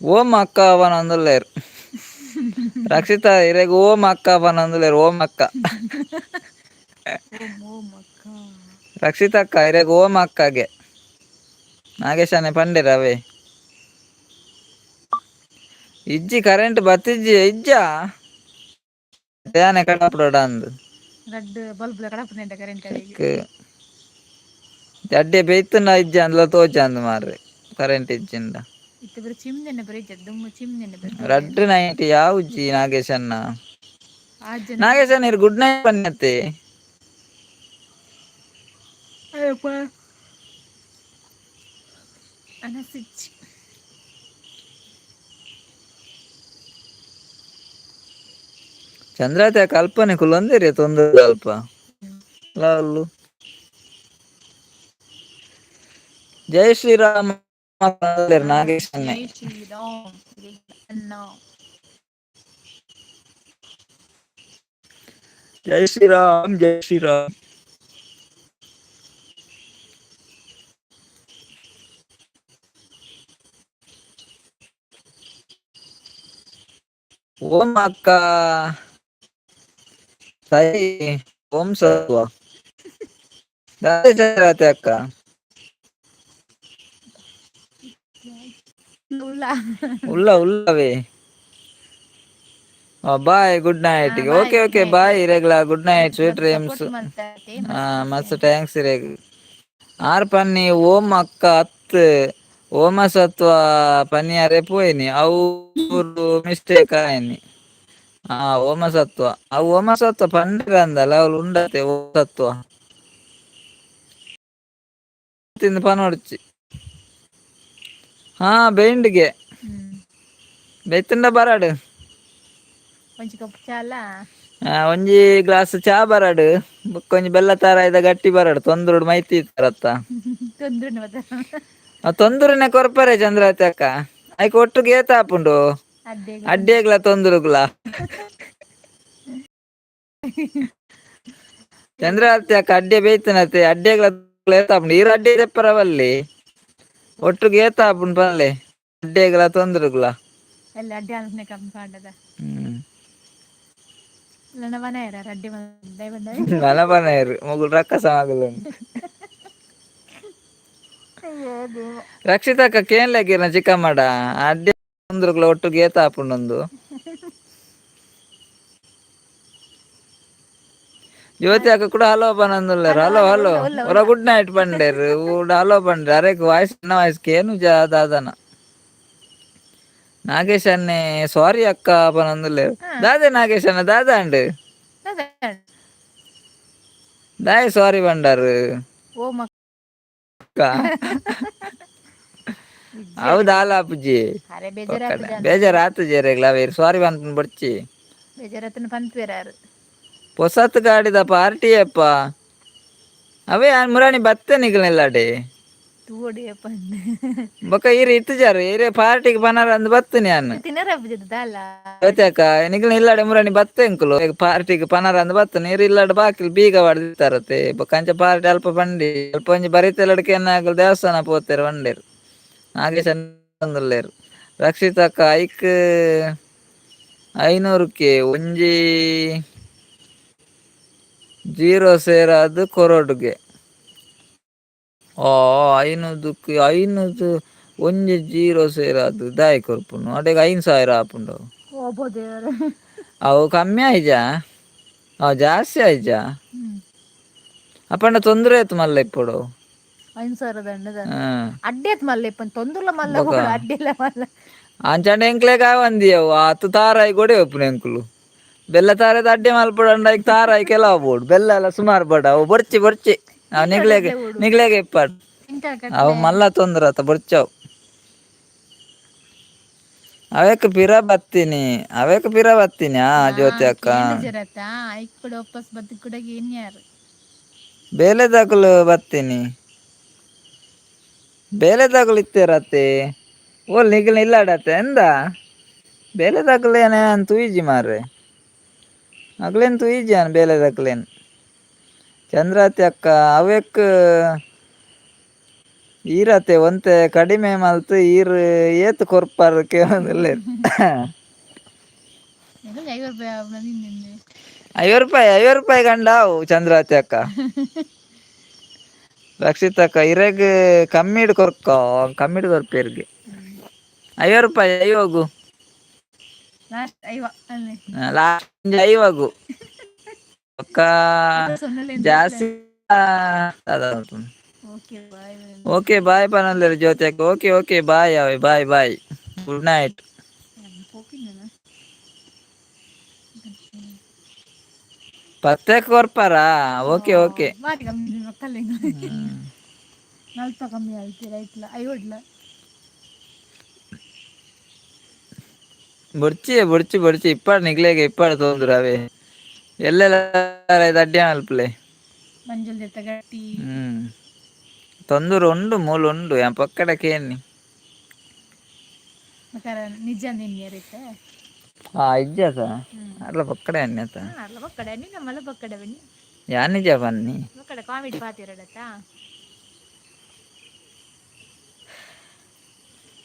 Speaker 2: ఓం అక్క అవని అందులేరు రక్షిత ఇరేగ ఓం అక్క అవని అందులేరు ఓం అక్క ರಕ್ಷಿತ ಅಕ್ಕ ಇರೆಗ್ ಓಮ್ ಅಕ್ಕಗೆ ನಾಗೇಶನೆ ಪಂಡೆ ರವೆ ಇಜ್ಜಿ ಕರೆಂಟ್ ಬತ್ತಿಜ್ಜಿ ಇಜ್ಜ ಯಾನೆ ಕಡಪಡೋಡ ಅಂದ್
Speaker 1: ರಡ್ ಬಲ್ಬ್ ಕಡಪುನೆಂಡ ಕರೆಂಟ್ ಅಡಿಗೆ
Speaker 2: ಅಡ್ಡೆ ಬೇಯ್ತುನ ಇಜ್ಜ ಅಂದ್ಲ ತೋಜ ಅಂದ್ ಮಾರ್ರೆ ಕರೆಂಟ್ ಇಜ್ಜಿಂದ
Speaker 1: ಇತ್ತೆ ಬರ ಚಿಮ್ನೆನೆ ಬರೀ ದುಮ್ಮು ಚಿಮ್ನೆನೆ
Speaker 2: ರಡ್ ನೈಟ್ ಯಾವುಜ್ಜಿ ನಾಗೇಶನ್ನ
Speaker 1: ಆ ಜನ
Speaker 2: ನಾಗೇಶನ್ನ ಇರ್ ಗುಡ್ ನೈಟ್ ಪನ್ಯತೆ
Speaker 1: ಅಯ್ಯಪ್ಪ ಅನಸಿಚ್
Speaker 2: ಚಂದ್ರಾವತಿ ಕಲ್ಪನೆ ಕುಲೊಂದೇರಿ ತೊಂದರೆ ಅಲ್ಪ ಲಾಲು ಜೈ ಶ್ರೀರಾಮ್ ನಾಗೇಶ್
Speaker 1: ಜೈ ಶ್ರೀರಾಮ್ ಅಣ್ಣ
Speaker 2: ಜೈ ಶ್ರೀರಾಮ್ ಜೈ ಶ್ರೀರಾಮ್ ಓಂ ಅಕ್ಕ ಸೈ ಓಂ ಸತ್ವ ಚಂದ್ರಾವತಿ ಅಕ್ಕ ಉಲ್ಲವೇ bye good night
Speaker 1: bye good
Speaker 2: okay
Speaker 1: night
Speaker 2: bye ಇರೆಗ್ಲಾ ಗುಡ್ ನೈಟ್
Speaker 1: ಇತ್ತು
Speaker 2: ಸ್ವೀಟ್
Speaker 1: ಬತ್ತು
Speaker 2: ಡ್ರೀಮ್ಸ್
Speaker 1: ಸಪೋರ್ಟ್ ಮಾಡ್ತಾರೆ
Speaker 2: ಮಸ್ತ್ ಟ್ಯಾಂಕ್ಸ್ ಇರೆಗ್ ಆರ್ ಪನ್ನಿ ಓಂ ಅಕ್ಕ ಅತ್ ಓಮಸತ್ವ ಪನ್ನಿಯಾರೆ ಪೋಯಿನಿ ಅವು ಮಿಸ್ಟೇಕ್ ಆಯನಿ ಓಮಸತ್ವ ಅವು ಓಮಸತ್ವ ಪಂಡ್ರ ಅಂದಲ್ಲ ಅವ್ಳು ಉಂಡತೆ ಓ ಸತ್ವ ತಿಂದು ಪನೋಡ್ಚಿ ಬೇಂಡ್ಗೆ ಬೆತ್ತಂಡ ಬರಾಡು
Speaker 1: ಒಂಜಿ ಕಪ್ ಚಾಲ
Speaker 2: ಒಂಜಿ ಗ್ಲಾಸ್ ಚಾ ಬರಡು ಬೊಕೊಂಜಿ ಬೆಲ್ಲ ತಾರಾಯ್ದ ಗಟ್ಟಿ ಬರಡು ತೊಂದ್ರೆಡ್ ಮೈತಿ ಇತ್ತಾರತ್ತ
Speaker 1: ತೊಂದ್ರೆ
Speaker 2: ತೊಂದರೆನೆ ಕೊರ್ಪರೆ ಚಂದ್ರಾವತಿ ಅಕ್ಕ ಐಕ್ ಒಟ್ಟುಗೆ ಏತ ಆಪುಂಡು ಅಡ್ಡಿಗ್ಲ ತೊಂದರೆಗ್ಲ ಚಂದ್ರಾವತಿ ಅಕ್ಕ ಅಡ್ಡೆ ಬೇಯ್ತನತೆ ಅಡ್ಡೆಗ್ಲ ಈರ್ ಅಡ್ಡೆ ತೆಪ್ಪರವಲ್ಲಿ ಒಟ್ಟುಗೆ ಏತ ಆಪುಂಡು ಪನ್ಲೆ ಅಡ್ಡೆಗ್ಲ ತೊಂದರೆಗ್ಲ
Speaker 1: ಎಲ್ಲ ಅಡ್ಡೆ ಆಲೋಚನೆ ಕಮ್ಮಿ ಕಾಂಡದ ನನ್ನ ಮನೆ ಇರ ಅಡ್ಡಿ
Speaker 2: ಮನ ಪನೆಯರು ಮುಗುಲ್ ರಕ್ಕಸ ಮಗಲು ರಕ್ಷಿತ ಅಕ್ಕ ಕೇನ್ಲಕಿರ್ನ ಚಿಕ್ಕ ಮಾಡ ಅಡ್ಡೆ ತೊಂದ್ರಗ್ಲ ಒಟ್ಟು ಗೇತ ಹಾಪುಂಡೊಂದು ಯುವತಿ ಅಕ್ಕ ಕೂಡ ಹಲೋ ಪನಂದುಲ್ಲೇರು ಹಲೋ ಹಲೋ
Speaker 1: ಉಲ್ಲ ಉಲ್ಲ
Speaker 2: ಹೊರ
Speaker 1: ಉಲ್ಲ
Speaker 2: ಗುಡ್ ನೈಟ್ ಪಂಡೇರು ಊಡ ಹಲೋ ಪಂಡ್ರೆ ಅರೆಕ್ ವಾಯ್ಸ್ ನನ್ನ ವಾಯ್ಸ್ಗೆ ಏನು ದಾದನ ನಾಗೇಶ್ ಅನ್ನೆ ಸಾರಿ ಅಕ್ಕ ಪನಂದುಲ್ಲೇರು ದಾದೆ ನಾಗೇಶ್ ಅನ್ನ ದಾದ ಅಂಡ್ ದಾಯೆ ಸಾರಿ ಪಂಡಾರು
Speaker 1: ಓ ಮಕ್ಕ
Speaker 2: ಹೌದಾ ಅಲ್ಲ ಅಪ್ಪುಜಿ
Speaker 1: ಅರೆ
Speaker 2: ಒಕ್ಕಡ
Speaker 1: ಬೇಜಾರಾತು ಜಾನ್ಲ
Speaker 2: ಬೇಜಾರು ಆತು ಜೇರೆಗ್ಲ ಅವೇರು ಸಾರಿ ಪನ್ಪುನ್ ಬಡ್ಚಿ
Speaker 1: ಬೇಜಾರತ್ತನ ಪಂತ್ವೇರಾರು
Speaker 2: ಪೊಸತ್ ಗಾಡಿದ ಪಾರ್ಟಿ ಅಪ್ಪ ಅವೇ ಮುರಾಣಿ ಬತ್ತೆ ನಿಗಲ್ನೆಲ್ಲಾಡೆ
Speaker 1: ತೂವಡಿಯಪ್ಪ
Speaker 2: ಬೊಕ ಈರ್ ಇತ್ತುಜಾರು ಈರೆ ಪಾರ್ಟಿಗ್ ಪನರ ಅಂದ್ ಬತ್ತಿನಿ ಯಾನ್
Speaker 1: ತಿನ್ನರ ದಾಲ
Speaker 2: ಕ ನಿಕ್ಲೆ ಇಲ್ಲಾಡೆ ಮುರಾಣಿ ಬತ್ತೆ ಎಂಕುಲು ಪಾರ್ಟಿಗ್ ಪನರ ಅಂದ್ ಬತ್ತಿನ ನೀರ್ ಇಲ್ಲಾಡೆ ಬಾಕಿಲ್ ಬೀಗ ಹೊಡ್ದಿತ್ತಾರತೆ ಬೊಕ ಅಂಚ ಪಾರ್ಟಿ ಅಲ್ಪ ಪಂಡಿ ಅಲ್ಪ ಒಂಜಿ ಬರಿತಲಡ್ಕೆ ಎನ್ನಾಗಲ್ ದೇವಸ್ಥಾನ ಪೋತೆರ್ ಪಂಡೆರ್ ನಾಗೇಶ್ ಪಂದುಲ್ಲೇರ್ ರಕ್ಷಿತ ಅಕ್ಕ ಐಕ್ 500ಕೆ ಒಂಜಿ ಜೀರೋ ಸೇರಾದ್ ಕೊರೊಡ್ಗೆ ಐನೂದುಕ್ ಐನೂದು ಒಂಜಿ ಜೀರೋ ಸೇರಾದ್ ದಾಯೆ ಕೊರ್ಪುನು ಅಡೆಗ್ 5,000 ಆಪುಂಡು
Speaker 1: ಓಬೋ ದೇವರೇ
Speaker 2: ಅವು ಕಮ್ಮಿ ಆಯ್ಜ ಅವು ಜಾಸ್ತಿ ಆಯ್ಜ ಅಪಂಡ ತೊಂದ್ರೆ ಆಯ್ತು ಮಲ್ಲ ಇಪ್ಪೊಡು
Speaker 1: 5,000 ದಂಡದ ಅಡ್ಡೆತ್ ಮಲ್ಲ ಇಪ್ಪನ್ ತೊಂದುರ್ಲ ಮಲ್ಲ
Speaker 2: ಬೊಕ
Speaker 1: ಬೋಡು ಅಡ್ಡೆಲ ಮಲ್ಲ
Speaker 2: ಅಂಚಾಂಡ ಎಂಕ್ಲೆಗ್ ಆವಂದಿಯವು ಆತು ತಾರಾಯಿ ಗೊಡೆ ಉಪ್ಪುನ ಎಂಕುಲು ಬೆಲ್ಲ ತಾರೆದ ಅಡ್ಡೆ ಮಲ್ಪೊಡಂಡ ಐಕ್ ತಾರಾಯಿ ಕೆಲವ ಬೋಡು ಬೆಲ್ಲ ಎಲ್ಲ ಸುಮಾರು ಬೋಡ ಅವು ಬೊರ್ಚಿ ಅವು
Speaker 1: ಕ್ವಿಂಟಲ್
Speaker 2: ನಿಗ್ಲೆಗೆ
Speaker 1: ಗಟ್ಲೆ ಬೋಡು
Speaker 2: ನಿಗ್ಲೆಗೆ ಇಪ್ಪಾಡು
Speaker 1: ಕ್ವಿಂಟಲ್
Speaker 2: ಅವು
Speaker 1: ಗಟ್ಲೆ
Speaker 2: ಮಲ್ಲ ತೊಂದ್ರೆ ಆತ ಬೊರ್ಚಾವ್ ಅವೇಕ್ ಪಿರ ಬತ್ತೀನಿ ಜ್ಯೋತಿ ಅಕ್ಕ
Speaker 1: ಐಕ್ ಕೂಡ ವಾಪಸ್ ಬದ್ ಕೂಡ ಏನ್ ಯಾರು
Speaker 2: ಬೇಲೆದಾಕಲು ಬತ್ತೀನಿ ಬೇಲೆದಾಕಲು ಇತ್ತೆರತ್ತೆ ಓಲ್ ನಿಖಿಲ್ ಇಲ್ಲಾಡತ್ತೆ ಎಂದ ಬೇಲೆ ತಕಲೇನೆ ಅಂತು ಈಜಿ ಮಾರ್ರೆ ಅಕ್ಲೆನ್ ತೂಯಿಜ್ಜಿ ಆನ್ ಬೇಲೆದಕ್ಲೆನ್ ಚಂದ್ರಾತಿ ಅಕ್ಕ ಅವೆಕ್ ಈರತೆ ಒಂತೆ ಕಡಿಮೆ ಮಲ್ತ್ ಈರ್ ಏತ್ ಕೊರ್ಪಾರ ಕೇಳಂದಿಲ್ಲೇರ್ 50 ರೂಪಾಯಿ ಗಂಡಾವು ಚಂದ್ರಾತಿ ಅಕ್ಕ ರಕ್ಷಿತಕ್ಕ ಇರೆಗ್ ಕಮ್ಮಿಡ್ ಕೊರ್ಕ ಕಮ್ಮಿಡ್ ಕೊರ್ಪೆರ್ಗೆ 50 ರೂಪಾಯಿ ಐವಗು
Speaker 1: ಲಾಸ್ಟ್ ಐವ ಅಲ್ಲೇ
Speaker 2: ಲಾಸ್ಟ್ ಐವಗು ಒಕ್ಕ
Speaker 1: ಸೊನ್ನಲೆ ಎಂದೆತ್ಲೆ
Speaker 2: ಜಾಸ್ತಿ
Speaker 1: ಓಕೆ ಬಾಯ್
Speaker 2: ಓಕೆ ಬಾಯ್ ಪನೊಂದೆರ್ ಜ್ಯೋತಿ ಅಕ್ಕ ಓಕೆ ಬಾಯ್ ಅವೇ ಬಾಯ್ ಗುಡ್ ನೈಟ್
Speaker 1: ಪೋಪಿಂಗನ
Speaker 2: ಪತ್ತೆಕ್ ಕೊರ್ಪಾರ ಓಕೆ
Speaker 1: ಮಾತಿ ಕಮ್ಮಿ ಮಕ್ಕಳಿಂಗ ನಲ್ಪ ಕಮ್ಮಿ ಆಯ್ತೀರ ಆಯ್ತಲ ಐವಡ್ಲ
Speaker 2: ಬೊಡ್ಚಿ ಇಪ್ಪಾಡ್ ನಿಗ್ಲೆಗೆ ಇಪ್ಪಾಡ್ ತೊಂದ್ರೆ ಅವೇ ಎಲ್ಲೆಲ್ಲ ಅಡ್ಡೆ ಮಲ್ಪಲೆ
Speaker 1: ಮಂಜುಳ ಜೊತೆ ಗಟ್ಟಿ
Speaker 2: ತೊಂದೂರು ಉಂಡು ಮೂಲು ಉಂಡು ಯಾ ಪೊಕ್ಕಡಕ್ಕೇನಿ
Speaker 1: ಮಕರ ನಿಜ ನಿನ್ಯರಿತ
Speaker 2: ಇಜ್ಜಾಸ ಅರ್ಲ ಪೊಕ್ಕಡೆ ಅನ್ನತ
Speaker 1: ಅರ್ಲ ಪಕ್ಕಡೆ ನಿನ್ನ ಮಲ ಪಕ್ಕಡೆ ಬನ್ನಿ
Speaker 2: ಯಾನ್ ನಿಜ ಬನ್ನಿ
Speaker 1: ಪಕ್ಕಡೆ ಕಾಮಿಡಿ ಪಾತಿರಡತ್ತಾ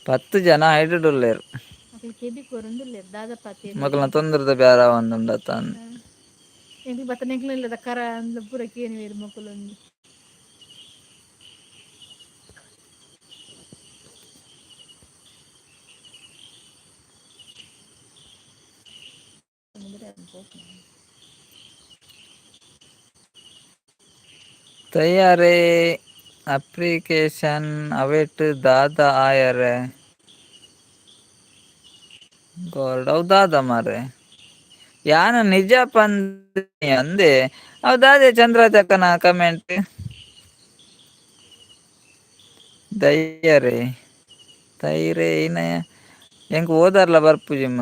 Speaker 2: 10 ಜನ ಐಡುಡುಲ್ಲೇರ್
Speaker 1: ಕೆಬಿ ಕೊರಂದುಲ್ಲೆ ದಾದ ಪಾತಿ
Speaker 2: ಮಕ್ಕಳನ್ನ ತೊಂದರದ ಬ್ಯಾರ ಒಂದುಂಡತ
Speaker 1: ಎಂಕ್ಲು ಬತ್ತ ನೆಕ್ಲು ಇಲ್ಲದ ಕರ ಅಂದ್ ಪೂರ ಕೇನಿ ವೇರು ಮಕ್ಕಳು ಒಂದು
Speaker 2: ತಯಾರೇ ಅಪ್ಲಿಕೇಶನ್ ಅವೇಟ್ ದಾದ ಆಯರೆ ಗೋಲ್ಡ್ ಅವ್ ದಾದ ಮಾರೆ ಯಾನು ನಿಜ ಅಂದೆ ಅವ್ ದಾದೆ ಚಂದ್ರತಕ್ಕನ ಕಮೆಂಟ್ ದಯ್ಯರೇ ತೈರೇ ಇನ ಎಂಕ್ ಓದಾರ್ಲ ಬರ್ಪುಜಿಮ್ಮ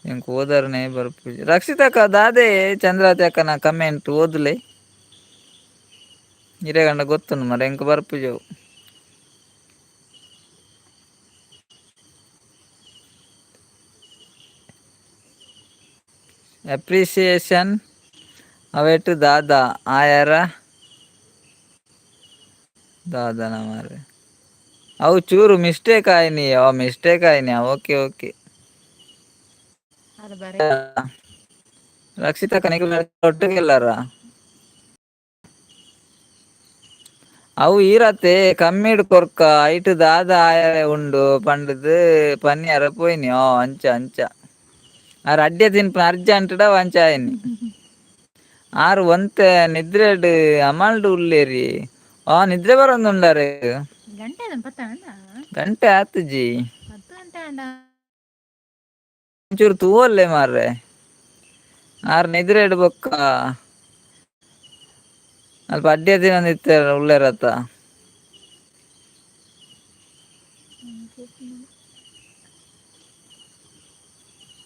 Speaker 2: ಎಂಕ್ ಓದಾರನೆ ಬರ್ಪುಜಿ ರಕ್ಷಿತಕ್ಕ ದಾದೆ ಚಂದ್ರಾತಿ ಅಕ್ಕನ ಕಮೆಂಟ್ ಓದ್ಲೆ ಇರೆಗಂಡ ಗೊತ್ತುಂಡು ಮರ ಎಂಕ್ ಬರ್ಪುಜವು ಅಪ್ರಿಸಿಯೇಷನ್ ಅವೇಟ್ ದಾದ ಆಯರ ದಾದನ ಮಾರೆ ಅವು ಚೂರು ಮಿಸ್ಟೇಕ್ ಆಯ್ನಿ ಓಕೆ ರಕ್ಷಿತಕ್ಕ ನಿಖಿಲ್ ಒಟ್ಟಿಗೆಲ್ಲಾರ ಅವು ಈರತ್ತೆ ಕಮ್ಮಿಡ್ ಕೊರ್ಕ ಐಟ್ ದಾದ ಆಯ ಉಂಡು ಪಂಡದ್ ಪನ್ನಿಯರ ಪೋಯಿನಿ ಅಂಚ ಅಂಚ ಆರ್ ಅಡ್ಡೆ ತಿನ್ಪ ಅರ್ಜೆಂಟ್ಡ ವಂಚಾಯಿನಿ ಆರ್ ಒಂತೆ ನಿದ್ರೆಡ್ ಅಮಲ್ಡು ಉಲ್ಲೇರಿ ನಿದ್ರೆ ಬರೋಂದು ಉಂಡಾರೆ
Speaker 1: ಗಂಟೆ ಪತ್ತಣ್ಣ
Speaker 2: ಗಂಟೆ ಆತಜಿ
Speaker 1: 10 ಗಂಟೆ ಅಂಡ
Speaker 2: ಒಂಚೂರು ತೂವಲ್ಲೆ ಮಾರ್ರೆ ಆರ್ ನಿದ್ರೆಡ್ ಬೊಕ್ಕ ಅಲ್ಪ ಅಡ್ಡೆ ದಿನ ಇತ್ತೆ ಉಳ್ಳೇರತ್ತ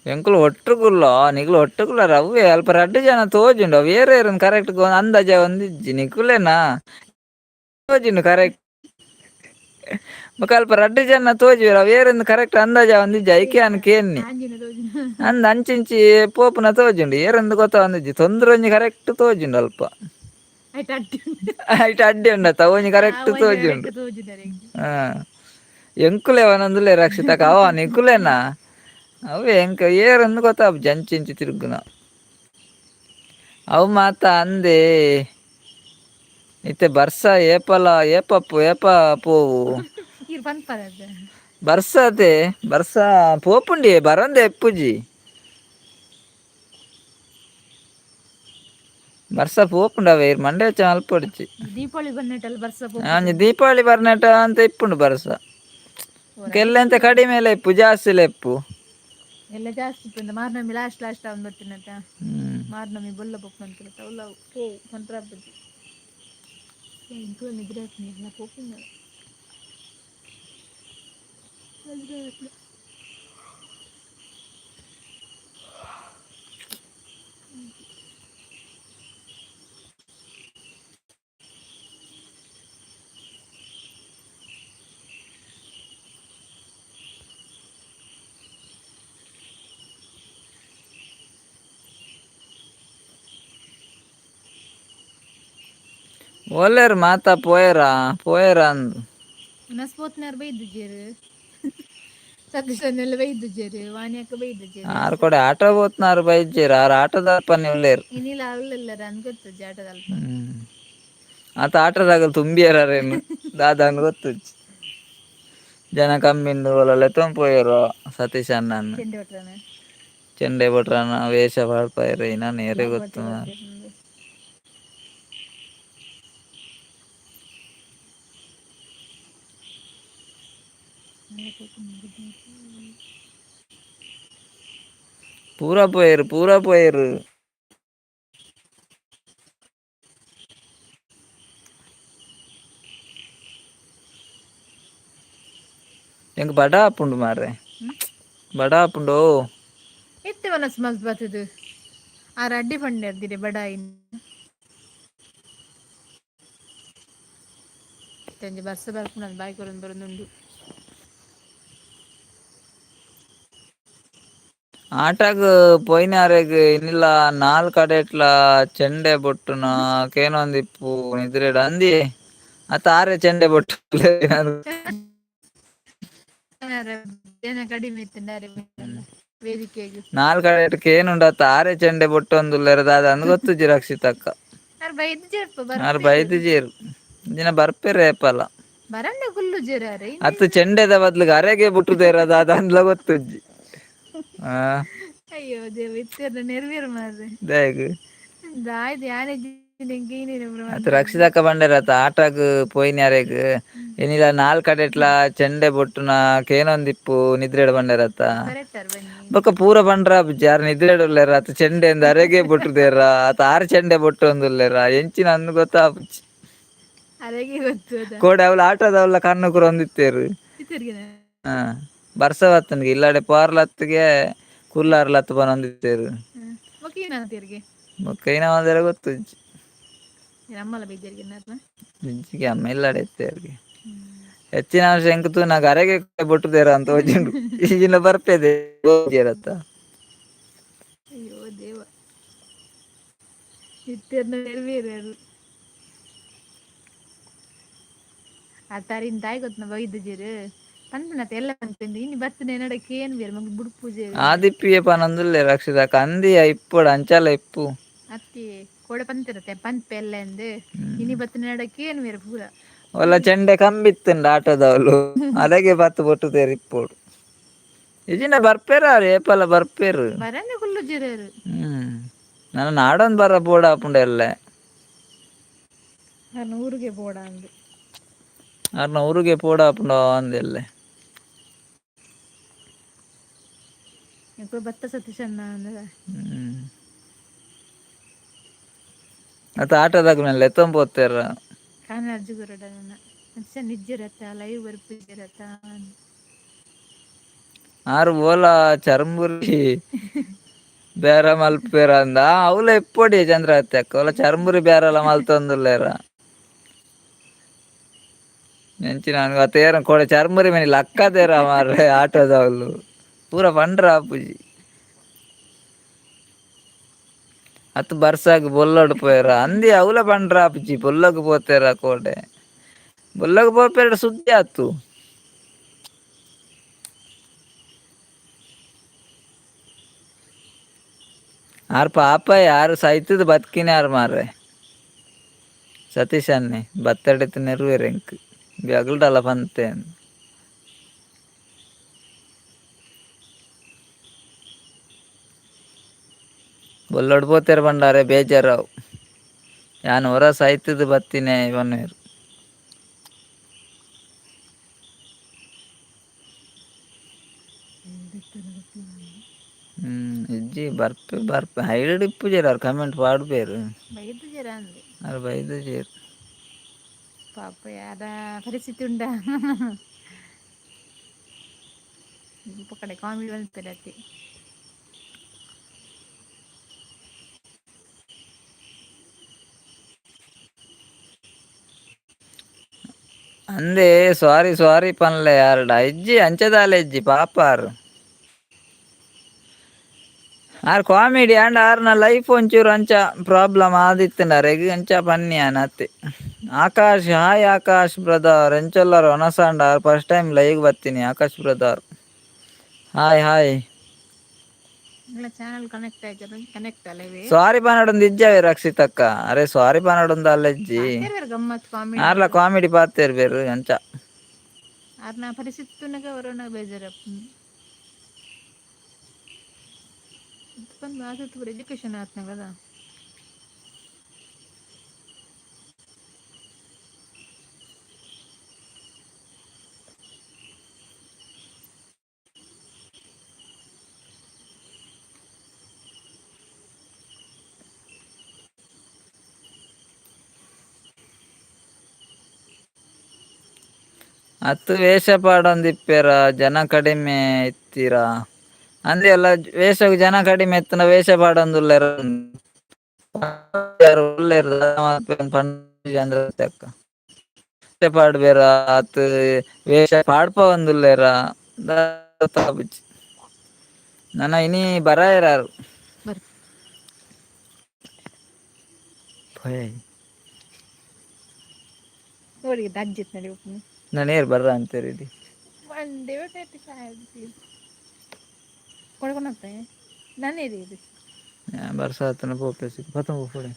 Speaker 2: ಎಂಕುಲು ಒಟ್ಟುಗುಲ್ಲ ನಿಕುಲು ಒಟ್ಟುಗುಲ್ಲ ಅವ್ವೆ ಅಲ್ಪ ರಡ್ಡ್ ಜನ ತೋಜುಂಡು ಬೇರೆ ಕರೆಕ್ಟ್ ಅಂದಾಜ ಒಂದಿಜ್ಜಿ ನಿಕುಲೆನಾ ತೋಜುಂಡು ಕರೆಕ್ಟ್ ಬೊಕ ಅಲ್ಪ ರಡ್ಡ್ ಜನ ತೋಜುವೆರ ಬೇರೊಂದು ಕರೆಕ್ಟ್ ಅಂದಾಜ ಒಂದಿಜ್ಜಿ ಐಕೆ ಅನ್ ಕೇನ್ನಿ ಅಂದ್ ಅಂಚಿಂಚಿ ಪೋಪುನ ತೋಜುಂಡು ಏರೆಂದ್ ಗೊತ್ತ ಒಂದಿಜ್ಜಿ ತೊಂದ್ರೆ ಒಂಜಿ ಕರೆಕ್ಟ್ ತೋಜುಂಡು ಅಲ್ಪ ಐಟ್ ಅಡ್ಡೆ ಉಂಡತ್ತ ಒಂಜಿ ಕರೆಕ್ಟ್ ತೋಜುಂಡು ಹಾ ಎಂಕುಲೆ ಅವನೊಂದುಲ್ಲೆ ರಕ್ಷಿತಕ್ಕ ಅವ ನಿಕುಲೆನಾ ಅವೇ ಎಂಕ ಏರೆಂದ್ ಗೊತ್ತಾಪುಜಿ ಅಂಚಿ ಇಂಚಿ ತಿರುಗುನ ಅವು ಮಾತ ಅಂದೆ ಇತ್ತೆ ಬರ್ಸ ಏಪಲ ಏಪಪ್ಪು ಏಪ ಪೋವು ಬರ್ಸತೆ ಬರ್ಸ ಪೋಪುಂಡಿ ಬರೋಂದೆ ಎಪ್ಪುಜಿ ಬರ್ಸ ಪೋಪುಂಡು ಅವೆ ಮಂಡೆ ಹೆಚ್ಚ ಮಲ್ಪೊಡಿಚಿ
Speaker 1: ದೀಪಾವಳಿ ಬರ್ನಟಲ್ಲಿ ಬರ್ಸ
Speaker 2: ದೀಪಾವಳಿ ಬರ್ನಟ ಅಂತ ಇಪ್ಪುಂಡು ಬರ್ಸ ಕೆಲ್ಲೆ ಎಂತ ಕಡಿಮೆಲ ಇಪ್ಪು ಜಾಸ್ತಿಲ ಇಪ್ಪು
Speaker 1: ಎಲ್ಲ ಜಾಸ್ತಿ ಇಪ್ಪುಂಡು ಮಾರ್ನಮಿ ಲಾಸ್ಟ್ ಅವನ್ ಬರ್ತೀನಟ ಮಾರ್ನಮಿ ಬೊಲ್ಲ ಬೊಕ್ಕಂತ ಅವಲ ಪೋ ಪಂತ್ರಾಪುಜಿ ನಿದ್ರೆ ಎಲ್ಲ ಪೋಪುಂಡು
Speaker 2: ಒಲ್ಲೆರ್ ಮಾತ ಪೋಯೆರ ಅಂದ್
Speaker 1: ನಸ್ಪೋತ್ನಾರ್ ಬೈದಿಜ್ಜೆರ್ ಸತೀಶನೆಲ್ಲ ಬೈದಿಜ್ಜೆರ್ ವಾಣಿಯಕ್ಕ ಬೈದಿಜ್ಜೆರ್
Speaker 2: ಆರ್ ಕೊಡೆ ಆಟೋ ಪೋತ್ನಾರ್ ಬೈದ್ಜೆರ್ ಆರ್ ಆಟೋದ ಪನ್ನಿ ಉಲ್ಲೇರ್
Speaker 1: ಇನ್ನಿಲ ಅವ್ಲೆಲ್ಲರ ಅನ್ ಗೊತ್ತುಜ್ಜಿ ಆಟೋದ ಅಲ್ಪ
Speaker 2: ಆತ ಆಟೋದಾಗಲ್ ತುಂಬಿಯರಾರೆನ್ ದಾದಾಂದ್ ಗೊತ್ತುಜ್ಜಿ ಜನ ಕಮ್ಮಿಂದ್ ಒಲಲ ಎತ್ತೊಂದು ಪೋಯೆರು ಸತೀಶ್ ಅಣ್ಣನ್ ಚೆಂಡೆ ಬಟ್ರನ ವೇಷ ಪಾಡ್ಪೆರ್ ಇನಾನ್ ಏರೆ ಗೊತ್ತು ಪೂರ ಪೋಯೆರ್ ಎಂಕ್ ಬಡ ಆಪುಂಡು ಮಾರ್ರೆ ಬಡ ಆಪುಂಡೋ
Speaker 1: ಎತ್ತೆ ಮನಸ್ ಮಲ್ತ್ ಬತ್ತುದು ಆರ್ ಅಡ್ಡಿ ಪಂಡೇರ್ದಿರೆ ಬಡಾಯಿನ್ ಒಂಜಿ ಬರ್ಸ ಬರ್ಪುಂಡು ಬಾಯ್ಕೊರೊಂದು ಬರೊಂದುಂಡು
Speaker 2: ಆಟಾಗ್ ಪೋಯಿನಾರೆಗ್ ಇನ್ನಿಲ ನಾಲ್ ಕಡೆಟ್ಲ ಚೆಂಡೆ ಬೊಟ್ಟುನ ಕೇನೊಂದಿಪ್ಪು ನಿದ್ರೆಡ್ ಅಂದಿ ಅತ್ತ ಆರೆ ಚೆಂಡೆ ಬೊಟ್ಟು
Speaker 1: ಜನ ಕಡಿಮೆ ಇತ್ತುಂಡಾರೆ ವೇದಿಕೆಗ್
Speaker 2: ನಾಲ್ ಕಡೆಟ್ ಕೇನುಂಡತ್ತ ಆರೆ ಚೆಂಡೆ ಬೊಟ್ಟೊಂದುಲ್ಲೆರ್ ದಾದ ಅಂದ್ ಗೊತ್ತುಜ್ಜಿ ರಕ್ಷಿತಕ್ಕ
Speaker 1: ಆರ್ ಬೈದ್ಜೆರ್ಪು
Speaker 2: ಆರ್
Speaker 1: ಬರ್ಪೆರ್
Speaker 2: ಬೈದಿಜೆರ್ ಇಂಚಿನ ಬರ್ಪೆರ್ ಏಪಲ
Speaker 1: ಬರಂಡೆ ಕುಲ್ಲುಜೆರ್ ಅರೆ
Speaker 2: ಅತ್ತು ಚೆಂಡೆದ ಬದ್ಲಿಗ್ ಅರೆಗೆ ಬುಟ್ಟುದೆರ ದಾದ ಅಂದ್ಲ ಗೊತ್ತುಜ್ಜಿ
Speaker 1: ಅಯ್ಯೋ ದೇವ ಇತ್ತೆರ್ನ ನೆರವೇರ್ ಮಾರ್ರೆ
Speaker 2: ದಾಯೆಗ್
Speaker 1: ದಾಯ್ದ್ ಯಾನೆ
Speaker 2: ಅತ್ ರಕ್ಷಿತಕ್ಕ ಪಂಡೆರತ ಆಟಾಗ್ ಪೋಯಿನಾರೆಗ್ ಎನಿಲ ನಾಲ್ ಕಡೆಟ್ಲ ಚೆಂಡೆ ಬೊಟ್ಟುನ ಕೇನೊಂದಿಪ್ಪು ನಿದ್ರೆಡ್ ಪಂಡೆರತ ಬೊಕ ಪೂರ ಪಂಡ್ರಾಪುಜ್ಜಿ ಆರ್ ನಿದ್ರೆಡ್ ಉಲ್ಲೆರ್ ಅತ್ ಚೆಂಡೆಂದ್ ಅರೆಗೆ ಬೊಟ್ಟುದೆರ ಅತ್ ಆರ್ ಚೆಂಡೆ ಬೊಟ್ಟೊಂದುಲ್ಲೆರ ಎಂಚಿನ ಅಂದ್ ಗೊತ್ತಾಪುಜ್ಜಿ
Speaker 1: ಅರೆಗೆ ಗೊತ್ತು ಅದ
Speaker 2: ಕೋಡೆ ಅವ್ಲ ಆಟೋದವ್ಲ ಕಣ್ಣುಕುರ ಒಂದಿತ್ತೆರ್ ಬರ್ಸ ಬತ್ತುಂಡ್ಗೆ ಇಲ್ಲಡೆ ಪೋರ್ಲತ್ಗೆ ಕುಲ್ಲಾರ್ಲತ್ ಪನೊಂದಿತ್ತೆರ್ ಬೊಕ ಇನ ಒಂದೆರ ಗೊತ್ತುಜ್ಜಿ
Speaker 1: ನಮ್ಮಲ ಬೈದ್ಯರ್ಗಿನಾತ್ನ
Speaker 2: ಎಂಚಿಗೆ ಅಮ್ಮ ಇಲ್ಲಡೆ ಇತ್ತೆರ್ಗೆ ಹೆಚ್ಚಿನ ಅಂಶ ಎಂಕ್ ತೂನಗ ಅರೆಗೆ ಬೊಟ್ಟುದೆರ ಅಂದ್ ತೋಜುಂಡು ಈಜಿಂಡ ಬರ್ಪೆದೆ
Speaker 1: ಅಯ್ಯೋ ದೇವ ಇತ್ತೆರ್ನ ನೆರವೇರರು ಆತಾರಿಂದ್ ದಾಯ್ ಗೊತ್ತುನ ಬೈದಿಜೆರ್ ಪನ್ಪುನತ ಎಲ್ಲ ಪನ್ಪೆಂಡ್ ಇನಿ ಬತ್ತುನ ಎನ್ನಡ ಕೇನ್ ಬೇರು ಮಗ ಬುಡ್ಪುಜೆರ್
Speaker 2: ಆದಿಪ್ಪಿಗೆ ಪನೊಂದುಲ್ಲೆರ್ ರಕ್ಷಿತಕ್ಕ ಅಂದಿಯ ಇಪ್ಪೊಡು ಅಂಚಾಲ ಇಪ್ಪು
Speaker 1: ಅತ್ತಿ ಕೊಡೆ ಪಂತೆರತೆ ಪನ್ಪೆ ಎಲ್ಲ ಎಂದ್ ಇನಿ ಬತ್ತಿನ ಎನ್ನಡ ಕೇನ್ ಬೇರು ಪೂರ
Speaker 2: ಒಲ್ಲ ಚೆಂಡೆ ಕಂಬಿತ್ತಂಡ ಆಟೋದವಲು ಅದಕ್ಕೆ ಬತ್ತು ಬೊಟ್ಟು ತೆರಿಪ್ಪೋಡು ಇಜಿನ ಬರ್ಪೇರ ಅವ್ರು ಏಪಲ ಬರ್ಪೇರು
Speaker 1: ಬರನ್ನೆ ಕುಲ್ಲು ಜಿರೇರು
Speaker 2: ನಾನು ನಾಡೊಂದು ಬರ ಬೋಡ ಹಾಪುಂಡ ಎಲ್ಲೆ
Speaker 1: ನಾನು ಊರಿಗೆ ಬೋಡ ಅಂದು
Speaker 2: ಅರ್ನ ಊರಿಗೆ ಪೋಡ ಹಾಪುಂಡ ಅಂದೆಲ್ಲೆ
Speaker 1: ഇപ്പോൾ ಭತ್ತ ಸತೀಶಣ್ಣ ಅಂದ್ರೆ
Speaker 2: ಮತ್ತೆ ಆಟೋದಾಗ ಮೇಲೆ ಎತ್ತೊಂದು ಪೋತಾರ
Speaker 1: ಕಾನ ಅರ್ಜುಗರಡ ಸತೀಶ ನಿಜ್ಜಿರತ್ತ ಲೈವ್ ಬರ್ಪಿರತ್ತ
Speaker 2: ಆರು ಓಲ ಚರ್ಮುರಿ ಬೇರೆ ಮಲ್ಪೇರ ಅಂದ ಅವಲ ಎಪ್ಪೊಡಿ ಚಂದ್ರ ಅತ್ತಕ್ಕ ಅವಲ ಚರ್ಮುರಿ ಬೇರೆಲ್ಲ ಮಲ್ತೊಂದುಲ್ಲೇರ ನೆಂಚಿ ನಾನು ತೇರ ಕೊಡ ಚರ್ಮುರಿ ಮನಿ ಲಕ್ಕ ತೇರ ಮಾರ್ರೆ ಆಟೋದವಲು ಪೂರ ಪಂಡ್ರ ಆಪುಜಿ ಅತ್ ಬರ್ಸಾಗ ಬೊಲ್ಲೋಡು ಪೋಯರ ಅಂದಿ ಅವಲ ಪಂಡ್ರ ಆಪುಜಿ ಬೊಲ್ಲಗ್ ಪೋತೇರ ಕೋಡೆ ಬೊಲ್ಲಗ್ ಪೋಪೆರಡು ಸುದ್ದಿ ಆತು ಆರ್ ಪಾಪ ಯಾರು ಸೈತದ ಬದುಕಿನ ಯಾರು ಮಾರ್ರೆ ಸತೀಶ್ ಅನ್ನಿ ಬತ್ತಡೆತ ನೆರವೇರೆಂಕ್ ಬ್ಯಾಗುಲ್ಡಲ್ಲ ಪಂತೆ ಬೊಲ್ಲೋಡು ಪೋತೆರ್ ಪಂಡಾರೆ ಬೇಜಾರಾವ್ ಯಾನ್ ಹೊರ ಸೈತದ ಬತ್ತಿನೇ ಇವನೇರು ಇಜ್ಜಿ ಬರ್ಪೆ ಹೈಡ್ ಇಪ್ಪುಜೆರ್ ಅವ್ರು ಕಮೆಂಟ್ ಪಾಡ್ಪೇರು
Speaker 1: ಬೈದು ಜರ ಅಂದೆ
Speaker 2: ಅವ್ರು ಬೈದು ಜೇರು
Speaker 1: ಪಾಪ ಯಾರ ಪರಿಸ್ಥಿತಿ ಉಂಡ ಇಪ್ಪ ಕಡೆ ಕಾಮಿಡಿ ಬಂತಾರೆ ಅತಿ
Speaker 2: ಅಂದೆ ಸಾರಿ ಸಾರಿ ಪನ್ಲೆ ಯಾರಡ ಇಜ್ಜಿ ಅಂಚದಾಲ ಇಜ್ಜಿ ಪಾಪಾರು ಆರ್ ಕಾಮಿಡಿ ಆಂಡ್ ಆರ್ನ ಲೈಫ್ ಒಂಚೂರು ಅಂಚ ಪ್ರಾಬ್ಲಮ್ ಆದಿತ್ತಂಡಾರೆ ಅಂಚ ಪನ್ನಿಯಾನ ಅತ್ತೆ ಆಕಾಶ್ ಹಾಯ್ ಆಕಾಶ್ ಬ್ರದರ್ ಎಂಚೆಲ್ಲರು ಅನಸಂಡ ಫಸ್ಟ್ ಟೈಮ್ ಲೈವ್ ಬರ್ತೀನಿ ಆಕಾಶ್ ಬ್ರದರ್ ಹಾಯ್ ಹಾಯ್
Speaker 1: ಇಲ್ಲ ಚಾನಲ್ ಕನೆಕ್ಟ್ ಆಯ್ತು ಕನೆಕ್ಟ್ ಅಲ್ಲವೇ
Speaker 2: ಸಾರಿ ಪಾನಡೊಂದು ಇಜ್ಜಾವೆ ರಕ್ಷಿತಕ್ಕ ಅರೆ ಸಾರಿ ಪಾನಡೊಂದು ಅಲ್ಲಜ್ಜಿ
Speaker 1: ಪಾತೇರ್ವೇರು ಗಮ್ಮತ್ ಕಾಮಿಡಿ
Speaker 2: ಆರ್ಲ ಕಾಮಿಡಿ ಪಾತೇರ್ಬೇರು ಅಂಚ
Speaker 1: ಆರ್ನ ಪರಿಸ್ಥಿತಿ ತುನಗ ಅವರನ್ನ ಬೇಜಾರಪ್ಪ ಬಂದು ಆದತ್ತು ಎಜುಕೇಶನ್ ಆತ್ನ కదా
Speaker 2: ಹತ್ತು ವೇಷ ಪಾಡೊಂದಿಪ್ಪೇರ ಜನ ಕಡಿಮೆ ಇತ್ತೀರಾ ಅಂದೆ ಎಲ್ಲ ವೇಷಗ್ ಜನ ಕಡಿಮೆ ಇತ್ತನ ವೇಷ ಪಾಡೊಂದುಲ್ಲೆರ ಪಾಡ್ಬೇರ ಅತ್ ವೇಷ ಪಾಡ್ಪ ಒಂದುಲ್ಲೇರ ನನ್ನ ಇನಿ ಬರ ಇರಾರು
Speaker 1: ಬರ್ರಿ ನೋಡಿ ದಜ್ಜಿತ್ ನಡಿ ಒಪ್ಪನು
Speaker 2: ನಾನು ಏರ್ ಬರ್ರ ಅಂತೇಳಿ
Speaker 1: ಒಂದೇ ಕೊಡ್ಕೊಂಡೋಗ್ತೆ ನಾನೇ ಇದು
Speaker 2: ಬರ್ಸ ಹತ್ತನ ಪೋಪೆ ಪತಂಗ ಪೋಡೆ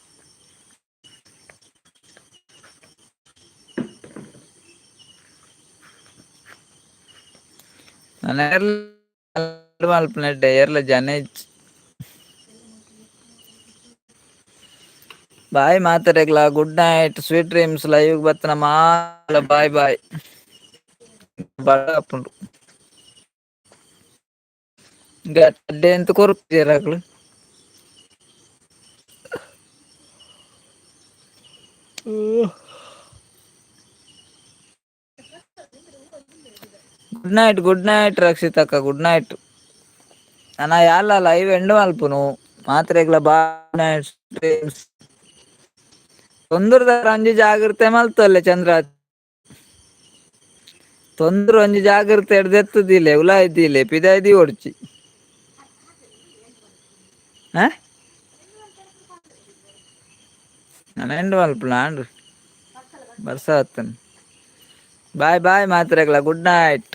Speaker 2: ನಾನು ಎರ್ಲ ಜನ ಬಾಯ್ ಮಾತಾರೆಗ್ಲಾ good night sweet dreams live ಬತ್ತನ ಮಾ ಬಾಯ್ ಬಾಯ್ ಬಪುಂಡು ಗಡ್ಡೆ ಎಂತ ಕೊರಕ್ಲು ಗುಡ್ ನೈಟ್ ರಕ್ಷಿತಕ್ಕ ಗುಡ್ ನೈಟ್ ಅನ ಯಾಲ ಲೈವ್ ಎಂಡ್ ಮಲ್ಪುನು ಮಾತ್ರೆಗ್ಲ ಬಾ ತೊಂದರೆದ ಅಂಜಿ ಜಾಗ್ರತೆ ಮಲ್ತೊಲ್ಲೆ ಚಂದ್ರ ತೊಂದ್ರೆ ಒಂಜಿ ಜಾಗ್ರತೆ ಎಡ್ದೆತ್ತದಿಲ್ಲೆ ಉಲಾ ಇದ್ದಿಲ್ಲೆ ಪಿದಾಯ್ದಿ ಓಡ್ಚಿ ನಾನು ಎಂಡ್ ಮಲ್ಪುನ ಬರ್ಸ ಹತ್ತನ್ ಬಾಯ್ ಬಾಯ್ ಮಾತ್ರೆಗ್ಲ ಗುಡ್ ನೈಟ್.